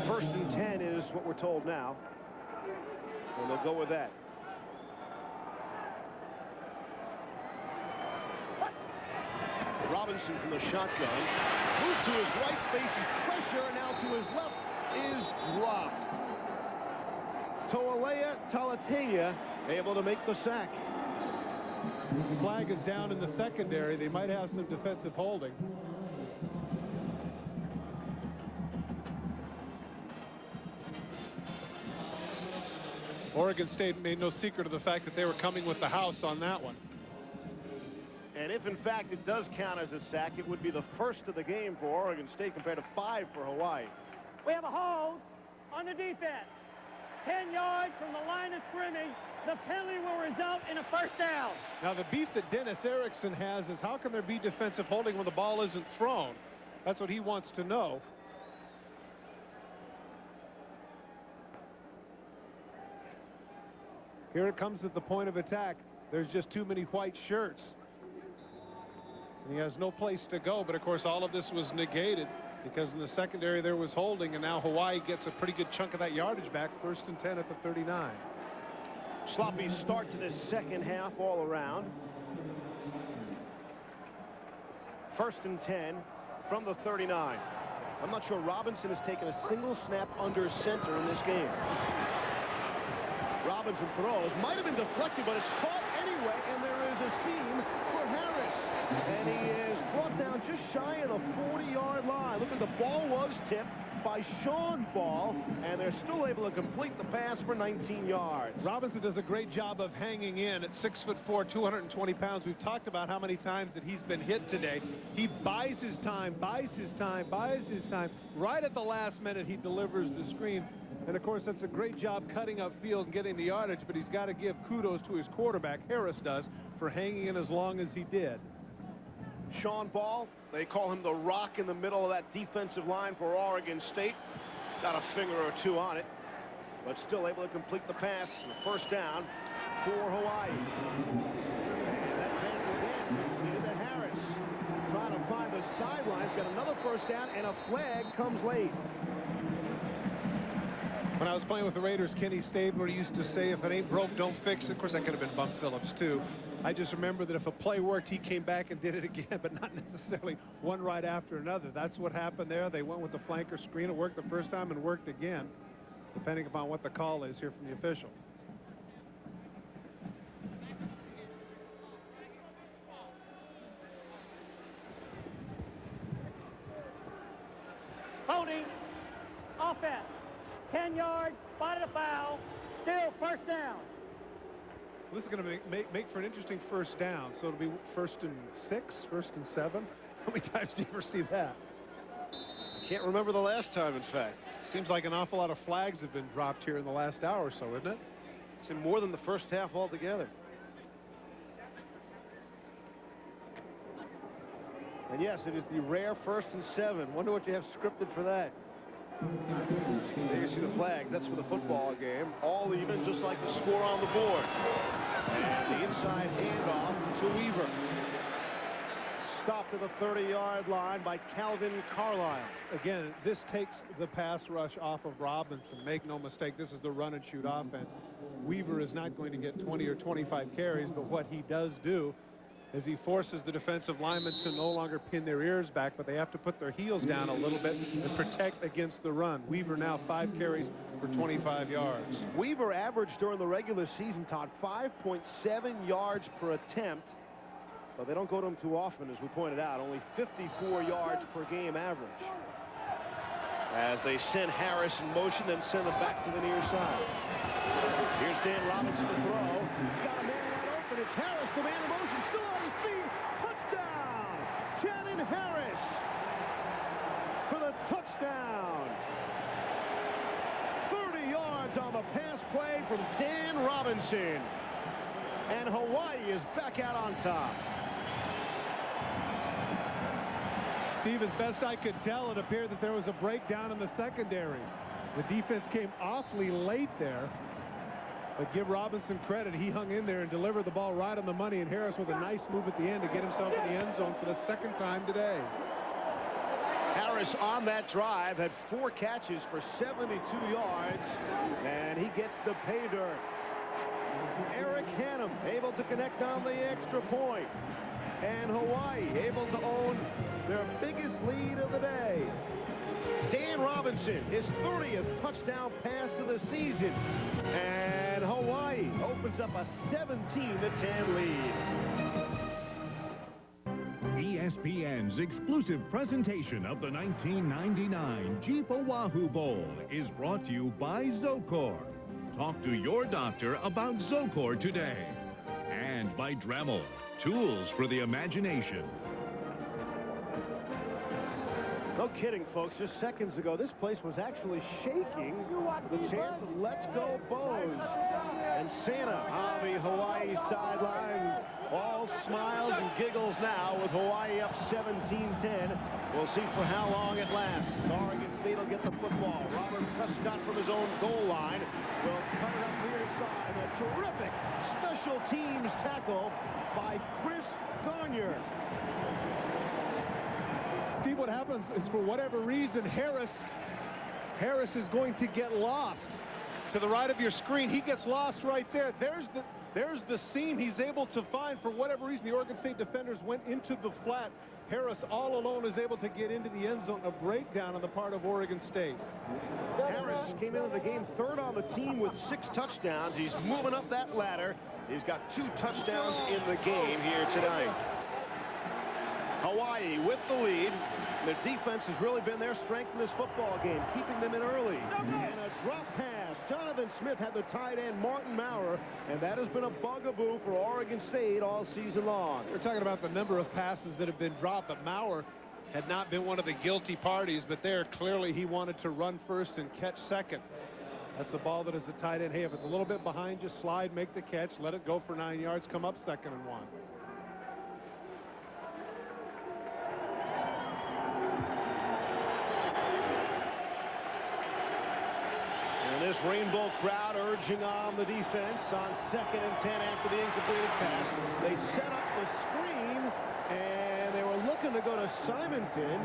First and 10 is what we're told now. And they'll go with that. Robinson from the shotgun. Moved to his right, faces pressure. Now to his left is dropped. Toalea Talatea able to make the sack. The flag is down in the secondary. They might have some defensive holding. Oregon State made no secret of the fact that they were coming with the house on that one. And if in fact it does count as a sack, it would be the first of the game for Oregon State compared to 5 for Hawaii. We have a hold on the defense. 10 yards from the line of scrimmage. The penalty will result in a first down. Now the beef that Dennis Erickson has is how can there be defensive holding when the ball isn't thrown? That's what he wants to know. Here it comes at the point of attack. There's just too many white shirts. And he has no place to go, but of course all of this was negated because in the secondary there was holding, and now Hawaii gets a pretty good chunk of that yardage back. 1st and 10 at the 39. Sloppy start to this second half all around. 1st and 10 from the 39. I'm not sure Robinson has taken a single snap under center in this game. Robinson throws, might have been deflected, but it's caught anyway, and there is a seam for Harris. And he is brought down just shy of the 40-yard line. Look at the ball was tipped by Sean Ball, and they're still able to complete the pass for 19 yards. Robinson does a great job of hanging in at 6'4", 220 pounds. We've talked about how many times that he's been hit today. He buys his time, buys his time, buys his time. Right at the last minute, he delivers the screen. And, of course, that's a great job cutting up field and getting the yardage, but he's got to give kudos to his quarterback, Harris does, for hanging in as long as he did. Sean Ball, they call him the rock in the middle of that defensive line for Oregon State. Got a finger or two on it, but still able to complete the pass. The first down for Hawaii. And that pass again into Harris. Trying to find the sidelines. Got another first down, and a flag comes late. When I was playing with the Raiders, Kenny Stabler used to say, if it ain't broke, don't fix it. Of course, that could have been Bump Phillips, too. I just remember that if a play worked, he came back and did it again, but not necessarily one right after another. That's what happened there. They went with the flanker screen. It worked the first time and worked again, depending upon what the call is here from the official. Holding, offense, 10 yards, spotted a foul, Still first down. This is going to make for an interesting first down. So it'll be 1st and 6, 1st and 7. How many times do you ever see that? Can't remember the last time, in fact. Seems like an awful lot of flags have been dropped here in the last hour or so, isn't it? It's in more than the first half altogether. And yes, it is the rare 1st and 7. Wonder what you have scripted for that. There you see the flags. That's for the football game. All even, just like the score on the board. And the inside handoff to Weaver. Stopped at the 30-yard line by Calvin Carlisle. Again, this takes the pass rush off of Robinson. Make no mistake, this is the run-and-shoot offense. Weaver is not going to get 20 or 25 carries, but what he does do is he forces the defensive linemen to no longer pin their ears back, but they have to put their heels down a little bit and protect against the run. Weaver now 5 carries for 25 yards. Weaver averaged during the regular season, Todd, 5.7 yards per attempt. But they don't go to him too often, as we pointed out. Only 54 yards per game average. As they send Harris in motion, then send him back to the near side. Here's Dan Robinson to throw. He's got a man wide open. It's Harris, the man in motion, still on his feet. Touchdown! Channon Harris for the touchdown. 30 yards on the pass play from Dan Robinson. And Hawaii is back out on top. Steve, as best I could tell, it appeared that there was a breakdown in the secondary. The defense came awfully late there. But give Robinson credit. He hung in there and delivered the ball right on the money. And Harris with a nice move at the end to get himself in the end zone for the 2nd time today. Harris on that drive had 4 catches for 72 yards. And he gets the pay dirt. Eric Hannum able to connect on the extra point. And Hawaii able to own their biggest lead of the day. Dan Robinson, his 30th touchdown pass of the season. And Hawaii opens up a 17-10 lead. ESPN's exclusive presentation of the 1999 Jeep Oahu Bowl is brought to you by Zocor. Talk to your doctor about Zocor today. And by Dremel, tools for the imagination. No kidding, folks. Just seconds ago, this place was actually shaking the chant of Let's Go Bows. And Santa on the Hawaii sideline. All smiles and giggles now with Hawaii up 17-10. We'll see for how long it lasts. Oregon State will get the football. Robert Prescott from his own goal line will cut it up near side. A terrific special teams tackle by Chris Garnier. Steve, what happens is, for whatever reason, Harris is going to get lost. To the right of your screen, he gets lost right there. There's the seam he's able to find. For whatever reason, the Oregon State defenders went into the flat. Harris all alone is able to get into the end zone. A breakdown on the part of Oregon State. Harris came into the game 3rd on the team with 6 touchdowns. He's moving up that ladder. He's got 2 touchdowns in the game here tonight. Hawaii with the lead. Their defense has really been their strength in this football game, keeping them in early. And a drop pass. Jonathan Smith had the tight end, Martin Maurer, and that has been a bugaboo for Oregon State all season long. We're talking about the number of passes that have been dropped, but Maurer had not been one of the guilty parties, but there clearly he wanted to run first and catch second. That's a ball that is a tight end. Hey, if it's a little bit behind, just slide, make the catch, let it go for 9 yards, come up 2nd and 1. This rainbow crowd urging on the defense on 2nd and 10 after the incompleted pass. They set up the screen, and they were looking to go to Simonton,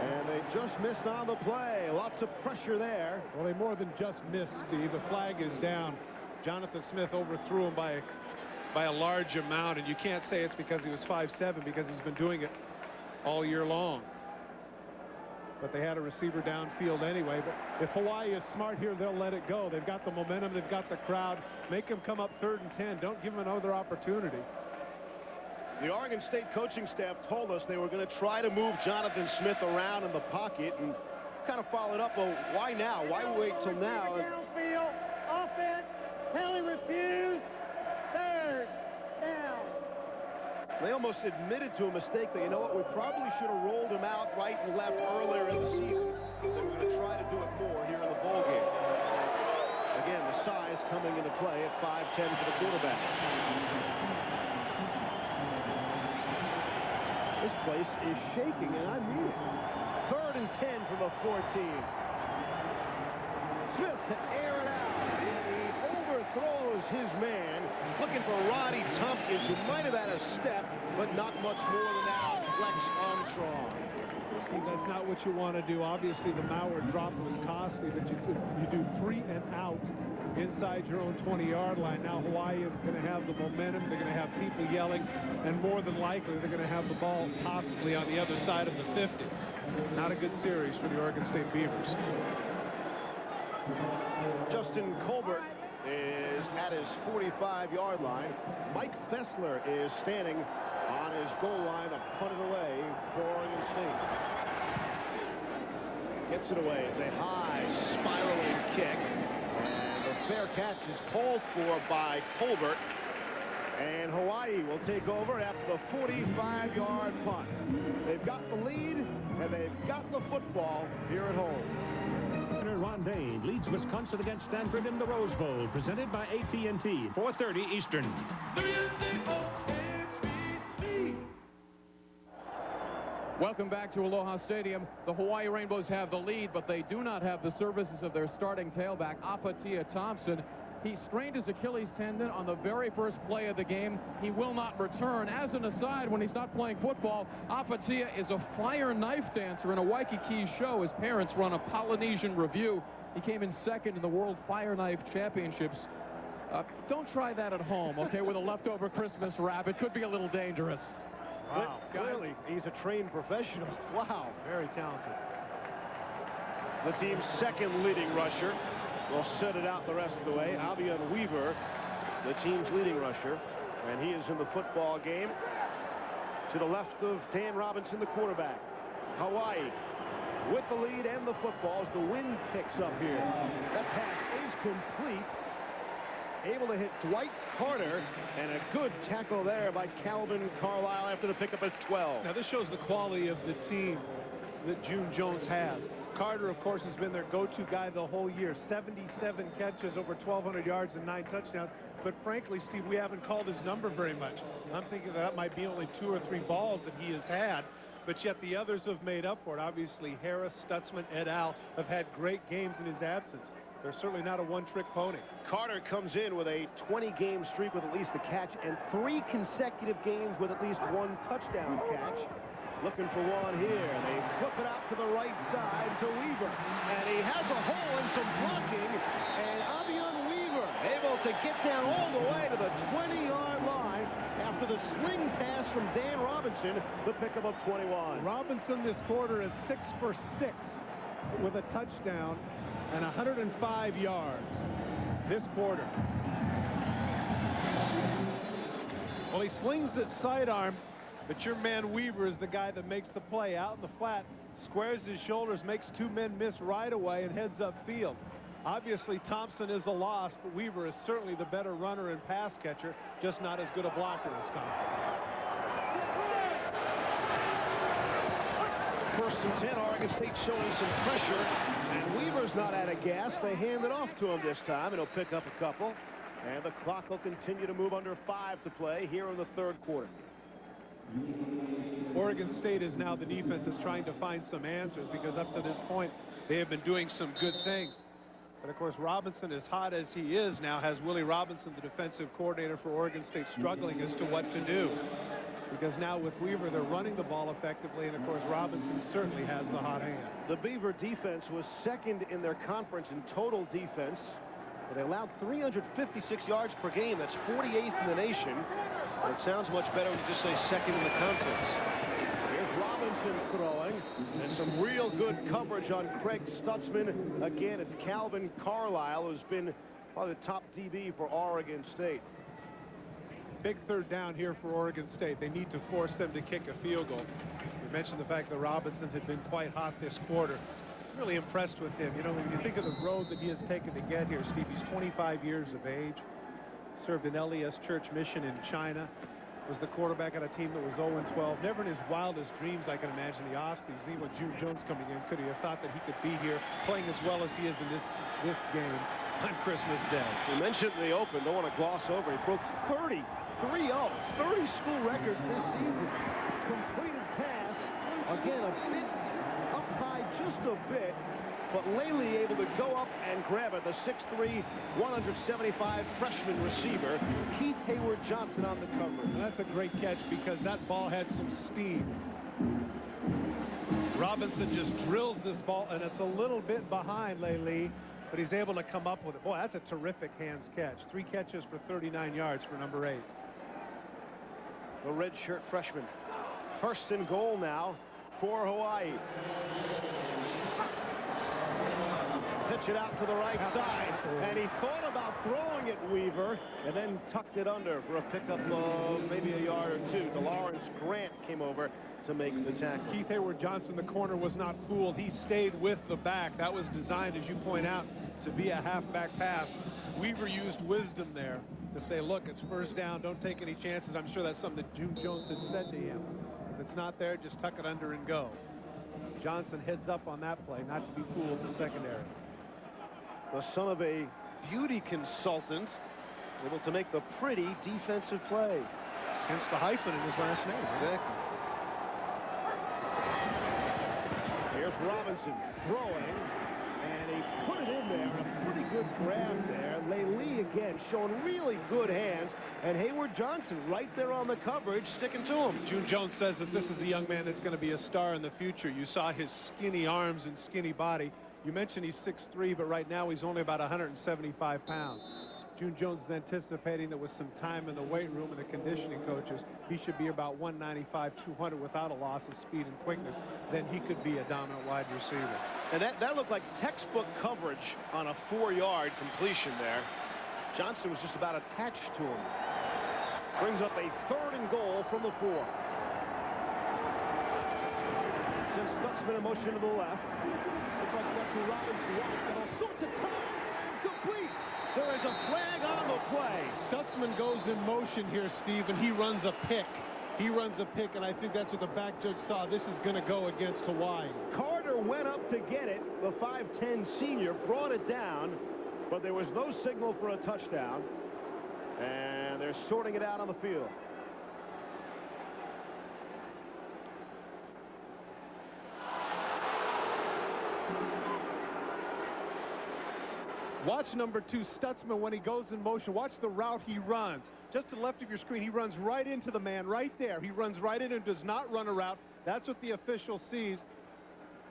and they just missed on the play. Lots of pressure there. Well, they more than just missed, Steve. The flag is down. Jonathan Smith overthrew him by a large amount, and you can't say it's because he was 5'7", because he's been doing it all year long. But they had a receiver downfield anyway. But if Hawaii is smart here, they'll let it go. They've got the momentum. They've got the crowd. Make them come up 3rd and 10. Don't give them another opportunity. The Oregon State coaching staff told us they were going to try to move Jonathan Smith around in the pocket, and kind of followed up. Well, why now? Why wait till now? Downfield, off penalty refused. Third down. They almost admitted to a mistake that, you know what, we probably should have rolled him out right and left earlier in the season. They were going to try to do it more here in the bowl game. Again, the size coming into play at 5'10" for the quarterback. This place is shaking, and I mean it. 3rd and 10 from the 14. Smith to air it out. He overthrows his man, looking for Roddy Tompkins, who might have had a step, but not much more than that on Flex Armstrong. Steve, that's not what you want to do. Obviously, the Mauer drop was costly, but you do 3 and out inside your own 20-yard line. Now Hawaii is going to have the momentum. They're going to have people yelling, and more than likely, they're going to have the ball possibly on the other side of the 50. Not a good series for the Oregon State Beavers. Justin Colbert is at his 45-yard line. Mike Fessler is standing on his goal line, a punt it away for Oregon State. Gets it away. It's a high spiraling kick, and the fair catch is called for by Colbert, and Hawaii will take over after the 45-yard punt. They've got the lead, and they've got the football here at home. Ron Dane leads Wisconsin against Stanford in the Rose Bowl, presented by AT&T, 4:30 Eastern. Welcome back to Aloha Stadium. The Hawaii Rainbows have the lead, but they do not have the services of their starting tailback, Apatia Thompson. He strained his Achilles tendon on the very first play of the game. He will not return. As an aside, when he's not playing football, Apatia is a fire knife dancer in a Waikiki show. His parents run a Polynesian review. He came in 2nd in the World Fire Knife Championships. Don't try that at home, okay, with a leftover Christmas wrap. It could be a little dangerous. Wow, clearly he's a trained professional. Wow, very talented. The team's 2nd leading rusher will set it out the rest of the way. Avian Weaver, the team's leading rusher, and he is in the football game to the left of Dan Robinson, the quarterback. Hawaii with the lead and the football as the wind picks up here. That pass is complete. Able to hit Dwight Carter, and a good tackle there by Calvin Carlisle after the pickup at 12. Now this shows the quality of the team that June Jones has. Carter, of course, has been their go-to guy the whole year. 77 catches, over 1,200 yards, and 9 touchdowns. But frankly, Steve, we haven't called his number very much. I'm thinking that might be only 2 or 3 balls that he has had. But yet the others have made up for it. Obviously, Harris, Stutzman, et al. Have had great games in his absence. They're certainly not a one-trick pony. Carter comes in with a 20-game streak with at least a catch and 3 consecutive games with at least 1 touchdown catch. Looking for one here. They flip it out to the right side to Weaver. And he has a hole and some blocking. And Avian Weaver able to get down all the way to the 20-yard line after the sling pass from Dan Robinson, the pickup of 21. Robinson this quarter is 6 for 6 with a touchdown and 105 yards this quarter. Well, he slings it sidearm, but your man Weaver is the guy that makes the play out in the flat, squares his shoulders, makes 2 men miss right away, and heads upfield. Obviously, Thompson is a loss, but Weaver is certainly the better runner and pass catcher, just not as good a blocker as Thompson. 1st and 10, Oregon State showing some pressure, and Weaver's not out of gas. They hand it off to him this time, and he'll pick up a couple. And the clock will continue to move under 5 to play here in the 3rd quarter. Oregon State is now the defense is trying to find some answers, because up to this point they have been doing some good things. But of course, Robinson, as hot as he is now, has Willie Robinson, the defensive coordinator for Oregon State, struggling as to what to do. Because now with Weaver, they're running the ball effectively, and of course Robinson certainly has the hot hand. The Beaver defense was 2nd in their conference in total defense. They allowed 356 yards per game. That's 48th in the nation. It sounds much better when you just say 2nd in the conference. Here's Robinson throwing, and some real good coverage on Craig Stutzman. Again, it's Calvin Carlisle, who's been probably the top DB for Oregon State. Big 3rd down here for Oregon State. They need to force them to kick a field goal. We mentioned the fact that Robinson had been quite hot this quarter. really impressed with him. You know, when you think of the road that he has taken to get here, Steve, he's 25 years of age, served in LES Church Mission in China, was the quarterback on a team that was 0-12. Never in his wildest dreams, I can imagine, the offseason, even with June Jones coming in, could he have thought that he could be here playing as well as he is in this game on Christmas Day. We mentioned in the open, don't want to gloss over, he broke 30 school records this season. Completed pass, again, a bit up high, just a bit, but Laley able to go up and grab it. The 6'3", 175 freshman receiver, Keith Hayward Johnson on the cover. That's a great catch because that ball had some steam. Robinson just drills this ball, and it's a little bit behind Laley, but he's able to come up with it. Boy, that's a terrific hands catch. 3 catches for 39 yards for number 8. The redshirt freshman. First and goal now for Hawaii. Pitch it out to the right side, and he thought about throwing it, Weaver, and then tucked it under for a pickup of maybe a yard or two. DeLawrence Grant came over to make the tackle. Keith Hayward Johnson, the corner, was not fooled. He stayed with the back. That was designed, as you point out, to be a halfback pass. Weaver used wisdom there to say, look, it's first down, don't take any chances. I'm sure that's something that June Jones had said to him. If it's not there, just tuck it under and go. Johnson heads up on that play, not to be fooled in the secondary. The son of a beauty consultant, able to make the pretty defensive play. Hence the hyphen in his last name. Exactly. Here's Robinson throwing, and he put it in there. A pretty good grab there. Laley again showing really good hands, and Hayward Johnson right there on the coverage, sticking to him. June Jones says that this is a young man that's going to be a star in the future. You saw his skinny arms and skinny body. You mentioned he's 6'3", but right now he's only about 175 pounds. June Jones is anticipating that with some time in the weight room and the conditioning coaches, he should be about 195, 200 without a loss of speed and quickness. Then he could be a dominant wide receiver. And that looked like textbook coverage on a 4-yard completion there. Johnson was just about attached to him. Brings up a 3rd and goal from the 4. Tim Stutzman in motion to the left. Looks like that's who Robinson wants. Got all sorts of time. Complete. There is a flag on the play. Stutzman goes in motion here, Steve, and he runs a pick. He runs a pick, and I think that's what the back judge saw. This is going to go against Hawaii. Carter went up to get it. The 5'10" senior brought it down, but there was no signal for a touchdown. And they're sorting it out on the field. Watch number 2, Stutzman, when he goes in motion. Watch the route he runs. Just to the left of your screen, he runs right into the man right there. He runs right in and does not run a route. That's what the official sees.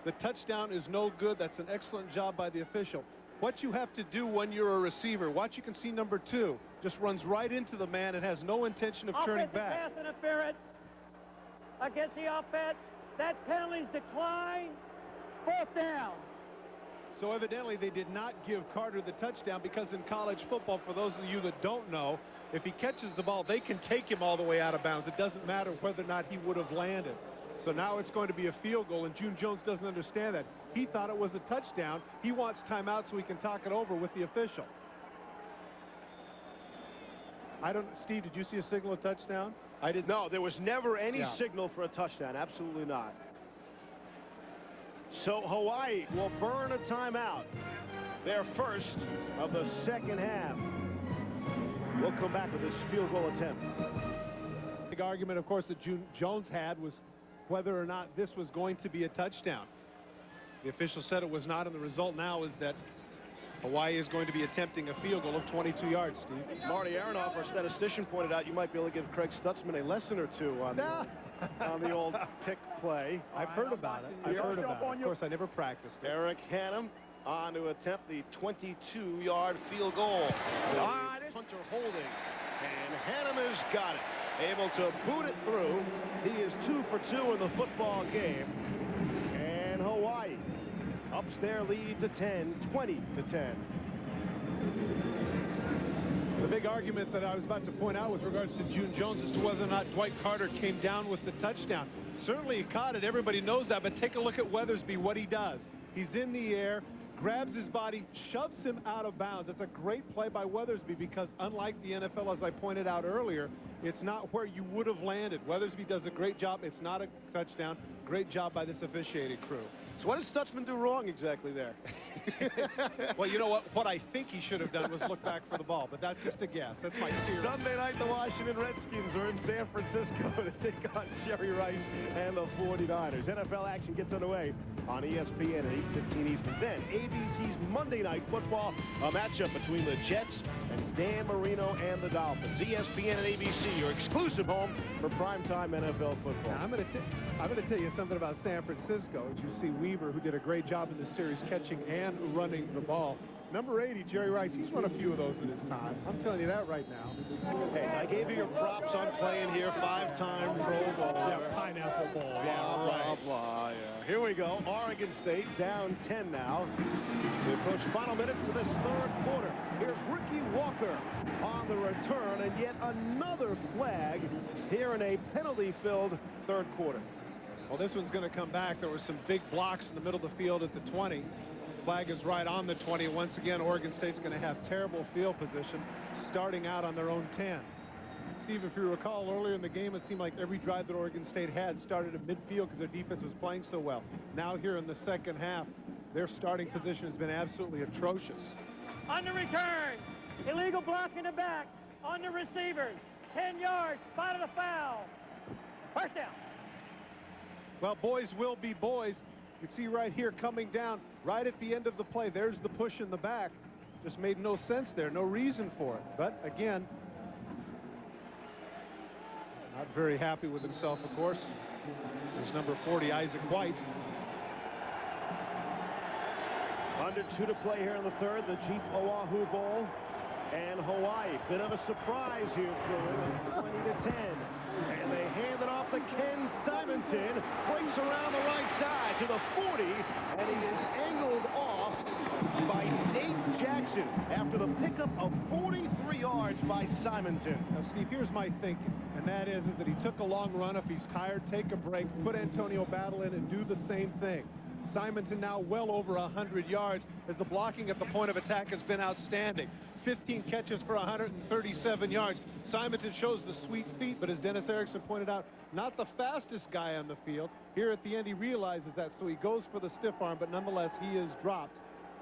The touchdown is no good. That's an excellent job by the official. What you have to do when you're a receiver, watch, you can see number 2, just runs right into the man and has no intention of turning back. Pass interference against the offense. That penalty's declined. 4th down. So evidently they did not give Carter the touchdown because in college football, for those of you that don't know, if he catches the ball, they can take him all the way out of bounds. It doesn't matter whether or not he would have landed. So now it's going to be a field goal, and June Jones doesn't understand that. He thought it was a touchdown. He wants timeout so he can talk it over with the official. Steve, did you see a signal of touchdown? I didn't. No, there was never any signal for a touchdown. Absolutely not. So Hawaii will burn a timeout. Their first of the 2nd half. We'll come back with this field goal attempt. The big argument, of course, that June Jones had was whether or not this was going to be a touchdown. The official said it was not, and the result now is that Hawaii is going to be attempting a field goal of 22 yards, Steve. Marty Aronoff, our statistician, pointed out you might be able to give Craig Stutzman a lesson or two on the old pick play. I've heard about it. I've heard about it. Of course, I never practiced it. Eric Hannum on to attempt the 22-yard field goal. Hunter holding, and Hannum has got it. Able to boot it through. He is 2 for 2 in the football game. And Hawaii ups their lead to 10, 20 to 10. The big argument that I was about to point out with regards to June Jones as to whether or not Dwight Carter came down with the touchdown. Certainly he caught it. Everybody knows that. But take a look at Weathersby, what he does. He's in the air, grabs his body, shoves him out of bounds. It's a great play by Weathersby because unlike the NFL, as I pointed out earlier, it's not where you would have landed. Weathersby does a great job. It's not a touchdown. Great job by this officiating crew. So what did Stutzman do wrong exactly there? Well, you know what? What I think he should have done was look back for the ball, but that's just a guess. That's my theory. Sunday night, the Washington Redskins are in San Francisco to take on Jerry Rice and the 49ers. NFL action gets underway on ESPN at 8:15 Eastern. Then ABC's Monday Night Football, a matchup between the Jets and Dan Marino and the Dolphins. ESPN and ABC, your exclusive home for primetime NFL football. Now, I'm going to tell you something about San Francisco. As you see, Weaver, who did a great job in this series catching and running the ball. Number 80, Jerry Rice, he's run a few of those in his time. I'm telling you that right now. Hey, I gave you your props on playing here, 5-time Pro Bowler. Yeah, Pineapple Bowl. Blah, blah, blah. Yeah. Here we go. Oregon State down 10 now. We approach final minutes of this third quarter. Here's Ricky Walker on the return, and yet another flag here in a penalty-filled third quarter. Well, this one's going to come back. There were some big blocks in the middle of the field at the 20. Flag is right on the 20. Once again, Oregon State's going to have terrible field position starting out on their own 10. Steve, if you recall earlier in the game, it seemed like every drive that Oregon State had started at midfield because their defense was playing so well. Now here in the second half, their starting position has been absolutely atrocious. On the return, illegal block in the back, on the receivers, 10 yards, spotted a foul. First down. Well, boys will be boys. You can see right here coming down right at the end of the play. There's the push in the back. Just made no sense there. No reason for it. But again, not very happy with himself, of course. His number 40, Isaac White. Under 2 to play here in the third, the Jeep Oahu Bowl. And Hawaii, bit of a surprise here for 20 to 10. And they hand it off to Ken Simonton. Breaks around the right side to the 40. And he is angled off by Nate Jackson after the pickup of 43 yards by Simonton. Now, Steve, here's my thinking. And that is that he took a long run. If he's tired, take a break, put Antonio Battle in and do the same thing. Simonton now well over 100 yards as the blocking at the point of attack has been outstanding. 15 catches for 137 yards. Simonton shows the sweet feet, but as Dennis Erickson pointed out, not the fastest guy on the field. Here at the end, he realizes that, so he goes for the stiff arm, but nonetheless, he is dropped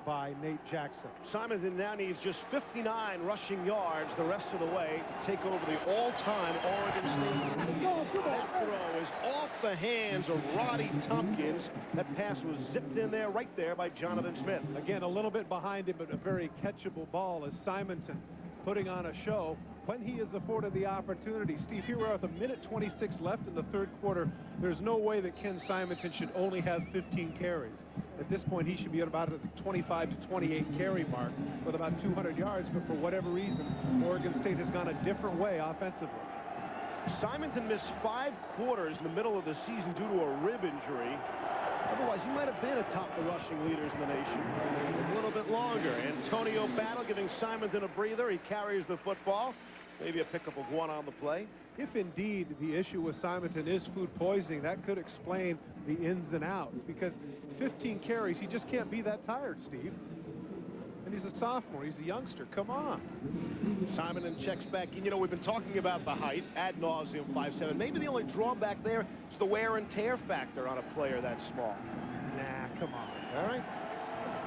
by Nate Jackson. Simonton now needs just 59 rushing yards the rest of the way to take over the all-time Oregon State. That throw is off the hands of Roddy Tompkins. That pass was zipped in there, right there by Jonathan Smith. Again, a little bit behind him, but a very catchable ball as Simonton putting on a show when he is afforded the opportunity. Steve, here we're with 1:26 left in the third quarter. There's no way that Ken Simonton should only have 15 carries. At this point, he should be at about the 25 to 28 carry mark with about 200 yards, but for whatever reason, Oregon State has gone a different way offensively. Simonton missed 5 quarters in the middle of the season due to a rib injury. Otherwise, he might have been atop the rushing leaders in the nation a little bit longer. Antonio Battle giving Simonton a breather. He carries the football. Maybe a pickup of 1 on the play. If indeed the issue with Simonton is food poisoning, that could explain the ins and outs, because 15 carries, he just can't be that tired, Steve. And he's a sophomore. He's a youngster. Come on. Simonton checks back in. You know, we've been talking about the height ad nauseum, 5'7". Maybe the only drawback there is the wear and tear factor on a player that small. Nah, come on. All right.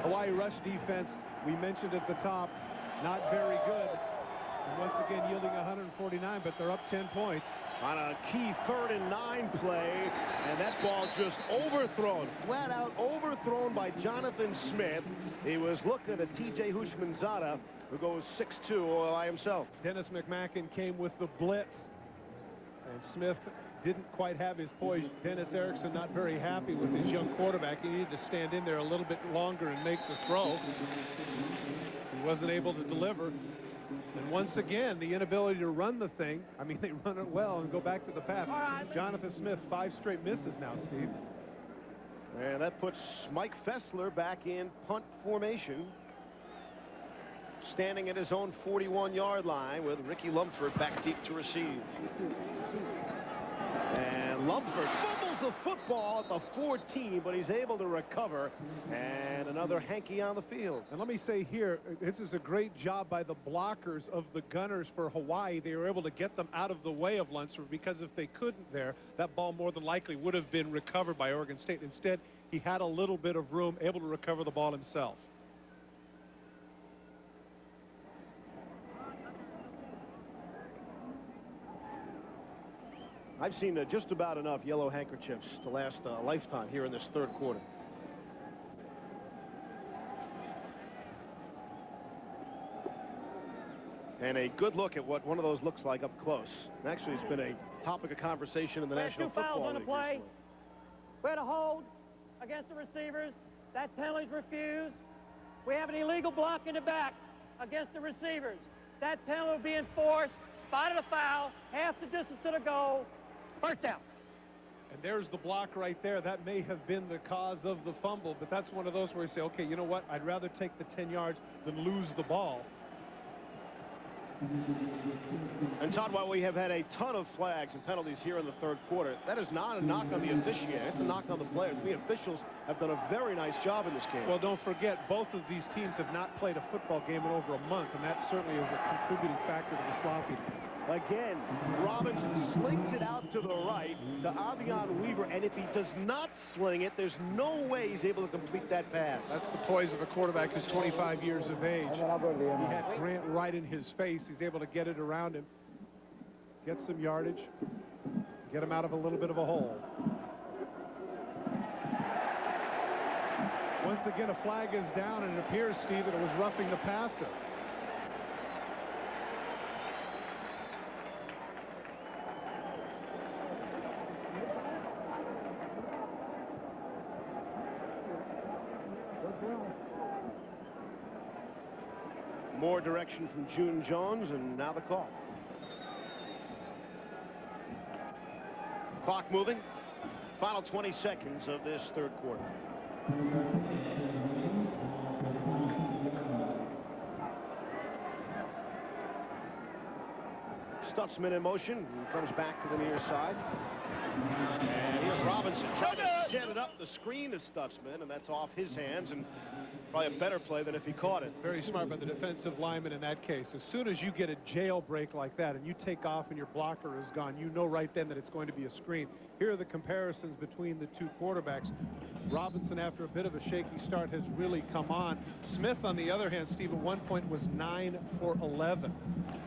Hawaii rush defense, we mentioned at the top, not very good. And once again, yielding 149, but they're up 10 points. On a key 3rd and 9 play, and that ball just overthrown, flat out overthrown by Jonathan Smith. He was looking at T.J. Hushmanzada, who goes 6'2" all by himself. Dennis McMacken came with the blitz, and Smith didn't quite have his poise. Dennis Erickson not very happy with his young quarterback. He needed to stand in there a little bit longer and make the throw. He wasn't able to deliver. And once again, the inability to run the thing. I mean, they run it well and go back to the pass. Jonathan Smith, 5 straight misses now, Steve. And that puts Mike Fessler back in punt formation, standing at his own 41-yard line with Ricky Lumford back deep to receive. And Lumford fumbles the football at the 14, but he's able to recover. And another hanky on the field. And let me say here, this is a great job by the blockers of the Gunners for Hawaii. They were able to get them out of the way of Lunsford, because if they couldn't there, that ball more than likely would have been recovered by Oregon State. Instead, he had a little bit of room, able to recover the ball himself. I've seen just about enough yellow handkerchiefs to last a lifetime here in this third quarter. And a good look at what one of those looks like up close. And actually, it's been a topic of conversation in the National Football League. 2 fouls on the play. recently. We had a hold against the receivers. That penalty's refused. We have an illegal block in the back against the receivers. That penalty will be enforced. Spotted a foul, half the distance to the goal. First down. And there's the block right there. That may have been the cause of the fumble, but that's one of those where you say, okay, you know what? I'd rather take the 10 yards than lose the ball. And Todd, while we have had a ton of flags and penalties here in the third quarter, that is not a knock on the officiating. It's a knock on the players. The officials have done a very nice job in this game. Well, don't forget, both of these teams have not played a football game in over a month, and that certainly is a contributing factor to the sloppiness. Again, Robinson slings it out to the right to Avion Weaver, and if he does not sling it, there's no way he's able to complete that pass. That's the poise of a quarterback who's 25 years of age. He had Grant right in his face. He's able to get it around him, get some yardage, get him out of a little bit of a hole. Once again, a flag is down, and it appears, Steve, that it was roughing the passer. More direction from June Jones, and now the call. Clock moving. Final 20 seconds of this third quarter. Stutzman in motion. He comes back to the near side. And here's Robinson trying to set it up the screen to Stutzman, and that's off his hands, and probably a better play than if he caught it. Very smart by the defensive lineman in that case. As soon as you get a jailbreak like that and you take off and your blocker is gone, you know right then that it's going to be a screen. Here are the comparisons between the two quarterbacks. Robinson, after a bit of a shaky start, has really come on. Smith, on the other hand, Steve, at one point was 9 for 11,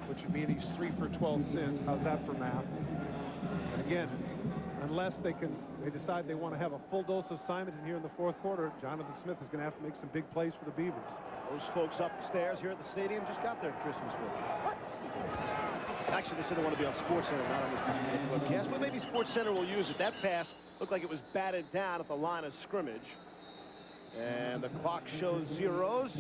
which would mean he's 3 for 12 since. How's that for math? And again, unless they decide they want to have a full dose of Simonton here in the fourth quarter, Jonathan Smith is going to have to make some big plays for the Beavers. Those folks upstairs here at the stadium just got their Christmas with. Actually, they said they want to be on SportsCenter, not on this particular broadcast, but maybe SportsCenter will use it. That pass looked like it was batted down at the line of scrimmage. And the clock shows zeros.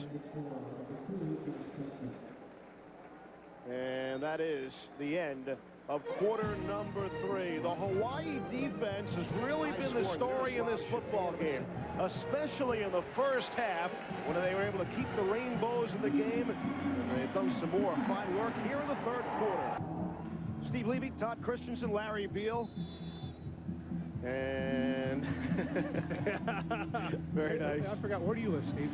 And that is the end of quarter number 3. The Hawaii defense has really been the story in this football game, especially in the first half when they were able to keep the Rainbows in the game. And they've done some more fine work here in the third quarter. Steve Levy, Todd Christensen, Larry Beal. And very nice. I forgot, where do you live, Steve?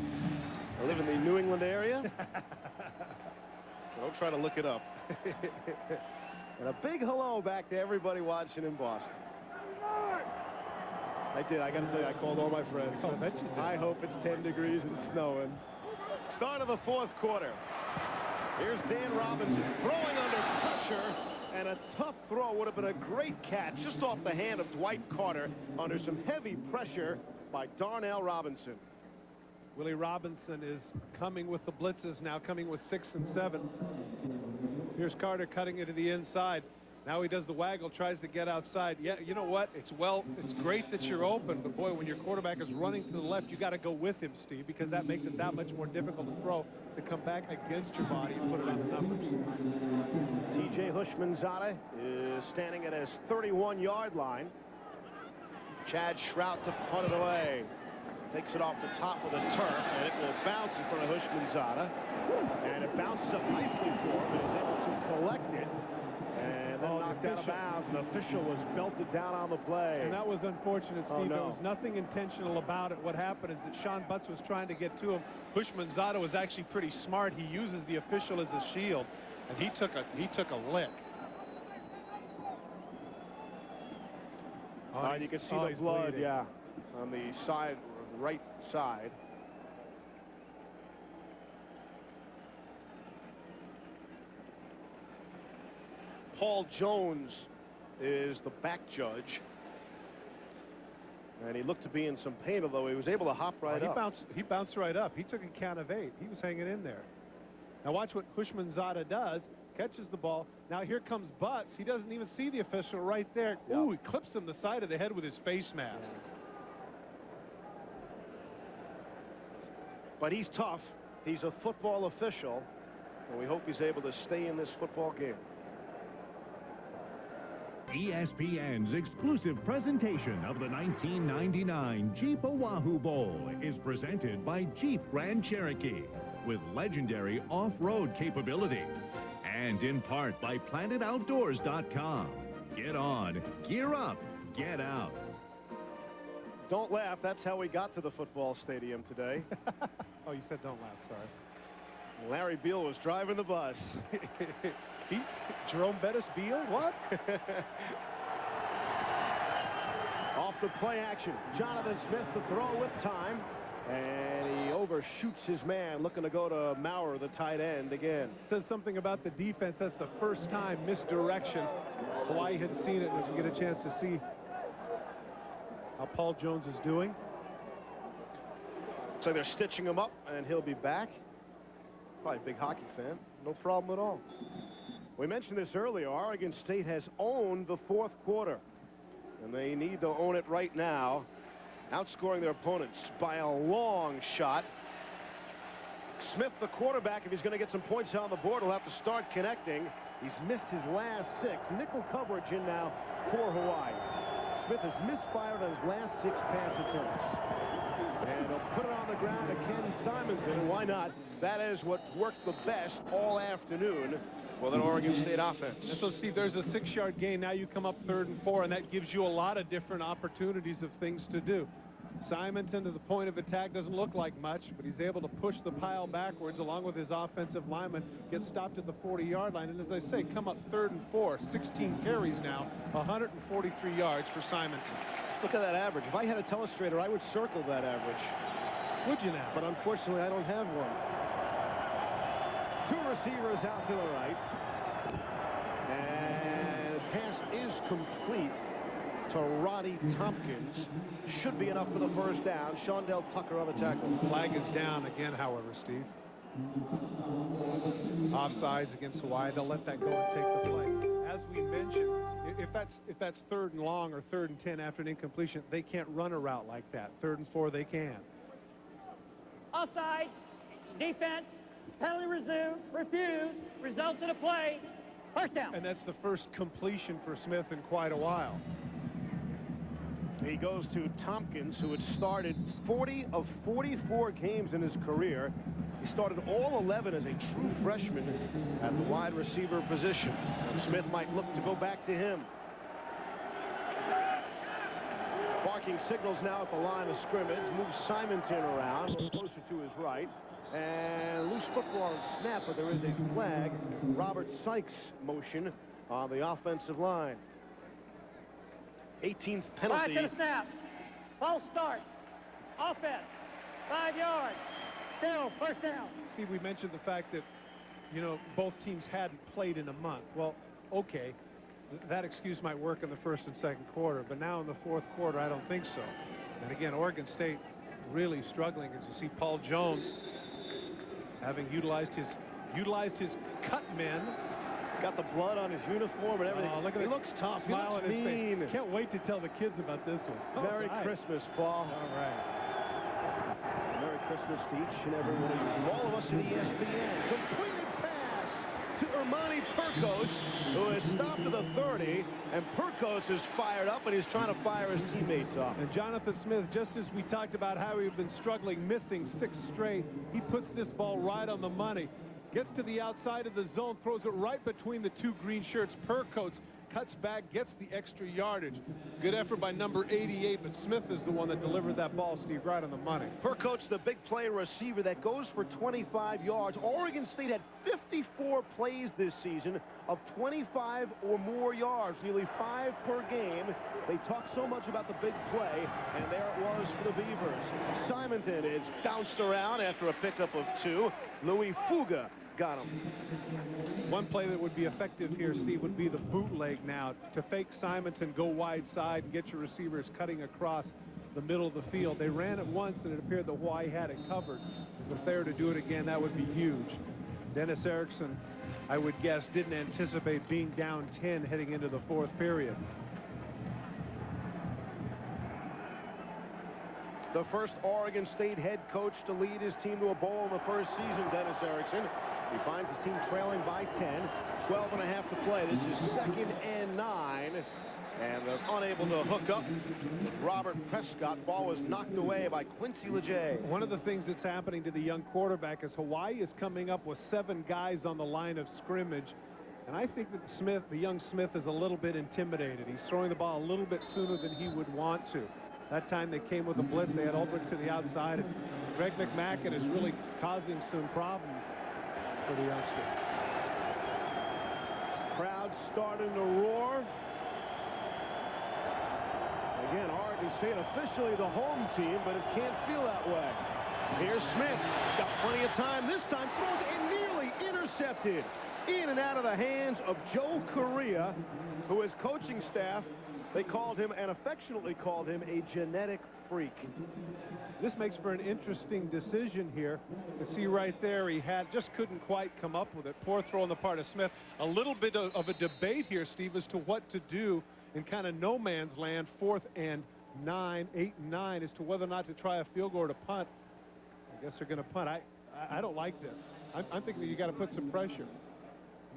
I live in the New England area. So don't try to look it up. And a big hello back to everybody watching in Boston. I did. I got to tell you, I called all my friends. Oh, I bet you did. I hope it's 10 degrees and snowing. Start of the fourth quarter. Here's Dan Robinson throwing under pressure, and a tough throw would have been a great catch just off the hand of Dwight Carter under some heavy pressure by Darnell Robinson. Willie Robinson is coming with the blitzes now, coming with 6 and 7. Here's Carter cutting it to the inside. Now he does the waggle, tries to get outside. Yeah, you know what? It's great that you're open, but boy, when your quarterback is running to the left, you got to go with him, Steve, because that makes it that much more difficult to throw, to come back against your body and put it on the numbers. TJ Hushmanzada is standing at his 31-yard line. Chad Schrout to punt it away. Takes it off the top of the turf, and it will bounce in front of Hushmanzada. And it bounces up nicely for him, and is able to collect it. And And then knocked out of bounds. An official was belted down on the play. And that was unfortunate, Steve. There was nothing intentional about it. What happened is that Sean Butts was trying to get to him. Houshmandzadeh was actually pretty smart. He uses the official as a shield, and he took a lick. And you can see the blood, on the side, right side. Paul Jones is the back judge. And he looked to be in some pain, although he was able to hop right up. He bounced right up. He took a count of 8. He was hanging in there. Now watch what Houshmandzadeh does. Catches the ball. Now here comes Butts. He doesn't even see the official right there. Yep. Ooh, he clips him the side of the head with his face mask. Yeah. But he's tough. He's a football official. And we hope he's able to stay in this football game. ESPN's exclusive presentation of the 1999 Jeep Oahu Bowl is presented by Jeep Grand Cherokee with legendary off-road capability and in part by PlanetOutdoors.com. Get on, gear up, get out. Don't laugh. That's how we got to the football stadium today. Oh, you said don't laugh. Sorry. Larry Beal was driving the bus. Jerome Bettis Beal? What? Off the play action. Jonathan Smith to throw with time. And he overshoots his man, looking to go to Maurer, the tight end, again. Says something about the defense. That's the first time misdirection. Hawaii had seen it as we get a chance to see how Paul Jones is doing. So they're stitching him up, and he'll be back. Probably a big hockey fan. No problem at all. We mentioned this earlier. Oregon State has owned the fourth quarter, and they need to own it right now, outscoring their opponents by a long shot. Smith, the quarterback, if he's going to get some points on the board, will have to start connecting. He's missed his last 6. Nickel coverage in now for Hawaii. Smith has misfired on his last 6 pass attempts. And he'll put it on the ground to Ken Simonton. Why not? That is what's worked the best all afternoon for that Oregon State offense. And so, Steve, there's a 6-yard gain. Now you come up 3rd and 4, and that gives you a lot of different opportunities of things to do. Simonton to the point of attack doesn't look like much, but he's able to push the pile backwards along with his offensive lineman, gets stopped at the 40-yard line. And as I say, come up 3rd and 4, 16 carries now, 143 yards for Simonton. Look at that average. If I had a telestrator, I would circle that average. Would you now? But unfortunately, I don't have one. 2 receivers out to the right. And the pass is complete to Roddy Tompkins. Should be enough for the first down. Shondell Tucker on the tackle. Flag is down again, however, Steve. Offsides against Hawaii. They'll let that go and take the play. As we mentioned, if that's 3rd and long or 3rd and 10 after an incompletion, they can't run a route like that. 3rd and 4, they can. Offside, defense, penalty resume, refuse, results in a play, first down. And that's the first completion for Smith in quite a while. He goes to Tompkins, who had started 40 of 44 games in his career. He started all 11 as a true freshman at the wide receiver position. And Smith might look to go back to him. Barking signals now at the line of scrimmage. Moves Simonton around, a little closer to his right. And loose football and snap, but there is a flag. Robert Sykes motion on the offensive line. 18th penalty. Right to the snap. False start. Offense. 5 yards. Still, first down. Steve, we mentioned the fact that, you know, both teams hadn't played in a month. Well, okay, that excuse might work in the 1st and 2nd quarter, but now in the 4th quarter, I don't think so. And again, Oregon State really struggling, as you see Paul Jones having utilized his cut men. He's got the blood on his uniform and everything. Oh, look at he looks tough. He smile looks on his mean. face. Can't wait to tell the kids about this one. Merry Christmas, Paul. All right. Merry Christmas to each and every one of you. All of us at ESPN. Completed pass to Ermani Percoats, who has stopped at the 30, and Percoats is fired up, and he's trying to fire his teammates off. And Jonathan Smith, just as we talked about how he'd been struggling, missing 6 straight, he puts this ball right on the money. Gets to the outside of the zone, throws it right between the two green shirts. Percoats cuts back, gets the extra yardage. Good effort by number 88, but Smith is the one that delivered that ball, Steve, right on the money. Percoats, the big play receiver that goes for 25 yards. Oregon State had 54 plays this season of 25 or more yards, nearly 5 per game. They talk so much about the big play, and there it was for the Beavers. Simonton is bounced around after a pickup of 2. Louis Fuga got him. One play that would be effective here, Steve, would be the bootleg now. To fake Simonton, go wide side, and get your receivers cutting across the middle of the field. They ran it once, and it appeared that Hawaii had it covered. If they were to do it again, that would be huge. Dennis Erickson, I would guess, didn't anticipate being down 10 heading into the 4th period. The first Oregon State head coach to lead his team to a bowl in the first season, Dennis Erickson. He finds his team trailing by 10. 12.5 to play. This is 2nd and 9. And they're unable to hook up with Robert Prescott. Ball was knocked away by Quincy Leger. One of the things that's happening to the young quarterback is Hawaii is coming up with 7 guys on the line of scrimmage. And I think that the young Smith is a little bit intimidated. He's throwing the ball a little bit sooner than he would want to. That time they came with a blitz. They had Ulbrich to the outside. And Greg McMacken is really causing some problems for the youngster. Crowd starting to roar. Again, Oregon State officially the home team, but it can't feel that way. Here's Smith. He's got plenty of time. This time throws and nearly intercepted. In and out of the hands of Joe Correa, who is coaching staff. They called him, and affectionately called him, a genetic freak. This makes for an interesting decision here. You can see right there, he just couldn't quite come up with it. Poor throw on the part of Smith. A little bit of a debate here, Steve, as to what to do in kind of no man's land, 4th and 9, 8 and 9, as to whether or not to try a field goal or to punt. I guess they're going to punt. I don't like this. I'm thinking that you got to put some pressure.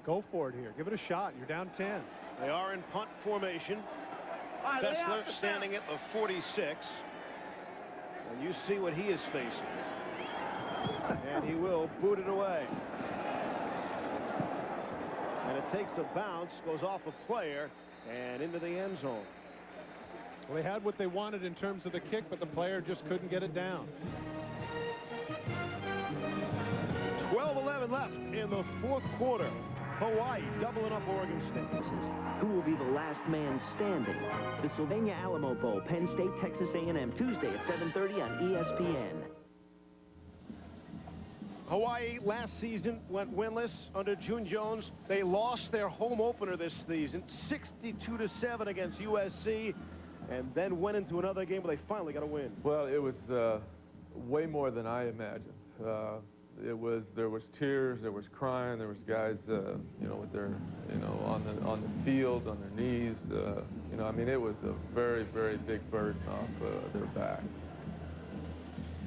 Go for it here. Give it a shot. You're down 10. They are in punt formation. Fessler standing at the 46. And you see what he is facing. And he will boot it away. And it takes a bounce, goes off a player, and into the end zone. Well, they had what they wanted in terms of the kick, but the player just couldn't get it down. 12-11 left in the 4th quarter. Hawaii doubling up Oregon State. Who will be the last man standing? The Sylvania Alamo Bowl, Penn State, Texas A&M, Tuesday at 7:30 on ESPN. Hawaii last season went winless under June Jones. They lost their home opener this season, 62-7 against USC, and then went into another game where they finally got a win. Well, it was way more than I imagined. There was tears, there was crying, there was guys, with their, on the field, on their knees. I mean, it was a very, very big burden off their back.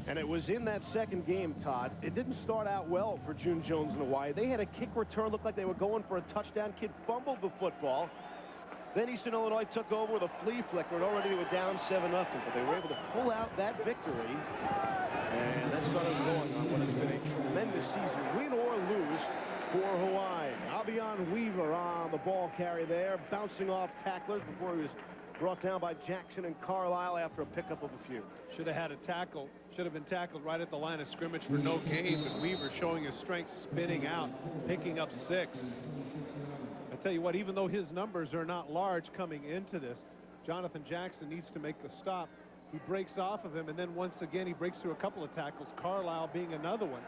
And it was in that second game, Todd. It didn't start out well for June Jones and Hawaii. They had a kick return, looked like they were going for a touchdown. Kid fumbled the football. Then Eastern Illinois took over with a flea flicker, and already they were down 7-0, but they were able to pull out that victory. And that started going on what has been a tremendous season, win or lose, for Hawaii. Albion Weaver on the ball carry there, bouncing off tacklers before he was brought down by Jackson and Carlisle after a pickup of a few. Should have had a tackle. Should have been tackled right at the line of scrimmage for no gain, but Weaver showing his strength, spinning out, picking up 6. I tell you what, even though his numbers are not large coming into this, Jonathan Jackson needs to make the stop. He breaks off of him, and then once again he breaks through a couple of tackles, Carlisle being another one.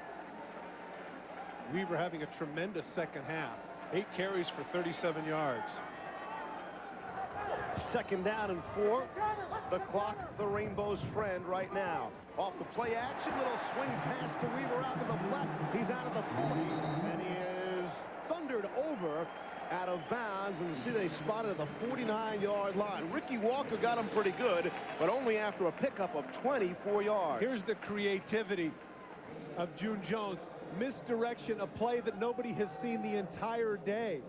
Weaver having a tremendous second half. 8 carries for 37 yards. 2nd down and 4. The clock, the Rainbow's friend right now. Off the play action, little swing pass to Weaver out to the flat. He's out of the 40, and he is thundered over out of bounds, and you see they spotted at the 49-yard line. Ricky Walker got him pretty good, but only after a pickup of 24 yards. Here's the creativity of June Jones. Misdirection, a play that nobody has seen the entire day.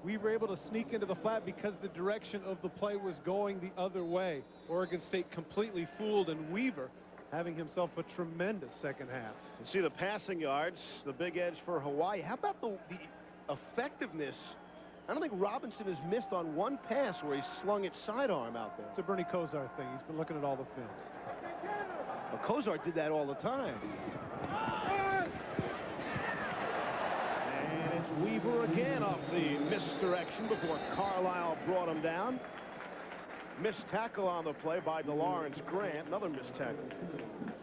We were able to sneak into the flat because the direction of the play was going the other way. Oregon State completely fooled, and Weaver having himself a tremendous second half. You see the passing yards, the big edge for Hawaii. How about the effectiveness? I don't think Robinson has missed on one pass where he slung it sidearm out there. It's a Bernie Kosar thing. He's been looking at all the films. But Kosar did that all the time. And it's Weaver again off the misdirection before Carlisle brought him down. Missed tackle on the play by DeLawrence Grant. Another missed tackle.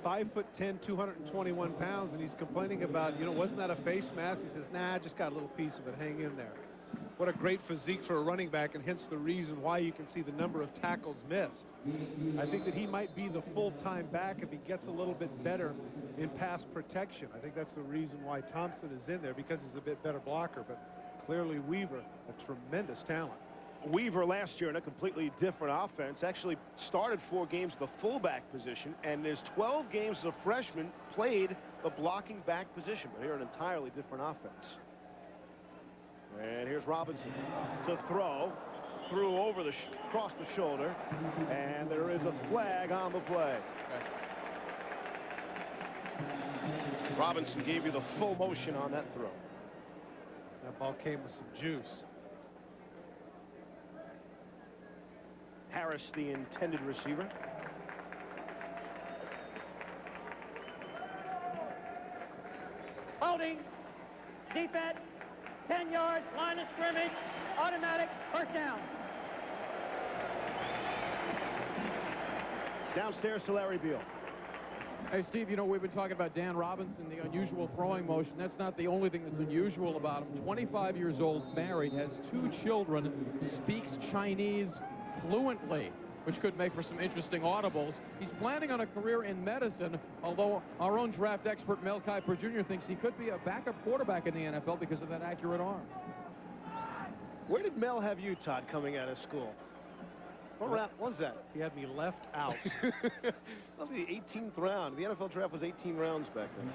5'10", 221 pounds, and he's complaining about, you know, wasn't that a face mask? He says, nah, I just got a little piece of it. Hang in there. What a great physique for a running back, and hence the reason why you can see the number of tackles missed. I think that he might be the full-time back if he gets a little bit better in pass protection. I think that's the reason why Thompson is in there, because he's a bit better blocker. But clearly Weaver, a tremendous talent. Weaver last year in a completely different offense actually started 4 games at the fullback position, and there's 12 games as a freshman played the blocking back position, but here an entirely different offense. And here's Robinson to throw. Threw over the across the shoulder, and there is a flag on the play. Robinson gave you the full motion on that throw. That ball came with some juice. Harris, the intended receiver. Holding. Defense. 10 yards. Line of scrimmage. Automatic. First down. Downstairs to Larry Beal. Hey, Steve, you know, we've been talking about Dan Robinson, the unusual throwing motion. That's not the only thing that's unusual about him. 25 years old, married, has 2 children, speaks Chinese fluently, which could make for some interesting audibles. He's planning on a career in medicine, although our own draft expert Mel Kiper Jr. thinks he could be a backup quarterback in the NFL because of that accurate arm. Where did Mel have you, Todd, coming out of school? What round was that? He had me left out. That was the 18th round. The NFL draft was 18 rounds back then.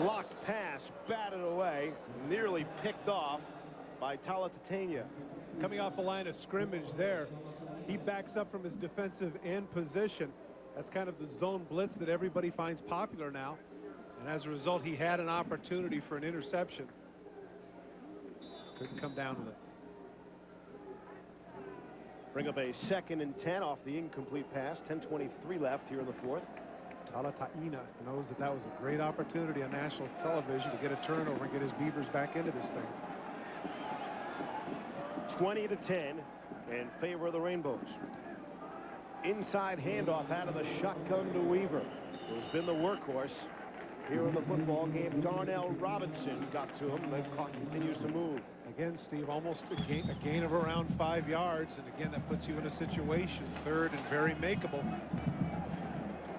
Locked pass, batted away, nearly picked off by Talatanya. Coming off the line of scrimmage there, he backs up from his defensive end position. That's kind of the zone blitz that everybody finds popular now. And as a result, he had an opportunity for an interception. Couldn't come down with it. Bring up a 2nd and 10 off the incomplete pass. 10:23 left here in the 4th. Talata'ina knows that that was a great opportunity on national television to get a turnover and get his Beavers back into this thing. 20-10 in favor of the Rainbows. Inside handoff out of the shotgun to Weaver, who's been the workhorse here in the football game. Darnell Robinson got to him. The clock continues to move. Again, Steve, almost a gain of around 5 yards, and again, that puts you in a situation, 3rd and very makeable.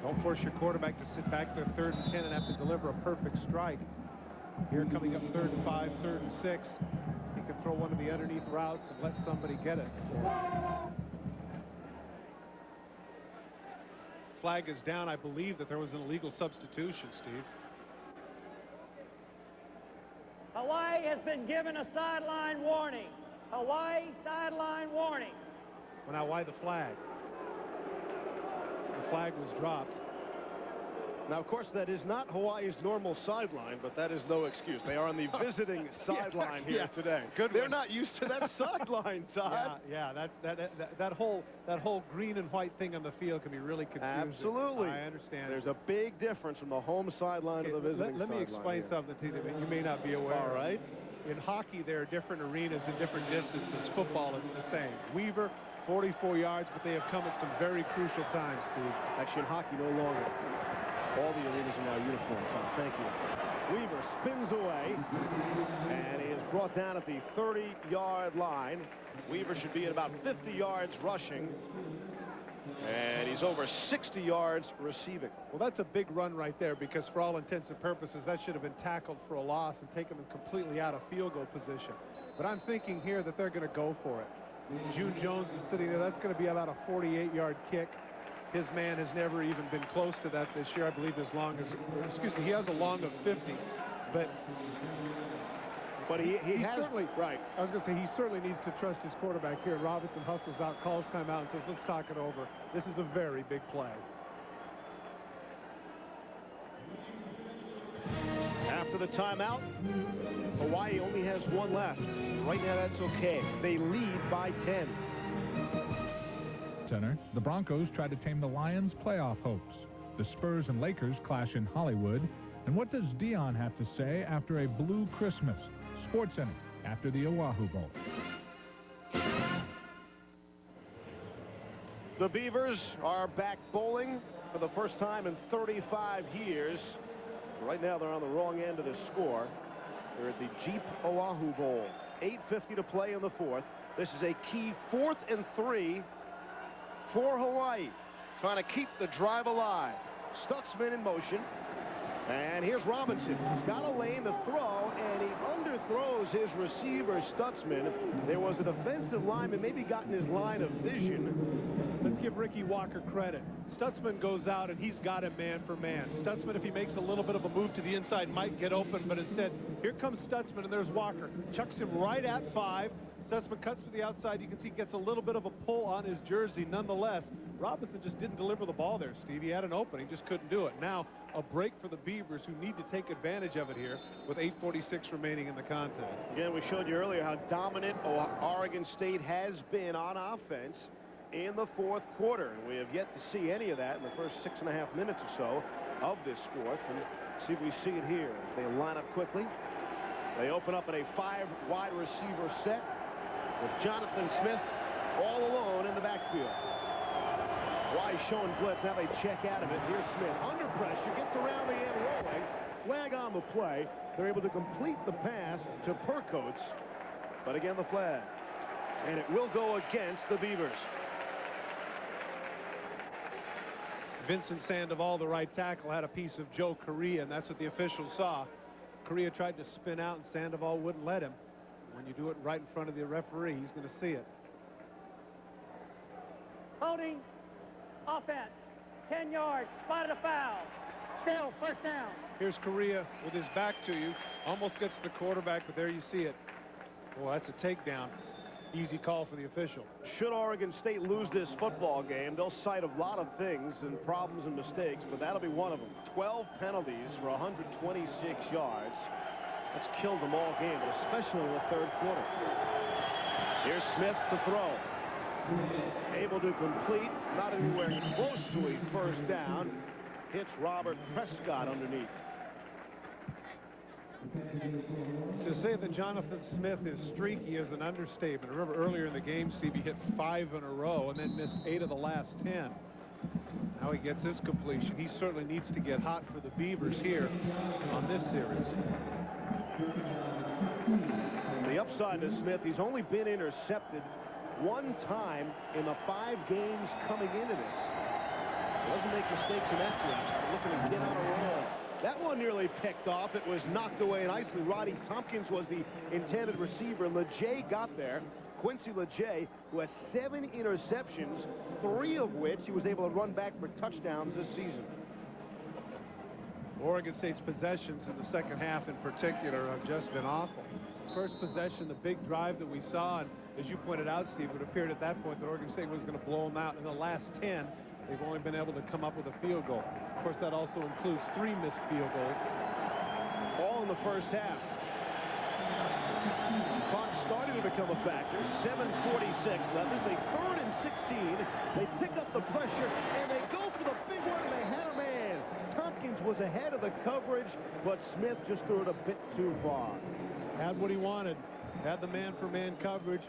Don't force your quarterback to sit back there 3rd and 10 and have to deliver a perfect strike. Here coming up 3rd and 5, 3rd and 6. He can throw one of the underneath routes and let somebody get it. Flag is down. I believe that there was an illegal substitution, Steve. Hawaii has been given a sideline warning. Hawaii sideline warning. Well, now, why the flag? The flag was dropped. Now, of course, that is not Hawaii's normal sideline, but that is no excuse. They are on the visiting sideline here today. They're not used to that sideline, Todd. Yeah, that whole green and white thing on the field can be really confusing. Absolutely. I understand. There's a big difference from the home sideline to the visiting Let me sideline explain here. something to you that you may not be aware. All right. In hockey, there are different arenas and different distances. Football is the same. Weaver, 44 yards, but they have come at some very crucial times, Steve. Actually, in hockey, no longer. All the arenas are now uniform, Tom. Thank you. Weaver spins away, and he is brought down at the 30-yard line. Weaver should be at about 50 yards rushing, and he's over 60 yards receiving. Well, that's a big run right there, because for all intents and purposes, that should have been tackled for a loss and taken him completely out of field goal position. But I'm thinking here that they're going to go for it. June Jones is sitting there. That's going to be about a 48-yard kick. His man has never even been close to that this year. I believe as long as, excuse me, he has a long of 50. But he has, certainly, right. I was going to say, he certainly needs to trust his quarterback here. Robinson hustles out, calls timeout, and says, let's talk it over. This is a very big play. After the timeout, Hawaii only has one left. Right now, that's okay. They lead by 10. Center, the Broncos try to tame the Lions' playoff hopes. The Spurs and Lakers clash in Hollywood. And what does Dion have to say after a blue Christmas? Sports Center after the Oahu Bowl. The Beavers are back bowling for the first time in 35 years. Right now, they're on the wrong end of the score. They're at the Jeep Oahu Bowl. 8:50 to play in the fourth. This is a key 4th and 3 for Hawaii. Trying to keep the drive alive. Stutzman in motion. And here's Robinson. He's got a lane to throw, and he underthrows his receiver, Stutzman. There was a defensive lineman, maybe got in his line of vision. Let's give Ricky Walker credit. Stutzman goes out, and he's got him man for man. Stutzman, if he makes a little bit of a move to the inside, might get open, but instead, here comes Stutzman, and there's Walker. Chucks him right at 5. Stutzman cuts to the outside. You can see he gets a little bit of a pull on his jersey. Nonetheless, Robinson just didn't deliver the ball there, Steve. He had an opening, just couldn't do it. Now, a break for the Beavers, who need to take advantage of it here with 8:46 remaining in the contest. Again, we showed you earlier how dominant Oregon State has been on offense in the fourth quarter. And we have yet to see any of that in the first 6.5 minutes or so of this fourth. And see if we see it here. They line up quickly. They open up in a 5-wide receiver set with Jonathan Smith all alone in the backfield. Hawaii showing blitz. Now they check out of it. Here's Smith under pressure. Gets around the end rolling. Flag on the play. They're able to complete the pass to Percoats. But again, the flag. And it will go against the Beavers. Vincent Sandoval, the right tackle, had a piece of Joe Correa, and that's what the officials saw. Correa tried to spin out, and Sandoval wouldn't let him. When you do it right in front of the referee, he's going to see it. Holding. Offense. 10 yards. Spotted a foul. Still, first down. Here's Correa with his back to you. Almost gets the quarterback, but there you see it. Well, that's a takedown. Easy call for the official. Should Oregon State lose this football game, they'll cite a lot of things and problems and mistakes, but that'll be one of them. 12 penalties for 126 yards. That's killed them all game, but especially in the third quarter. Here's Smith to throw. Able to complete, not anywhere close to a first down. Hits Robert Prescott underneath. To say that Jonathan Smith is streaky is an understatement. Remember earlier in the game, Steve, he hit 5 in a row and then missed 8 of the last 10. Now he gets his completion. He certainly needs to get hot for the Beavers here on this series. The upside to Smith, he's only been intercepted 1 time in the 5 games coming into this. He doesn't make mistakes in that stretch. Looking to get on a roll. That one nearly picked off. It was knocked away nicely. Roddy Tompkins was the intended receiver. LeJay got there. Quincy LeJay, who has 7 interceptions, 3 of which he was able to run back for touchdowns this season. Oregon State's possessions in the second half in particular have just been awful. First possession, the big drive that we saw, and as you pointed out, Steve, it appeared at that point that Oregon State was going to blow them out. In the last 10, they've only been able to come up with a field goal. Of course, that also includes 3 missed field goals. All in the first half. Clock starting to become a factor. 7:46 left. This is a 3rd and 16. They pick up the pressure, and they go for the big one, and they had a man. Tompkins was ahead of the coverage, but Smith just threw it a bit too far. Had what he wanted. Had the man-for-man coverage.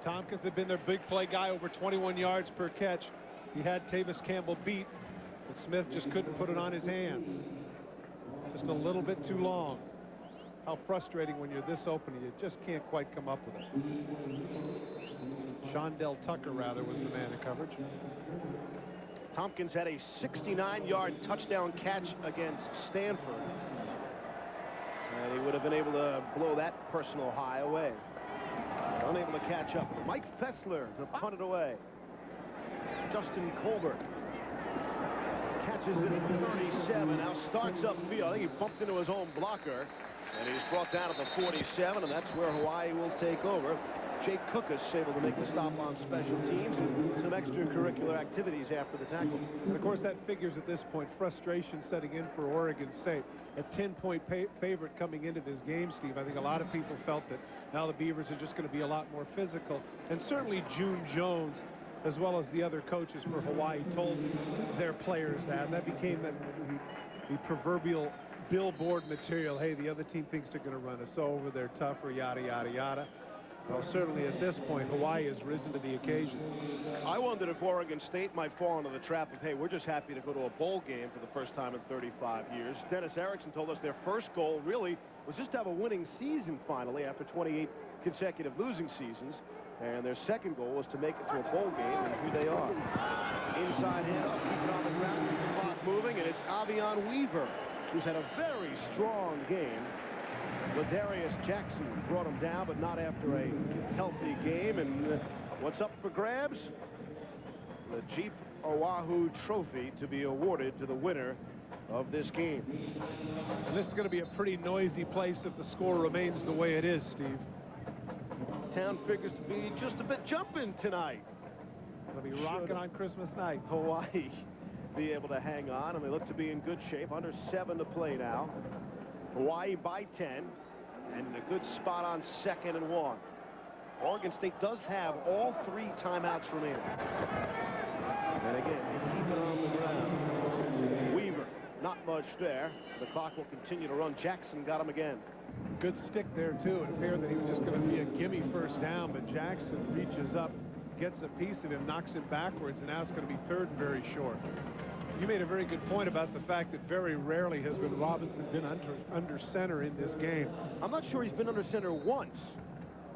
Tompkins had been their big play guy, over 21 yards per catch. He had Tavis Campbell beat, but Smith just couldn't put it on his hands. Just a little bit too long. How frustrating when you're this open, you just can't quite come up with it. Shondell Tucker, rather, was the man in coverage. Tompkins had a 69-yard touchdown catch against Stanford. And he would have been able to blow that personal high away. Unable to catch up. Mike Fessler to punt it away. Justin Colbert catches it at 37. Now starts upfield. I think he bumped into his own blocker. And he's brought down at the 47, and that's where Hawaii will take over. Jake Cookus able to make the stop on special teams and some extracurricular activities after the tackle. And of course that figures at this point. Frustration setting in for Oregon State. A 10-point favorite coming into this game, Steve. I think a lot of people felt that now the Beavers are just going to be a lot more physical. And certainly June Jones, as well as the other coaches for Hawaii, told their players that. And that became the proverbial billboard material. Hey, the other team thinks they're going to run us over. They're tougher, yada, yada, yada. Well, certainly at this point, Hawaii has risen to the occasion. I wondered if Oregon State might fall into the trap of, hey, we're just happy to go to a bowl game for the first time in 35 years. Dennis Erickson told us their first goal really was just to have a winning season finally after 28 consecutive losing seasons. And their second goal was to make it to a bowl game, and here they are. Inside handoff, keep it on the ground, keep the clock moving, and it's Avion Weaver, who's had a very strong game. Ladarius Jackson brought him down, but not after a healthy game. And what's up for grabs? The Jeep Oahu Trophy to be awarded to the winner of this game. And this is going to be a pretty noisy place if the score remains the way it is, Steve. Town figures to be just a bit jumping tonight. They'll be rocking on Christmas night. Hawaii be able to hang on, and they look to be in good shape. Under 7 to play now. Hawaii by 10, and in a good spot on 2nd and 1. Oregon State does have all 3 timeouts remaining. And again, they keep it on the ground. Weaver, not much there. The clock will continue to run. Jackson got him again. Good stick there, too. It appeared that he was just going to be a gimme first down, but Jackson reaches up, gets a piece of him, knocks him backwards, and now it's going to be 3rd and very short. You made a very good point about the fact that very rarely has Robinson been under center in this game. I'm not sure he's been under center once.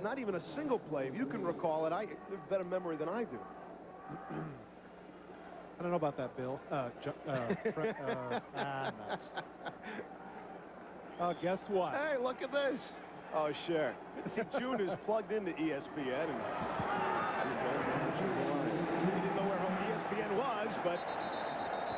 Not even a single play. If you can recall it, I have better memory than I do. I don't know about that, Bill. Nuts. Oh, guess what? Hey, look at this. Oh, sure. See, June is plugged into ESPN. And he didn't know where ESPN was, but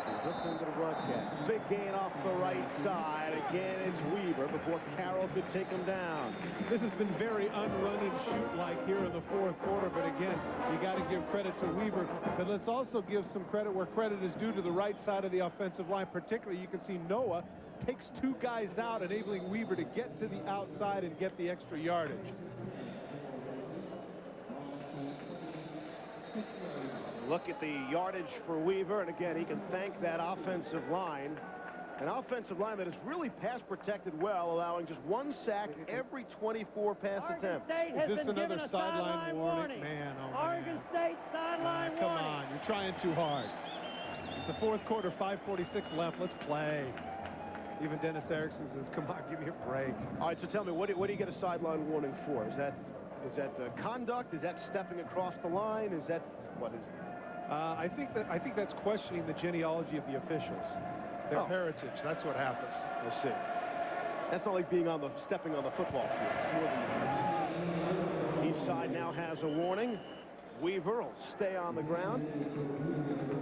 he's listening to the broadcast. Big gain off the right side. Again, it's Weaver before Carroll could take him down. This has been very unrun and shoot like here in the 4th quarter, but again, you got to give credit to Weaver. But let's also give some credit where credit is due to the right side of the offensive line. Particularly, you can see Noah takes 2 guys out, enabling Weaver to get to the outside and get the extra yardage. Look at the yardage for Weaver, and again, he can thank that offensive line. An offensive line that is really pass protected well, allowing just 1 sack every 24 pass attempts. Is this another sideline warning? Man, oh man. Oregon State sideline warning. Come on, you're trying too hard. It's the 4th quarter, 5:46 left. Let's play. Even Dennis Erickson says, come on, give me a break. All right, so tell me, what do you get a sideline warning for? Is that conduct? Is that stepping across the line? Is that, what is it? I think that's questioning the genealogy of the officials. Their heritage, that's what happens. I see. That's not like stepping on the football field. It's more than that. Each side now has a warning. Weaver will stay on the ground.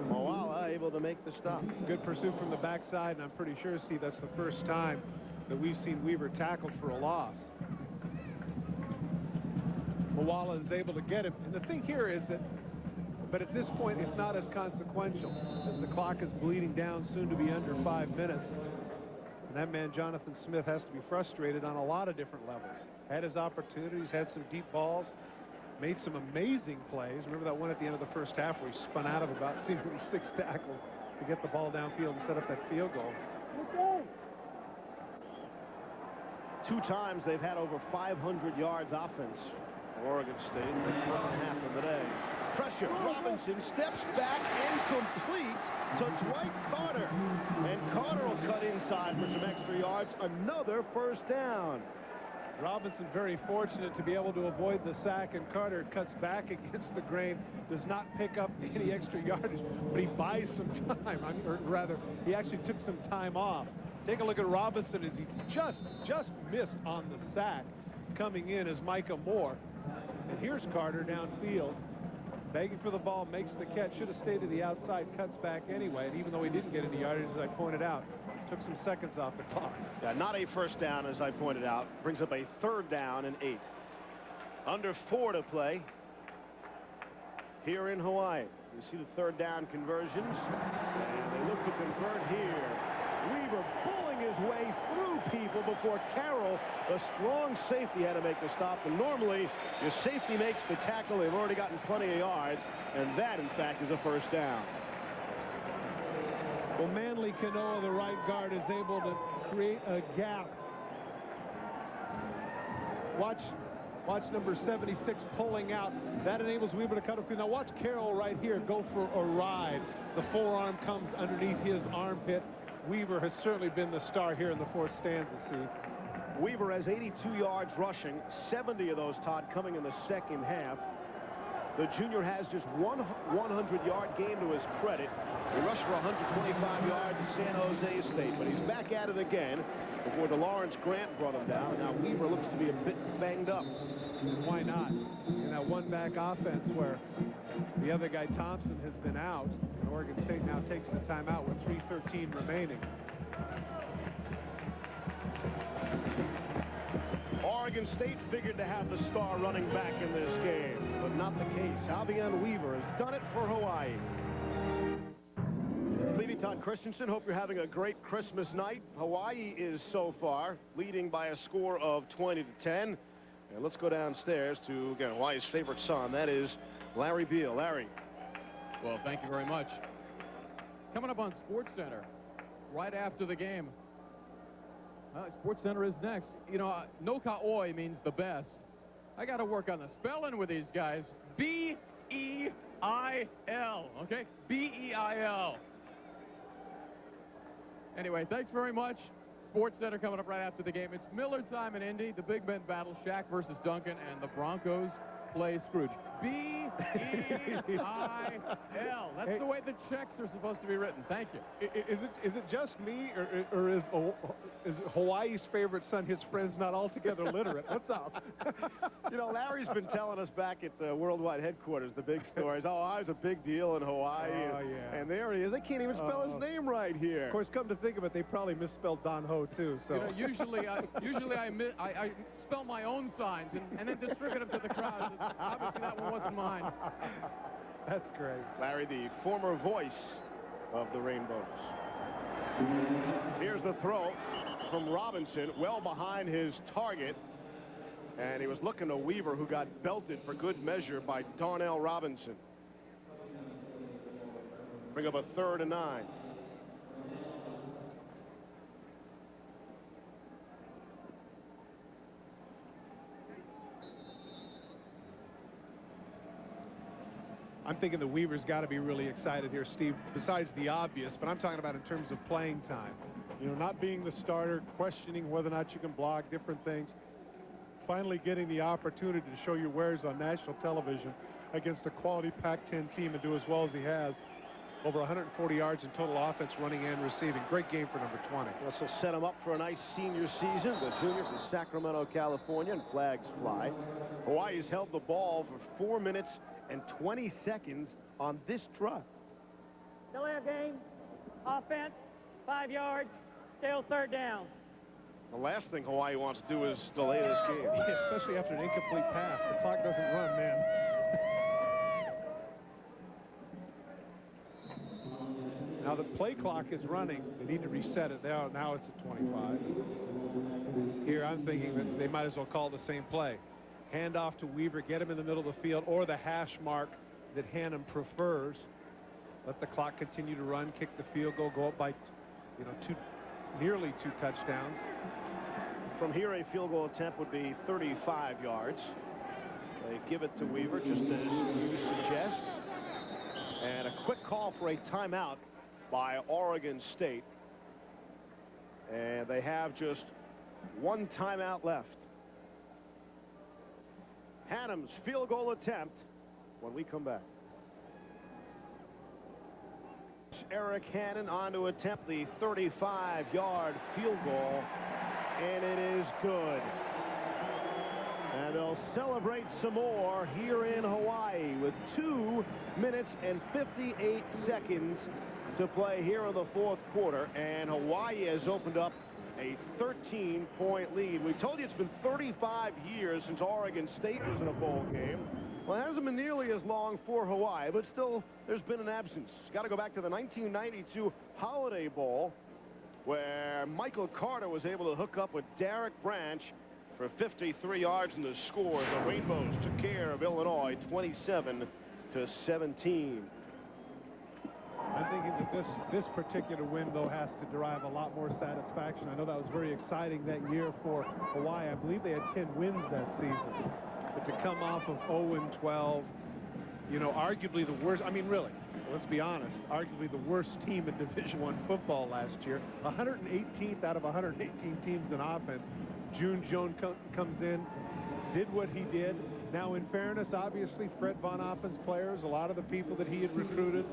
Moala able to make the stop. Good pursuit from the backside, and I'm pretty sure, Steve, that's the first time that we've seen Weaver tackled for a loss. Moala is able to get him. And the thing here is that, but at this point, it's not as consequential as the clock is bleeding down, soon to be under 5 minutes. And that man, Jonathan Smith, has to be frustrated on a lot of different levels. Had his opportunities, had some deep balls, made some amazing plays. Remember that one at the end of the first half where he spun out of about seemingly 6 tackles to get the ball downfield and set up that field goal. Okay. 2 times they've had over 500 yards offense. Oregon State, that's not going to happen today. Pressure. Robinson steps back and completes to Dwight Carter. And Carter will cut inside for some extra yards. Another first down. Robinson very fortunate to be able to avoid the sack, and Carter cuts back against the grain, does not pick up any extra yardage, but he buys some time. Or rather, he actually took some time off. Take a look at Robinson as he just missed on the sack. Coming in as Micah Moore. And here's Carter downfield, begging for the ball, makes the catch, should have stayed to the outside, cuts back anyway, and even though he didn't get any yardage, as I pointed out, took some seconds off the clock. Yeah, not a first down, as I pointed out. Brings up a 3rd down and 8. Under 4 to play here in Hawaii. You see the third down conversions, and they look to convert here. Weaver pulling his way through people before Carroll, a strong safety, had to make the stop. And normally your safety makes the tackle. They've already gotten plenty of yards, and that in fact is a first down. Well, Manly Canoa, the right guard, is able to create a gap. Watch number 76 pulling out. That enables Weaver to cut a field. Now watch Carroll right here go for a ride. The forearm comes underneath his armpit. Weaver has certainly been the star here in the fourth stanza, Steve. Weaver has 82 yards rushing, 70 of those, Todd, coming in the second half. The junior has just one 100-yard game to his credit. He rushed for 125 yards at San Jose State, but he's back at it again before DeLawrence Grant brought him down. Now Weaver looks to be a bit banged up. Why not? In that one-back offense where the other guy, Thompson, has been out, and Oregon State now takes the timeout with 3:13 remaining. Oregon State figured to have the star running back in this game, but not the case. Albion Weaver has done it for Hawaii. Levy, Todd Christensen, hope you're having a great Christmas night. Hawaii is so far leading by a score of 20-10. And let's go downstairs to, again, Hawaii's favorite son. That is Larry Beal. Larry. Well, thank you very much. Coming up on SportsCenter right after the game. SportsCenter is next. You know, no ka'oi means the best. I got to work on the spelling with these guys. B-E-I-L. Okay? B-E-I-L. Anyway, thanks very much. SportsCenter coming up right after the game. It's Miller time in Indy. The big men battle, Shaq versus Duncan, and the Broncos play Scrooge. B-E-I-L. That's the way the checks are supposed to be written. Thank you. Is it just me, or is Hawaii's favorite son, his friends, not altogether literate? What's up? You know, Larry's been telling us back at the worldwide headquarters the big stories. Oh, I was a big deal in Hawaii. Oh, yeah. And there he is. They can't even spell his name right here. Of course, come to think of it, they probably misspelled Don Ho, too. So. You know, usually I spell my own signs and then distribute them to the crowd. Obviously, that one wasn't mine. That's great. Larry, the former voice of the Rainbows. Here's the throw from Robinson, well behind his target. And he was looking to Weaver, who got belted for good measure by Darnell Robinson. Bring up a 3rd and 9. I'm thinking the Weaver's got to be really excited here, Steve, besides the obvious, but I'm talking about in terms of playing time. You know, not being the starter, questioning whether or not you can block, different things. Finally getting the opportunity to show your wares on national television against a quality Pac-10 team and do as well as he has. Over 140 yards in total offense, running and receiving. Great game for number 20. This will set him up for a nice senior season. The junior from Sacramento, California, and flags fly. Hawaii's held the ball for 4 minutes and 20 seconds on this drive. Delay of game, offense, 5 yards, still 3rd down. The last thing Hawaii wants to do is delay this game. Yeah, especially after an incomplete pass. The clock doesn't run, man. Now the play clock is running. They need to reset it. Now it's at 25. Here I'm thinking that they might as well call the same play. Hand off to Weaver, get him in the middle of the field, or the hash mark that Hannon prefers. Let the clock continue to run, kick the field goal, go up by, you know, nearly 2 touchdowns. From here, a field goal attempt would be 35 yards. They give it to Weaver, just as you suggest. And a quick call for a timeout by Oregon State. And they have just 1 timeout left. Hannum's field goal attempt when we come back. Eric Hannon on to attempt the 35-yard field goal, and it is good. And they'll celebrate some more here in Hawaii with 2 minutes and 58 seconds to play here in the 4th quarter. And Hawaii has opened up a 13-point lead. We told you it's been 35 years since Oregon State was in a bowl game. Well, it hasn't been nearly as long for Hawaii, but still, there's been an absence. Got to go back to the 1992 Holiday Bowl, where Michael Carter was able to hook up with Derek Branch for 53 yards in the score. The Rainbows took care of Illinois 27-17. I'm thinking that this particular win, though, has to derive a lot more satisfaction. I know that was very exciting that year for Hawaii. I believe they had 10 wins that season. But to come off of 0-12, you know, arguably the worst, I mean, really, let's be honest, arguably the worst team in Division I football last year. 118th out of 118 teams in offense. June Jones comes in, did what he did. Now, in fairness, obviously, Fred Von Offen's players, a lot of the people that he had recruited,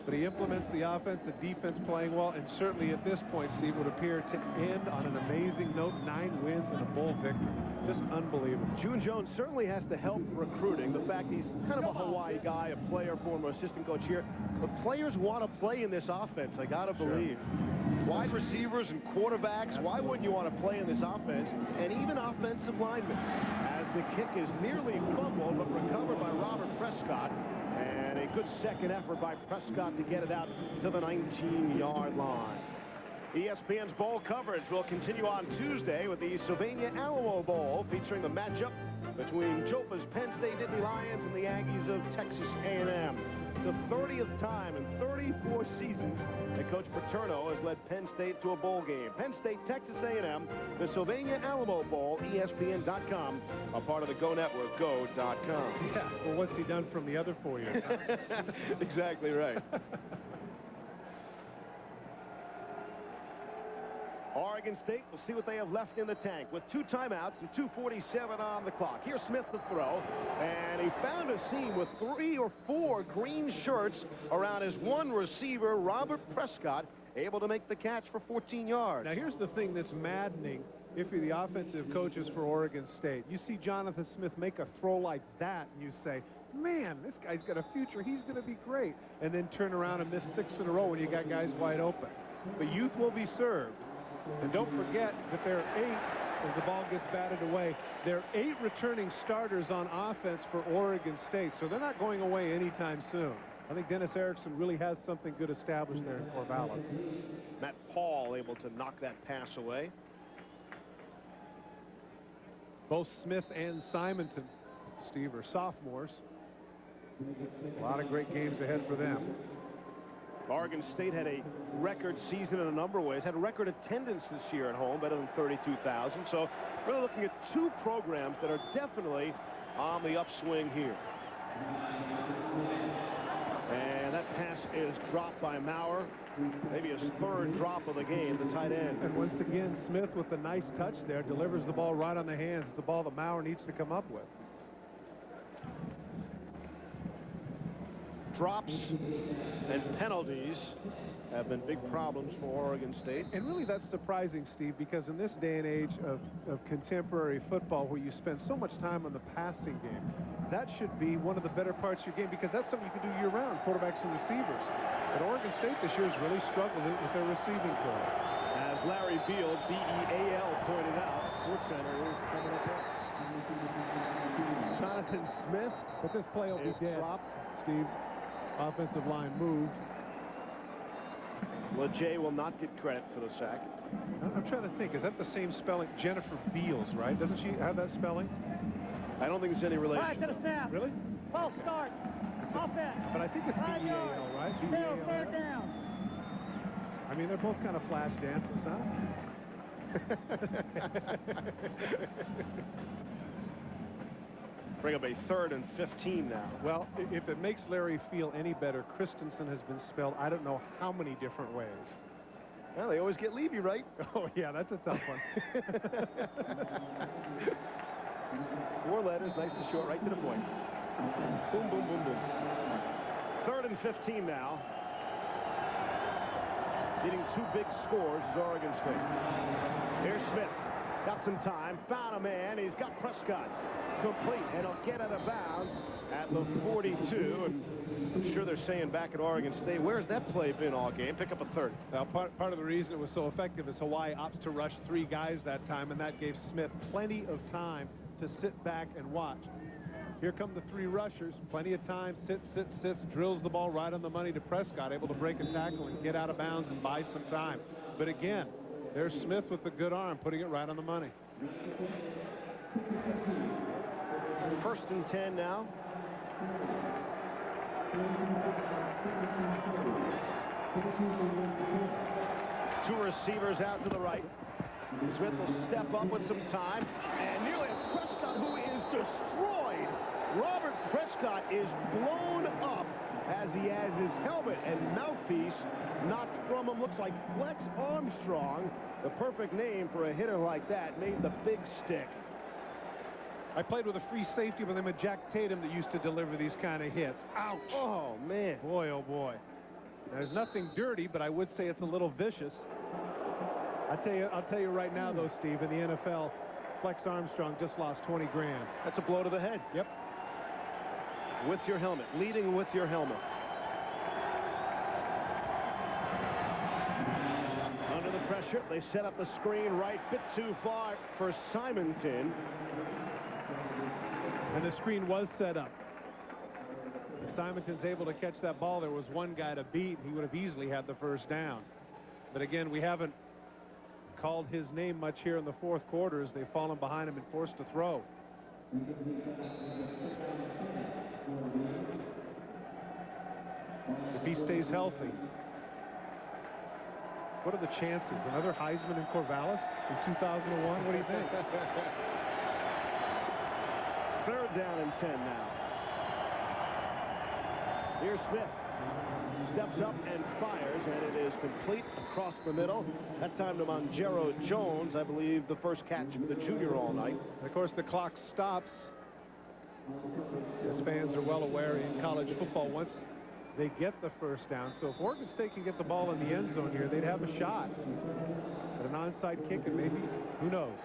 but he implements the offense, the defense playing well, and certainly at this point, Steve, would appear to end on an amazing note. 9 wins and a bowl victory. Just unbelievable. June Jones certainly has to help recruiting. The fact he's kind of a Hawaii guy, a player, former assistant coach here. But players want to play in this offense, I got to believe. Wide receivers and quarterbacks, why wouldn't you want to play in this offense? And even offensive linemen. As the kick is nearly fumbled, but recovered by Robert Prescott. And a good second effort by Prescott to get it out to the 19-yard line. ESPN's bowl coverage will continue on Tuesday with the Sylvania Alamo Bowl, featuring the matchup between Jopa's Penn State Nittany Lions and the Aggies of Texas A&M. The 30th time in 34 seasons that Coach Paterno has led Penn State to a bowl game. Penn State, Texas A&M, the Sylvania Alamo Bowl, ESPN.com, a part of the Go Network, go.com. Yeah, well, what's he done from the other 4 years? Huh? Exactly right. Oregon State will see what they have left in the tank with 2 timeouts and 2:47 on the clock. Here's Smith to throw, and he found a seam with 3 or 4 green shirts around his one receiver, Robert Prescott, able to make the catch for 14 yards. Now, here's the thing that's maddening if you're the offensive coaches for Oregon State. You see Jonathan Smith make a throw like that, and you say, man, this guy's got a future. He's going to be great. And then turn around and miss 6 in a row when you got guys wide open. But youth will be served. And don't forget that there are 8, as the ball gets batted away, there are 8 returning starters on offense for Oregon State, so they're not going away anytime soon. I think Dennis Erickson really has something good established there in Corvallis. Matt Paul able to knock that pass away. Both Smith and Simonton, Steve, are sophomores. A lot of great games ahead for them. Oregon State had a record season in a number of ways, had a record attendance this year at home, better than 32,000. So really looking at 2 programs that are definitely on the upswing here. And that pass is dropped by Maurer. Maybe his 3rd drop of the game, the tight end. And once again, Smith with a nice touch there, delivers the ball right on the hands. It's the ball that Maurer needs to come up with. Drops and penalties have been big problems for Oregon State. And really that's surprising, Steve, because in this day and age of contemporary football where you spend so much time on the passing game, that should be one of the better parts of your game because that's something you can do year-round, quarterbacks and receivers. But Oregon State this year has really struggled with their receiving core. As Larry Beal, B-E-A-L, pointed out, SportsCenter is coming up next. Jonathan Smith. But this play will be dead. Dropped. Steve. Offensive line moved. LeJay will not get credit for the sack. I'm trying to think. Is that the same spelling? Jennifer Beals, right? Doesn't she have that spelling? I don't think there's any relation. All right, to the snap. Really? False start. Offense. But I think it's B-E-A-L, right? B-E-A-L. Third down. I mean, they're both kind of flash dances, huh? Bring up a 3rd and 15 now. Well, if it makes Larry feel any better, Christensen has been spelled I don't know how many different ways. Well, they always get Levy right. Oh, yeah, that's a tough one. 4 letters, nice and short, right to the point. Boom, boom, boom, boom. 3rd and 15 now. Getting 2 big scores is Oregon State. Here's Smith. Got some time, found a man. He's got Prescott complete, and he'll get out of bounds at the 42. And I'm sure they're saying back at Oregon State, where's that play been all game? Pick up a third. Now, part of the reason it was so effective is Hawaii opts to rush 3 guys that time, and that gave Smith plenty of time to sit back and watch. Here come the 3 rushers. Plenty of time. Sits, drills the ball right on the money to Prescott, able to break a tackle and get out of bounds and buy some time. But again, there's Smith with the good arm, putting it right on the money. 1st and 10 now. Two receivers out to the right. Smith will step up with some time, and nearly Prescott, who is destroyed. Robert Prescott is blown up as he has his helmet and mouthpiece knocked from him. Looks like Flex Armstrong, the perfect name for a hitter like that, made the big stick. I played with a free safety with him at Jack Tatum that used to deliver these kind of hits. Ouch. Oh, man. Boy, oh, boy. There's nothing dirty, but I would say it's a little vicious. I'll tell you right now, though, Steve, in the NFL, Flex Armstrong just lost 20 grand. That's a blow to the head. Yep. With your helmet. Leading with your helmet. Under the pressure, they set up the screen right, bit too far for Simonton. And the screen was set up. If Simonton's able to catch that ball, there was one guy to beat. He would have easily had the first down. But again, we haven't called his name much here in the 4th quarter as they've fallen behind him and forced to throw. If he stays healthy. What are the chances? Another Heisman in Corvallis in 2001? What do you think? 3rd down and 10 now. Here's Smith. Steps up and fires, and it is complete across the middle. That time to Monjero Jones, I believe the first catch for the junior all night. And of course, the clock stops. As fans are well aware in college football, once they get the first down. So if Oregon State can get the ball in the end zone here, they'd have a shot at an onside kick, and maybe, who knows.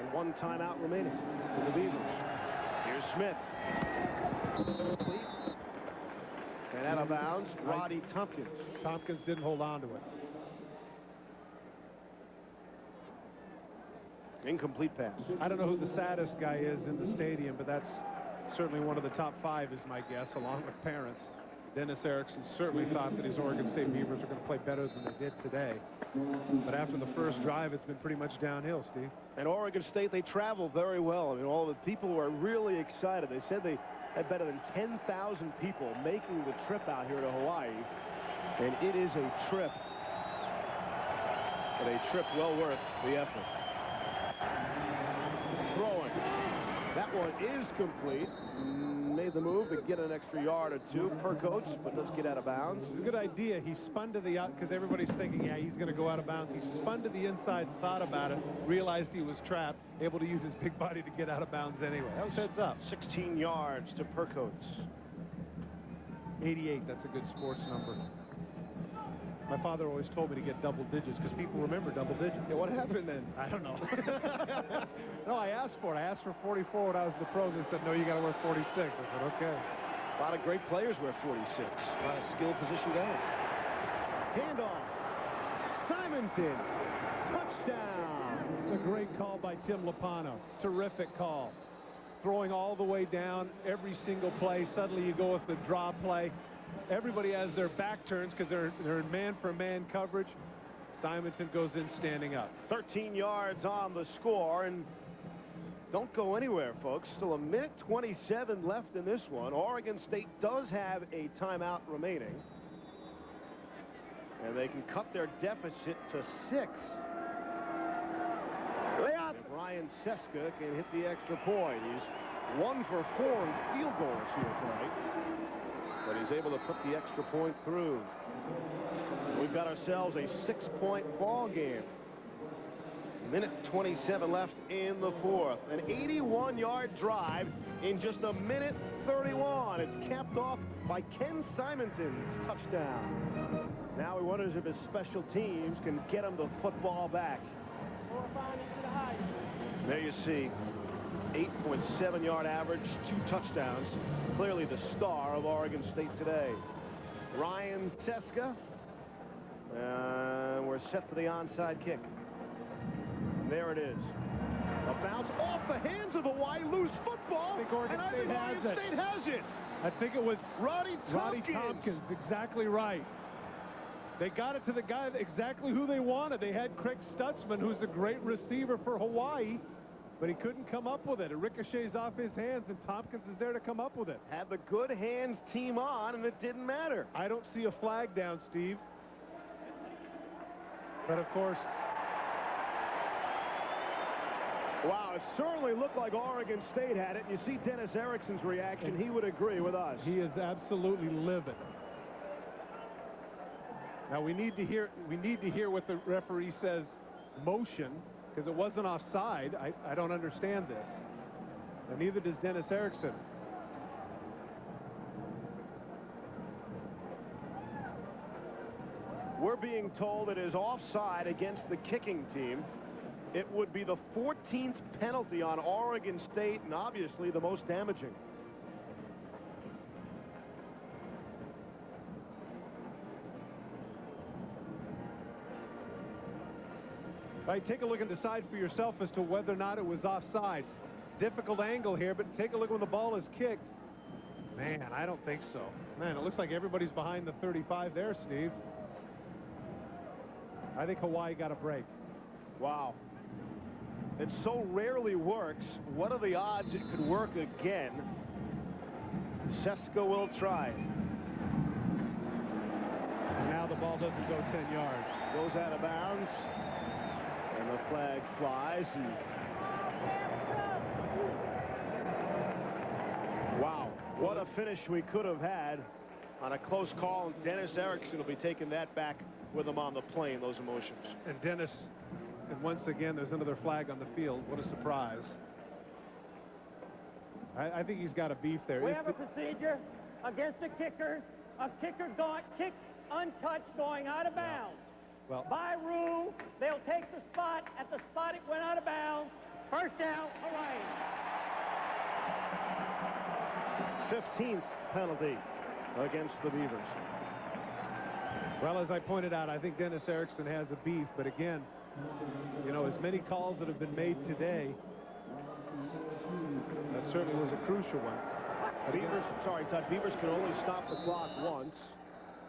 And 1 timeout remaining for the Beavers. Here's Smith. Complete. And out of bounds, Roddy Tompkins. Tompkins didn't hold on to it. Incomplete pass. I don't know who the saddest guy is in the stadium, but that's certainly one of the top 5 is my guess, along with parents. Dennis Erickson certainly thought that his Oregon State Beavers were going to play better than they did today. But after the first drive, it's been pretty much downhill, Steve. And Oregon State, they travel very well. I mean, all the people were really excited. They said they had better than 10,000 people making the trip out here to Hawaii. And it is a trip. But a trip well worth the effort. Throwing. That one is complete. Made the move to get an extra yard or 2 per coach, but let's get out of bounds. It's a good idea. He spun to the out because everybody's thinking, yeah, he's going to go out of bounds. He spun to the inside, thought about it, realized he was trapped, able to use his big body to get out of bounds anyway. That was heads up. 16 yards to Percoats. 88, that's a good sports number. My father always told me to get double digits because people remember double digits. Yeah, what happened then? I don't know. No, I asked for it. I asked for 44 when I was in the pros. They said, no, you got to wear 46. I said, okay. A lot of great players wear 46. A lot of skilled position guys. Handoff. Simonton. Touchdown. It's a great call by Tim Lopano. Terrific call. Throwing all the way down every single play. Suddenly you go with the draw play. Everybody has their back turns because they're in man-for-man coverage. Simonton goes in standing up. 13 yards on the score, and don't go anywhere, folks. Still a minute 27 left in this one. Oregon State does have a timeout remaining, and they can cut their deficit to 6. If Ryan Seska can hit the extra point. He's 1 for 4 in field goals here tonight. But he's able to put the extra point through. We've got ourselves a 6-point ball game. Minute 27 left in the 4th. An 81-yard drive in just a minute 31. It's capped off by Ken Simonton's touchdown. Now he wonders if his special teams can get him the football back. 4 5 into the heights. There you see 8.7-yard average, 2 touchdowns. Clearly the star of Oregon State today. Ryan Seska. And we're set for the onside kick. There it is. A bounce off the hands of Hawaii. Loose football. I think Oregon State has it. I think it was Roddy Tompkins. Exactly right. They got it to the guy exactly who they wanted. They had Craig Stutzman, who's a great receiver for Hawaii, but he couldn't come up with it. It ricochets off his hands, and Tompkins is there to come up with it. Had the good hands team on, and it didn't matter. I don't see a flag down, Steve. But, of course... Wow, it certainly looked like Oregon State had it. You see Dennis Erickson's reaction. He would agree with us. He is absolutely livid. Now we need to hear what the referee says, motion, because it wasn't offside. I don't understand this. And neither does Dennis Erickson. We're being told it is offside against the kicking team. It would be the 14th penalty on Oregon State, and obviously the most damaging. Right, take a look and decide for yourself as to whether or not it was offsides. Difficult angle here, but take a look when the ball is kicked. Man, I don't think so. Man, it looks like everybody's behind the 35 there, Steve. I think Hawaii got a break. Wow. It so rarely works. What are the odds it could work again? Seska will try. And now the ball doesn't go 10 yards. Goes out of bounds. And the flag flies. Wow. What a finish we could have had on a close call. And Dennis Erickson will be taking that back with him on the plane, those emotions. And Dennis... And once again, there's another flag on the field. What a surprise. I think he's got a beef there. We have a procedure against a kicker. A kicker kicked untouched going out of bounds. Well, by rule, they'll take the spot at the spot it went out of bounds. First down, Hawaii. 15th penalty against the Beavers. Well, as I pointed out, I think Dennis Erickson has a beef, but again, you know, as many calls that have been made today, that certainly was a crucial one. Beavers can only stop the clock once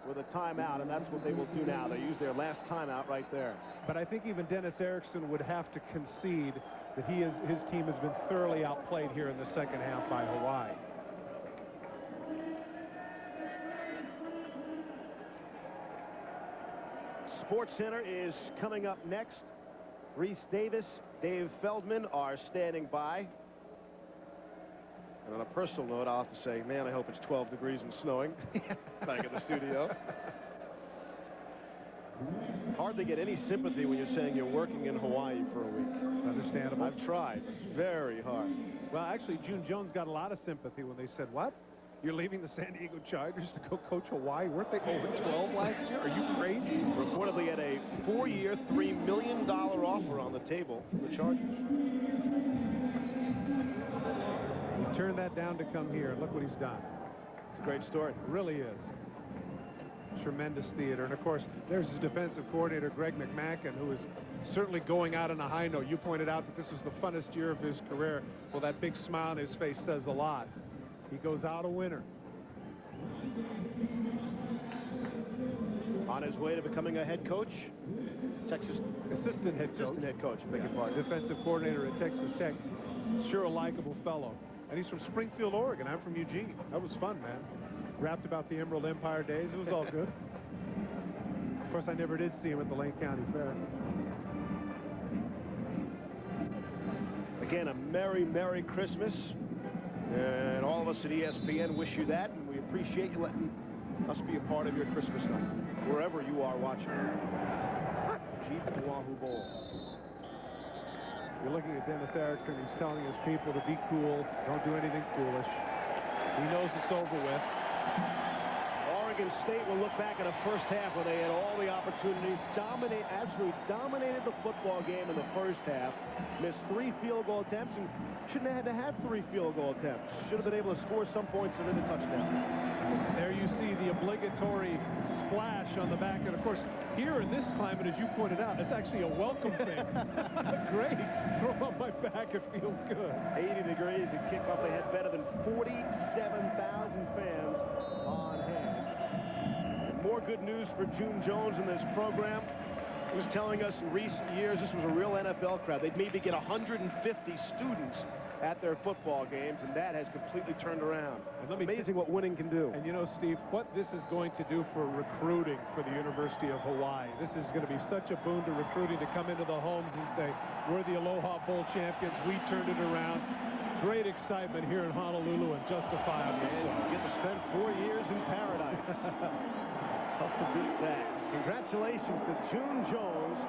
with a timeout, and that's what they will do now. They use their last timeout right there. But I think even Dennis Erickson would have to concede that his team has been thoroughly outplayed here in the second half by Hawaii. Sports Center is coming up next. Reese Davis, Dave Feldman are standing by. And on a personal note, I'll have to say, man, I hope it's 12 degrees and snowing back at the studio. Hard to get any sympathy when you're saying you're working in Hawaii for a week. Understandable. I've tried. It's very hard. Well, actually, June Jones got a lot of sympathy when they said, what? You're leaving the San Diego Chargers to go coach Hawaii? Weren't they 0-12 last year? Are you crazy? Reportedly had a 4-year, $3 million offer on the table for the Chargers. He turned that down to come here, and look what he's done. It's a great story. It really is. Tremendous theater. And, of course, there's his defensive coordinator, Greg McMackin, who is certainly going out on a high note. You pointed out that this was the funnest year of his career. Well, that big smile on his face says a lot. He goes out a winner. On his way to becoming a head coach, Texas assistant head coach, beg your pardon. Defensive coordinator at Texas Tech. Sure a likable fellow. And he's from Springfield, Oregon. I'm from Eugene. That was fun, man. Rapped about the Emerald Empire days. It was all good. Of course, I never did see him at the Lane County Fair. Again, a Merry, Merry Christmas. And all of us at ESPN wish you that, and we appreciate you letting us be a part of your Christmas night, wherever you are watching. Jeep Oahu Bowl. You're looking at Dennis Erickson. He's telling his people to be cool. Don't do anything foolish. He knows it's over with. Oregon State will look back at a first half where they had all the opportunities, absolutely dominated the football game in the first half, missed 3 field goal attempts, and shouldn't have had to have 3 field goal attempts. Should have been able to score some points and then a touchdown. There you see the obligatory splash on the back. And, of course, here in this climate, as you pointed out, it's actually a welcome thing. Great. Throw on my back. It feels good. 80 degrees at kickoff. They had better than 47,000 fans on hand. And more good news for June Jones in this program. He was telling us in recent years this was a real NFL crowd. They'd maybe get 150 students at their football games, and that has completely turned around. And amazing what winning can do. And you know, Steve, what this is going to do for recruiting for the University of Hawaii. This is going to be such a boon to recruiting to come into the homes and say, we're the Aloha Bowl champions. We turned it around. Great excitement here in Honolulu, and justifiably so. You get to spend 4 years in paradise. Tough to beat that. Congratulations to June Jones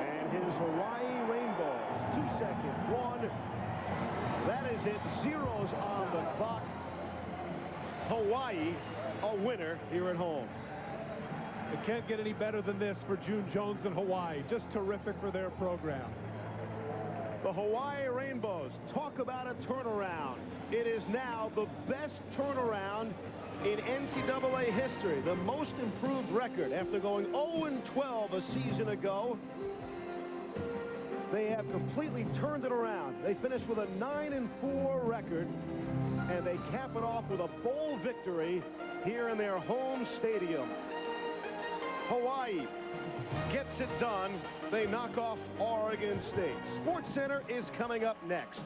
and his Hawaii Rainbows. 2 seconds. 1. That is it. Zeros on the clock. Hawaii, a winner here at home. It can't get any better than this for June Jones and Hawaii. Just terrific for their program. The Hawaii Rainbows, talk about a turnaround. It is now the best turnaround in NCAA history. The most improved record after going 0-12 a season ago. They have completely turned it around. They finished with a 9-4 record, and they cap it off with a bowl victory here in their home stadium. Hawaii gets it done. They knock off Oregon State. SportsCenter is coming up next.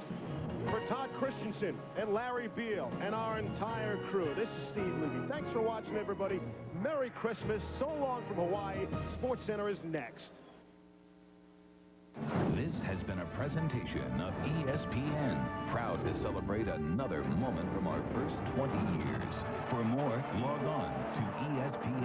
For Todd Christensen and Larry Beal and our entire crew, this is Steve Levy. Thanks for watching, everybody. Merry Christmas. So long from Hawaii. SportsCenter is next. This has been a presentation of ESPN, proud to celebrate another moment from our first 20 years. For more, log on to ESPN.